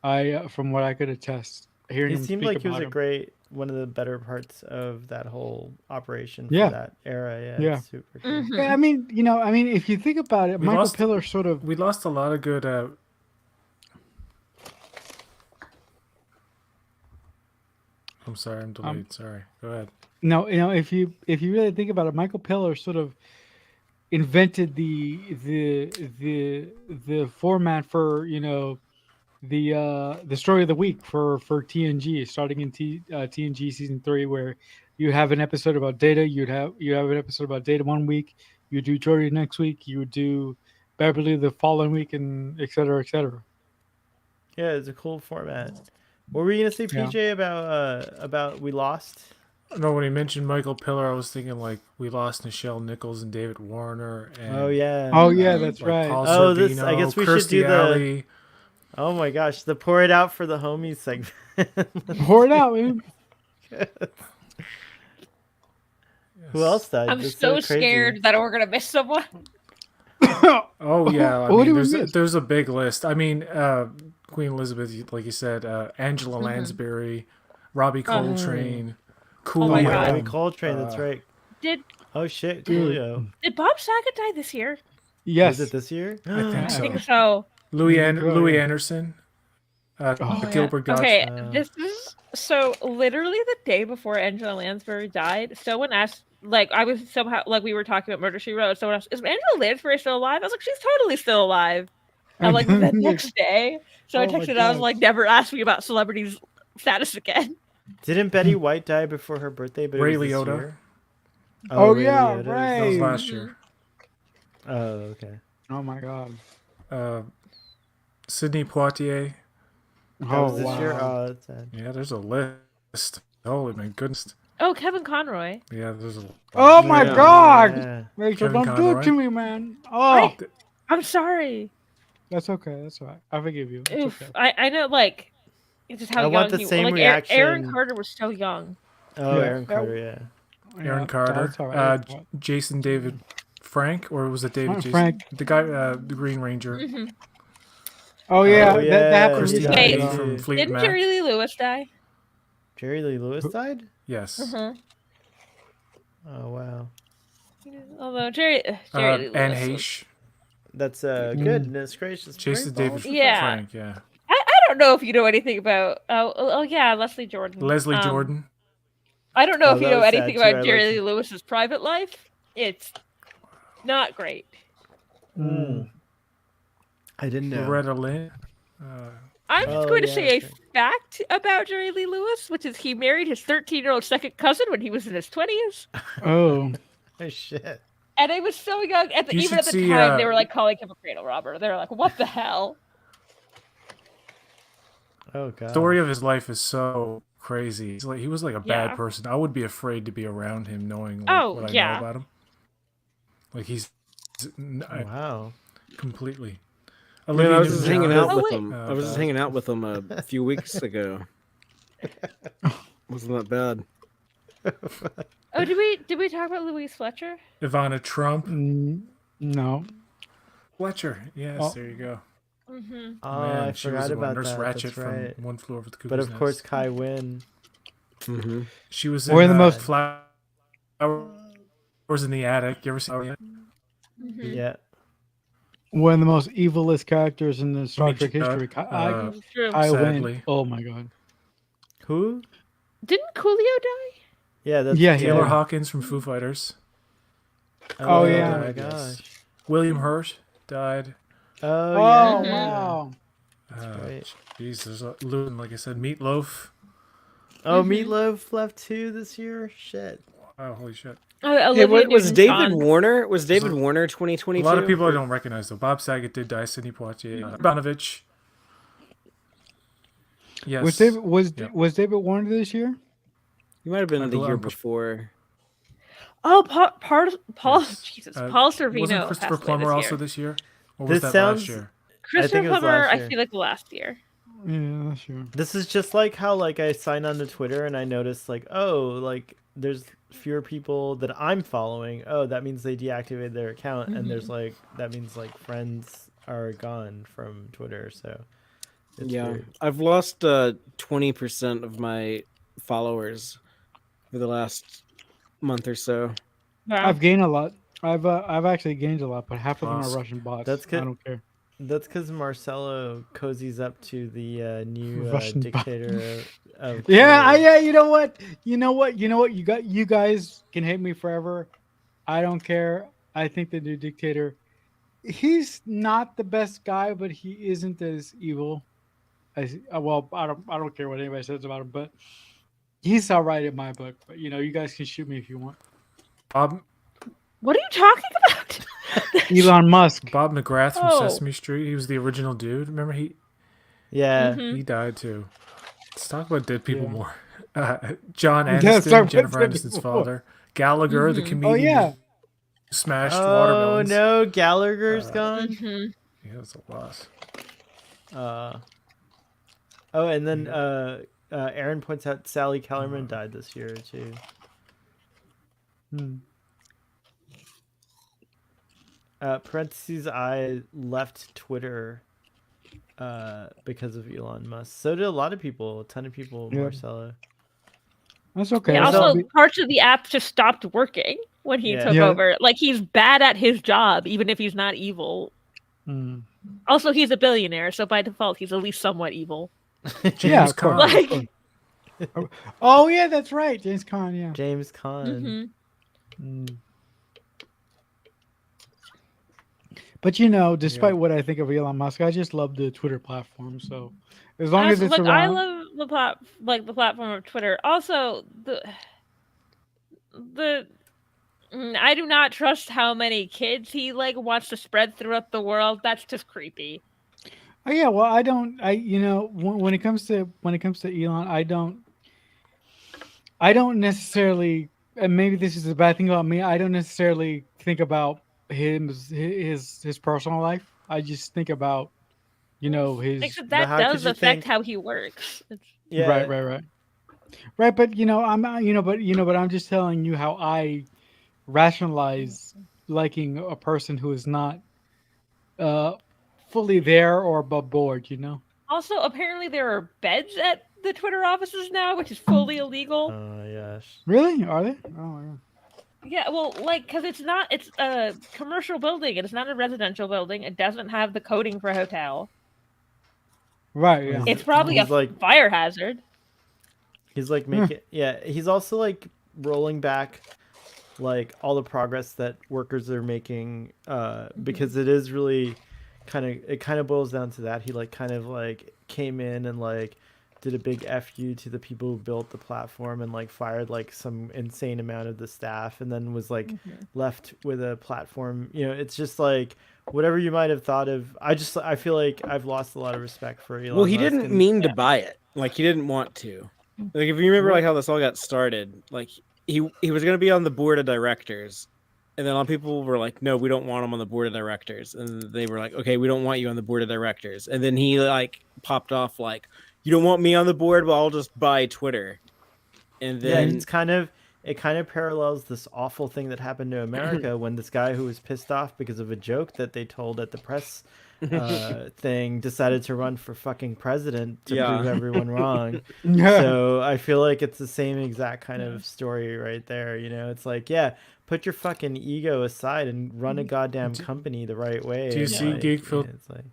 I could attest. Hearing He him seemed speak like he was about one of the better parts of that whole operation for Yeah. that era. Yeah. Super cool. Mhm. Yeah, I mean, if you think about it, We Michael lost- Piller sort of. We lost a lot of good. I'm sorry, I'm delayed. Sorry, go ahead. No, if you really think about it, Michael Piller sort of invented the format for the story of the week for TNG, starting in TNG season 3, where you have an episode about Data, you have an episode about Data one week, you do Geordi next week, you do Beverly the following week, and et cetera, et cetera. Yeah, it's a cool format. What were you gonna say, PJ, about we lost? No, when he mentioned Michael Piller, I was thinking like we lost Nichelle Nichols and David Warner. And, Oh yeah. That's like right. Paul Oh, Sorvino, I guess we Kirstie should do Alley. Oh my gosh, the pour it out for the homies segment. Pour it out, man. Who else died? I'm That's so crazy. scared that we're gonna miss someone. Oh yeah, I What mean, did we miss? there's a big list. I mean, Queen Elizabeth, like you said, Angela Lansbury, Robbie Coltrane, Coolio. my Yeah, God. Robbie Coltrane, that's right. Did Oh shit, Dude. Coolio. Bob Saget die this year? Yes. Was it this year? I think I so. think so. Louis Oh, yeah. Anderson, Oh, Gilbert Gottfried. Okay, this is so literally the day before Angela Lansbury died. Someone asked, like, I was somehow like we were talking about Murder She Wrote. Someone asked, "Is Angela Lansbury still alive?" I was like, "She's totally still alive." And like the next day, so I Oh my texted. I was God. like, "Never ask me about celebrities' status again." Didn't Betty White die before her birthday? But Ray it was this Liotta. year? Oh, Ray yeah, Liotta is- That was right. last year. Oh okay. Oh my God. Sidney Poitier, That was this year. wow. Oh, that's sad. Yeah, there's a list. Holy my goodness. Oh, Kevin Conroy. Yeah, there's a lot. Oh my Yeah. God, Yeah. Rachel, Kevin don't do it to Conroy. me, man. Oh, I'm sorry. that's okay. That's all right. I forgive you. It's Oof. okay. I know, like, it's just how I young want the he was. same Like, reaction. Aaron Carter was so young. Oh, Yeah. Aaron Carter. Yeah. Aaron Yeah, Carter, that's all right. That's all right. Jason David Frank, or was it David Jason? Frank. The guy, the Green Ranger. Mm-hmm. Oh yeah, Oh, that yeah, happened Christine he recently. died, Lee too. from Fleet Didn't Mac. Jerry Lee Lewis die? Jerry Lee Lewis died. Yes. Uh-huh. Oh wow. Although Jerry Lee Anne Lewis was- Heche, That's goodness gracious. Jason Great David balls. Yeah. Frank. Yeah. I don't know if you know anything about. Oh yeah, Leslie Jordan. Leslie Jordan. I don't know Oh, if you that know was sad, anything too. I about Jerry liked Lee it. Lewis's private life. It's not great. Mm. I didn't know. Loretta Lynn. I'm just Oh, going to yeah, say a that's fact about Jerry Lee Lewis, which is he married his 13-year-old second cousin when he was in his 20s. Oh, Oh shit. And it was so young. You Even should at the see, time, they were like calling him a cradle robber. They were like, "What the hell?" Oh god. Story of his life is so crazy. He was like a Yeah. bad person. I would be afraid to be around him, knowing like, Oh, what I yeah. know about him. Like Wow. completely. Man, I was just hanging out Oh, with wait. him. I was just hanging out with him a few weeks ago. Wasn't that bad? Oh, did we talk about Louise Fletcher? Ivana Trump. no. Fletcher. Yes, Oh. there you go. Mm-hmm. Oh, Man, I she was forgot the about Nurse that. Ratchet That's right. from One Flew Over the Cuckoo's But of Nest. course, Kai Wynn. Mm-hmm. She was We're in the most- Flowers in the Attic. You ever see that? Mm-hmm. Yeah. One of the most evilest characters in the Star mean, Trek history. True. I win. sadly. Oh my God. Who? Didn't Coolio die? Yeah, that's Yeah, he Taylor did. Hawkins from Foo Fighters. Oh, yeah. Oh my Yes. gosh. William Hurt died. Oh, Oh yeah. Mhm. wow. right. Jeez, there's Lewin, like I said, Meatloaf. Oh, Mhm. Meatloaf left too this year. Shit. Wow, holy shit. Oh, It Olivia was David Newton-John. Warner. Was David So- Warner A 2022? lot of people I don't recognize though. Bob Saget did die. Sidney Poitier, Ivanovich. Yes. Was David Warner this year? He might have been I the bel- year I'm- before. Oh, Paul. Yes. Jesus, Uh, Paul Sorvino. Wasn't Christopher passed away Plummer this also year. this year? Or was This that last sounds- year? Christopher it was Plummer, last I year. feel like last year. Yeah, sure. This is just like how like I sign on to Twitter and I notice like, oh, like there's fewer people that I'm following. Oh, that means they deactivated their account, and there's like that means like friends are gone from Twitter. So it's Yeah, weird. I've lost 20% of my followers for the last month or so. Wow. I've gained a lot. I've actually gained a lot, but half of them are Lost. Russian bots. That's I good. don't care. That's because Marcelo cozies up to the new Russian bot. dictator of Yeah, Twitter. yeah. You know what? You guys can hate me forever. I don't care. I think the new dictator, he's not the best guy, but he isn't as evil as well. I don't care what anybody says about him, but he's all right in my book. But you guys can shoot me if you want. Bob What are you talking about? Elon Musk. Bob McGrath from Oh. Sesame Street. He was the original dude. Remember Yeah. Mhm. he died too. Let's talk about dead people more. John Yeah, Aniston, let's talk about Jennifer dead Aniston's people. father. Gallagher, the Mhm. comedian. Oh yeah. who smashed Oh watermelons. no, Gallagher's gone. Mhm. Yeah, that's a loss. Oh, and then Aaron points out Sally Kellerman died this year too. Parentheses, I left Twitter because of Elon Musk. So did a lot of people, a ton of people, Yeah. Marcelo. That's okay. Yeah, That'll also, be- parts of the app just stopped working when he Yeah. took Yeah. over. Like, he's bad at his job, even if he's not evil. Mm. Also, he's a billionaire, so by default, he's at least somewhat evil. James Yeah, of Caan. course. Like, Oh yeah, that's right, James Caan. Yeah. James Caan. mhm. Mm. But despite what I think of Elon Musk, I just love the Twitter platform. So as long as it's Look, I around, love the platform of Twitter. Also, I do not trust how many kids he wants to spread throughout the world. That's just creepy. Oh yeah, well, I don't. When it comes to Elon, I don't necessarily. And maybe this is a bad thing about me. I don't necessarily think about his personal life. I just think about his. Except But that how could does you affect think? how he works. Right, Yeah, right, right, right. But but I'm just telling you how I rationalize liking a person who is not uh fully there or above board. Also, apparently there are beds at the Twitter offices now, which is fully illegal. oh my gosh. Really? Are they? Oh yeah. Yeah, well, like, because it's a commercial building, and it's not a residential building. It doesn't have the coding for a hotel. Right. Well, Yeah. It's probably a he's like fire hazard. he's like Yeah. making yeah. He's also like rolling back like all the progress that workers are making because it is really kind of boils down to that. He like kind of like came in and like did a big fu to the people who built the platform and like fired like some insane amount of the staff and then was like left with a platform. It's just like whatever you might have thought of. I feel like I've lost a lot of respect for Elon Well, he Musk didn't and mean to buy it. Like he didn't want to. Like if you remember like how this all got started, like he was going to be on the board of directors. And then a lot of people were like, no, we don't want him on the board of directors. And they were like, okay, we don't want you on the board of directors. And then he like popped off like, you don't want me on the board? Well, I'll just buy Twitter. And yeah, then it kind of parallels this awful thing that happened to America when this guy who was pissed off because of a joke that they told at the press thing decided to run for fucking president to prove everyone wrong. So I feel like it's the same exact kind of story right there. It's like, yeah, put your fucking ego aside and run a goddamn company the right way. Do you and see like, Geek Filter? It's like,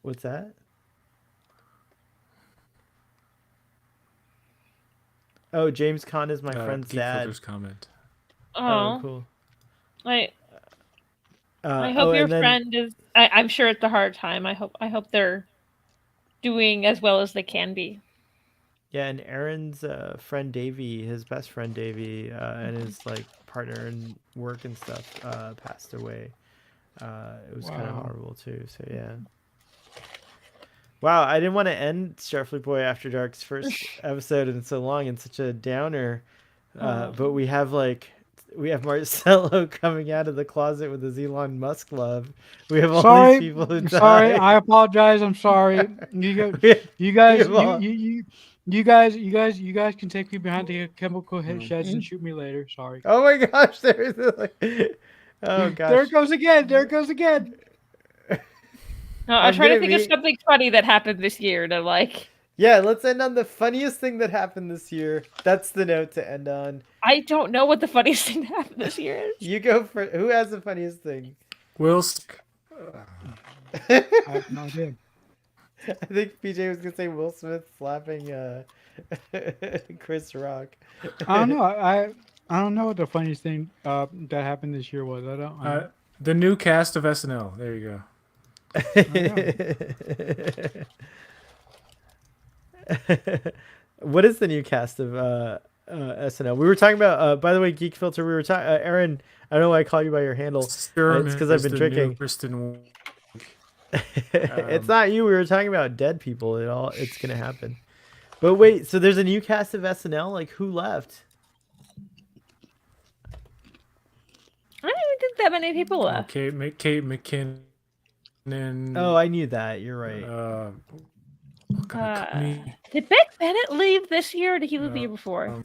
what's that? Oh, James Conn is my friend's Geek dad. Filter's comment. Oh, Cool. I hope your and then, friend is. I'm sure it's a hard time. I hope they're doing as well as they can be. yeah, and Aaron's friend Davey, his best friend Davey, and his like partner in work and stuff, passed away. It was kind of horrible too. So yeah. Wow, I didn't want to end Starfleet Boy After Dark's first episode in so long in such a downer, but we have Marcelo coming out of the closet with his Elon Musk love. We have all these people who died. Sorry, I apologize. I'm sorry. You guys can take me behind the chemical sheds and shoot me later. Sorry. Oh my gosh, there's like, oh gosh, there it goes again. There it goes again. No, I'm trying to think of something funny that happened this year to like. Yeah, let's end on the funniest thing that happened this year. That's the note to end on. I don't know what the funniest thing that happened this year is. You go for who has the funniest thing? I have no idea. I think PJ was gonna say Will Smith slapping Chris Rock. I don't know. I don't know what the funniest thing that happened this year was. I don't. The new cast of SNL. There you go. What is the new cast of SNL? We were talking about. By the way, Geek Filter. We were talking. Aaron, I don't know why I call you by your handle. It's because I've been drinking. It's not you. We were talking about dead people. It's gonna happen. But wait, so there's a new cast of SNL. Like who left? I don't even think that many people left. Kate McKinnon. Oh, I knew that. You're right. Did Beck Bennett leave this year, or did he leave the year before?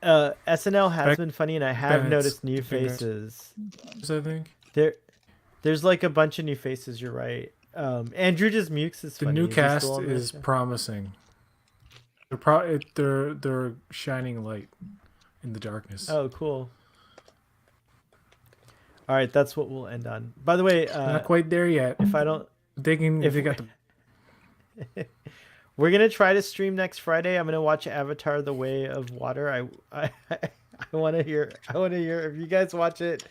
SNL has been funny, and I have noticed new faces. I think there's like a bunch of new faces. You're right. Andrew just Mukes is funny. The new cast is promising. They're shining light in the darkness. Oh, cool. All right, that's what we'll end on. By the way, not quite there yet. If I don't, if they got the. We're gonna try to stream next Friday. I'm gonna watch Avatar: The Way of Water. I want to hear. If you guys watch it.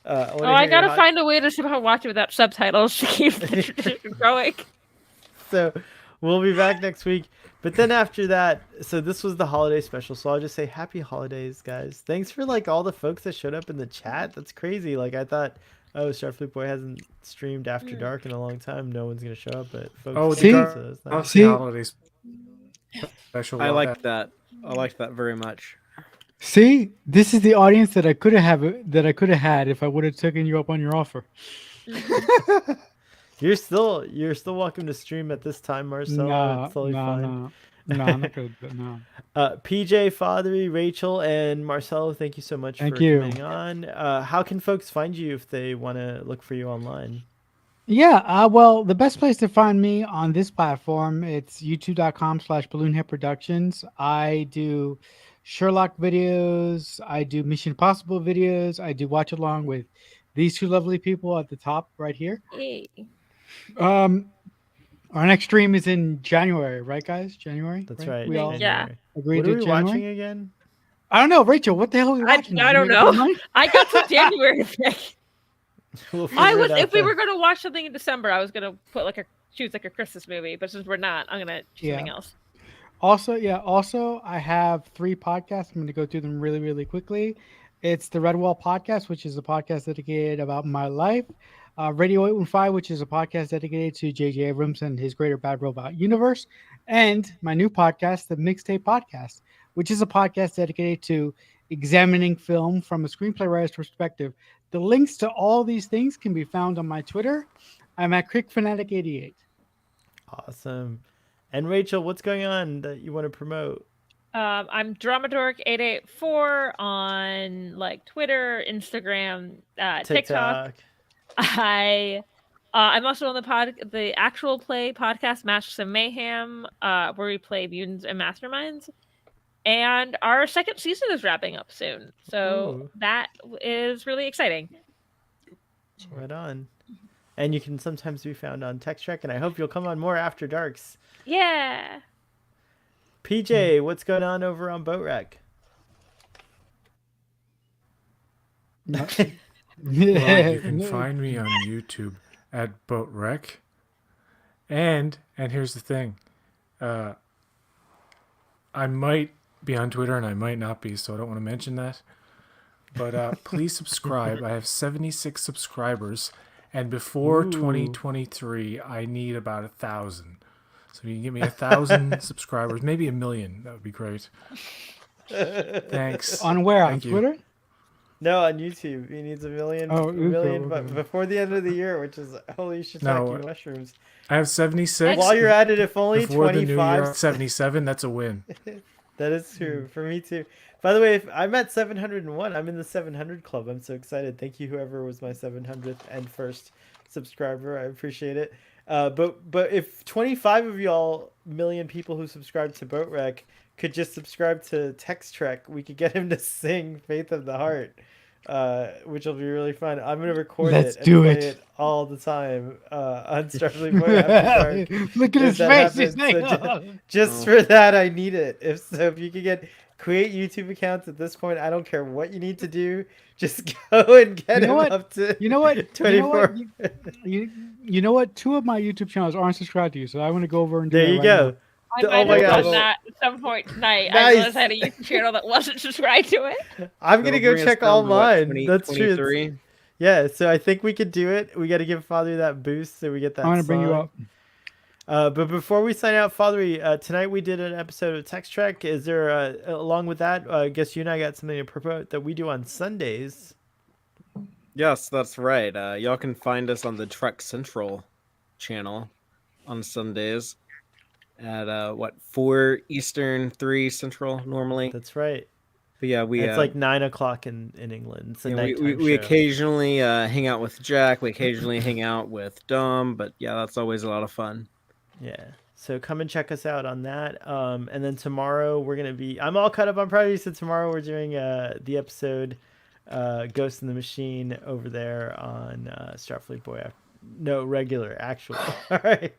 I gotta find a way to somehow watch it without subtitles to keep the tradition going. So we'll be back next week. But then after that, so this was the holiday special. So I'll just say happy holidays, guys. Thanks for like all the folks that showed up in the chat. That's crazy. Like I thought oh, Starfleet Boy hasn't streamed After Dark in a long time. No one's gonna show up, but folks. Oh, See? the Galaxy Holidays special. I liked that. I liked that very much. See, this is the audience that I could have had if I would have taken you up on your offer. You're still welcome to stream at this time, Marcelo. It's totally fine. No, I'm not gonna do that. No. PJ, Fathery, Rachel, and Marcelo, thank you so much for coming on. How can folks find you if they want to look for you online? Yeah, well, the best place to find me on this platform, it's youtube.com/balloonheadproductions. I do Sherlock videos, I do Mission Impossible videos, I do watch along with these two lovely people at the top right here. Yay. Our next stream is in January, right, guys? January. That's right. We all agreed What to are we January? watching again? I don't know, Rachel. What the hell are we watching? I don't know. I got to January. We'll if we were going to watch something in December, I was going to choose like a Christmas movie, but since we're not, I'm going to choose something else. Also, I have 3 podcasts. I'm going to go through them really, really quickly. It's the Red Wall Podcast, which is a podcast dedicated about my life. Radio 815, which is a podcast dedicated to J.J. Abrams and his Greater Bad Robot universe. And my new podcast, the Mixtape Podcast, which is a podcast dedicated to examining film from a screenplay writer's perspective. The links to all these things can be found on my Twitter. I'm at CrickFanatic88. Awesome. And Rachel, what's going on that you want to promote? I'm Dramadork884 on like Twitter, Instagram, TikTok. I'm also on the actual play podcast, Masters of Mayhem, where we play mutants and masterminds. And our 2nd season is wrapping up soon. So that is really exciting. Right on. And you can sometimes be found on Text Trek, and I hope you'll come on more After Darks. Yeah. PJ, what's going on over on Boat Wreck? Well, you can find me on YouTube at Boat Wreck. And here's the thing. I might be on Twitter and I might not be, so I don't want to mention that. But please subscribe. I have 76 subscribers, and before 2023, I need about 1,000. So if you can give me 1,000 subscribers, maybe 1 million, that would be great. Thanks. On where? Thank on you. Twitter? No, on YouTube. He needs 1 million. Oh, 1 million, okay. but before the end of the year, which is holy shiitake mushrooms. I have 76. While you're at it, if only before the new year, 25. 77, that's a win. That is true for me too. By the way, if I'm at 701, I'm in the 700 club. I'm so excited. Thank you, whoever was my 700th and first subscriber. I appreciate it. But if 25 of y'all million people who subscribe to Boat Wreck could just subscribe to Text Trek, we could get him to sing "Faith of the Heart," which will be really fun. I'm gonna record it and play it all the time on Starfleet Boy After Dark. Look at his face. He's So just for that, I need it. If you could create YouTube accounts at this point, I don't care what you need to do. Just go and get him up to 24. You know what? 2 of my YouTube channels aren't subscribed to you, so I want to go over and do There you go. I might have done that at some point tonight. I realized I had a YouTube channel that wasn't subscribed to it. I'm going to go check all mine. That's true. 23? Yeah, so I think we could do it. We got to give Father that boost so we get that I'm going to bring you up. But before we sign out, Father, tonight we did an episode of Text Trek. Is there, along with that, I guess you and I got something to promote that we do on Sundays. Yes, that's right. Y'all can find us on the Trek Central channel on Sundays at 4 Eastern, 3 Central normally. That's right. But yeah, it's like 9 o'clock in England. It's a nighttime we show. occasionally hang out with Jack. We occasionally hang out with Dom. But yeah, that's always a lot of fun. Yeah. So come and check us out on that. And then tomorrow we're going to be... I'm all caught up on Friday, so tomorrow we're doing the episode Ghost in the Machine over there on Starfleet Boy. No, regular, actual. All right.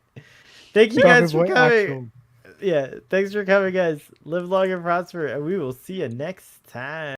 Thank you guys for coming. Yeah, thanks for coming, guys. Live long and prosper, and we will see you next time.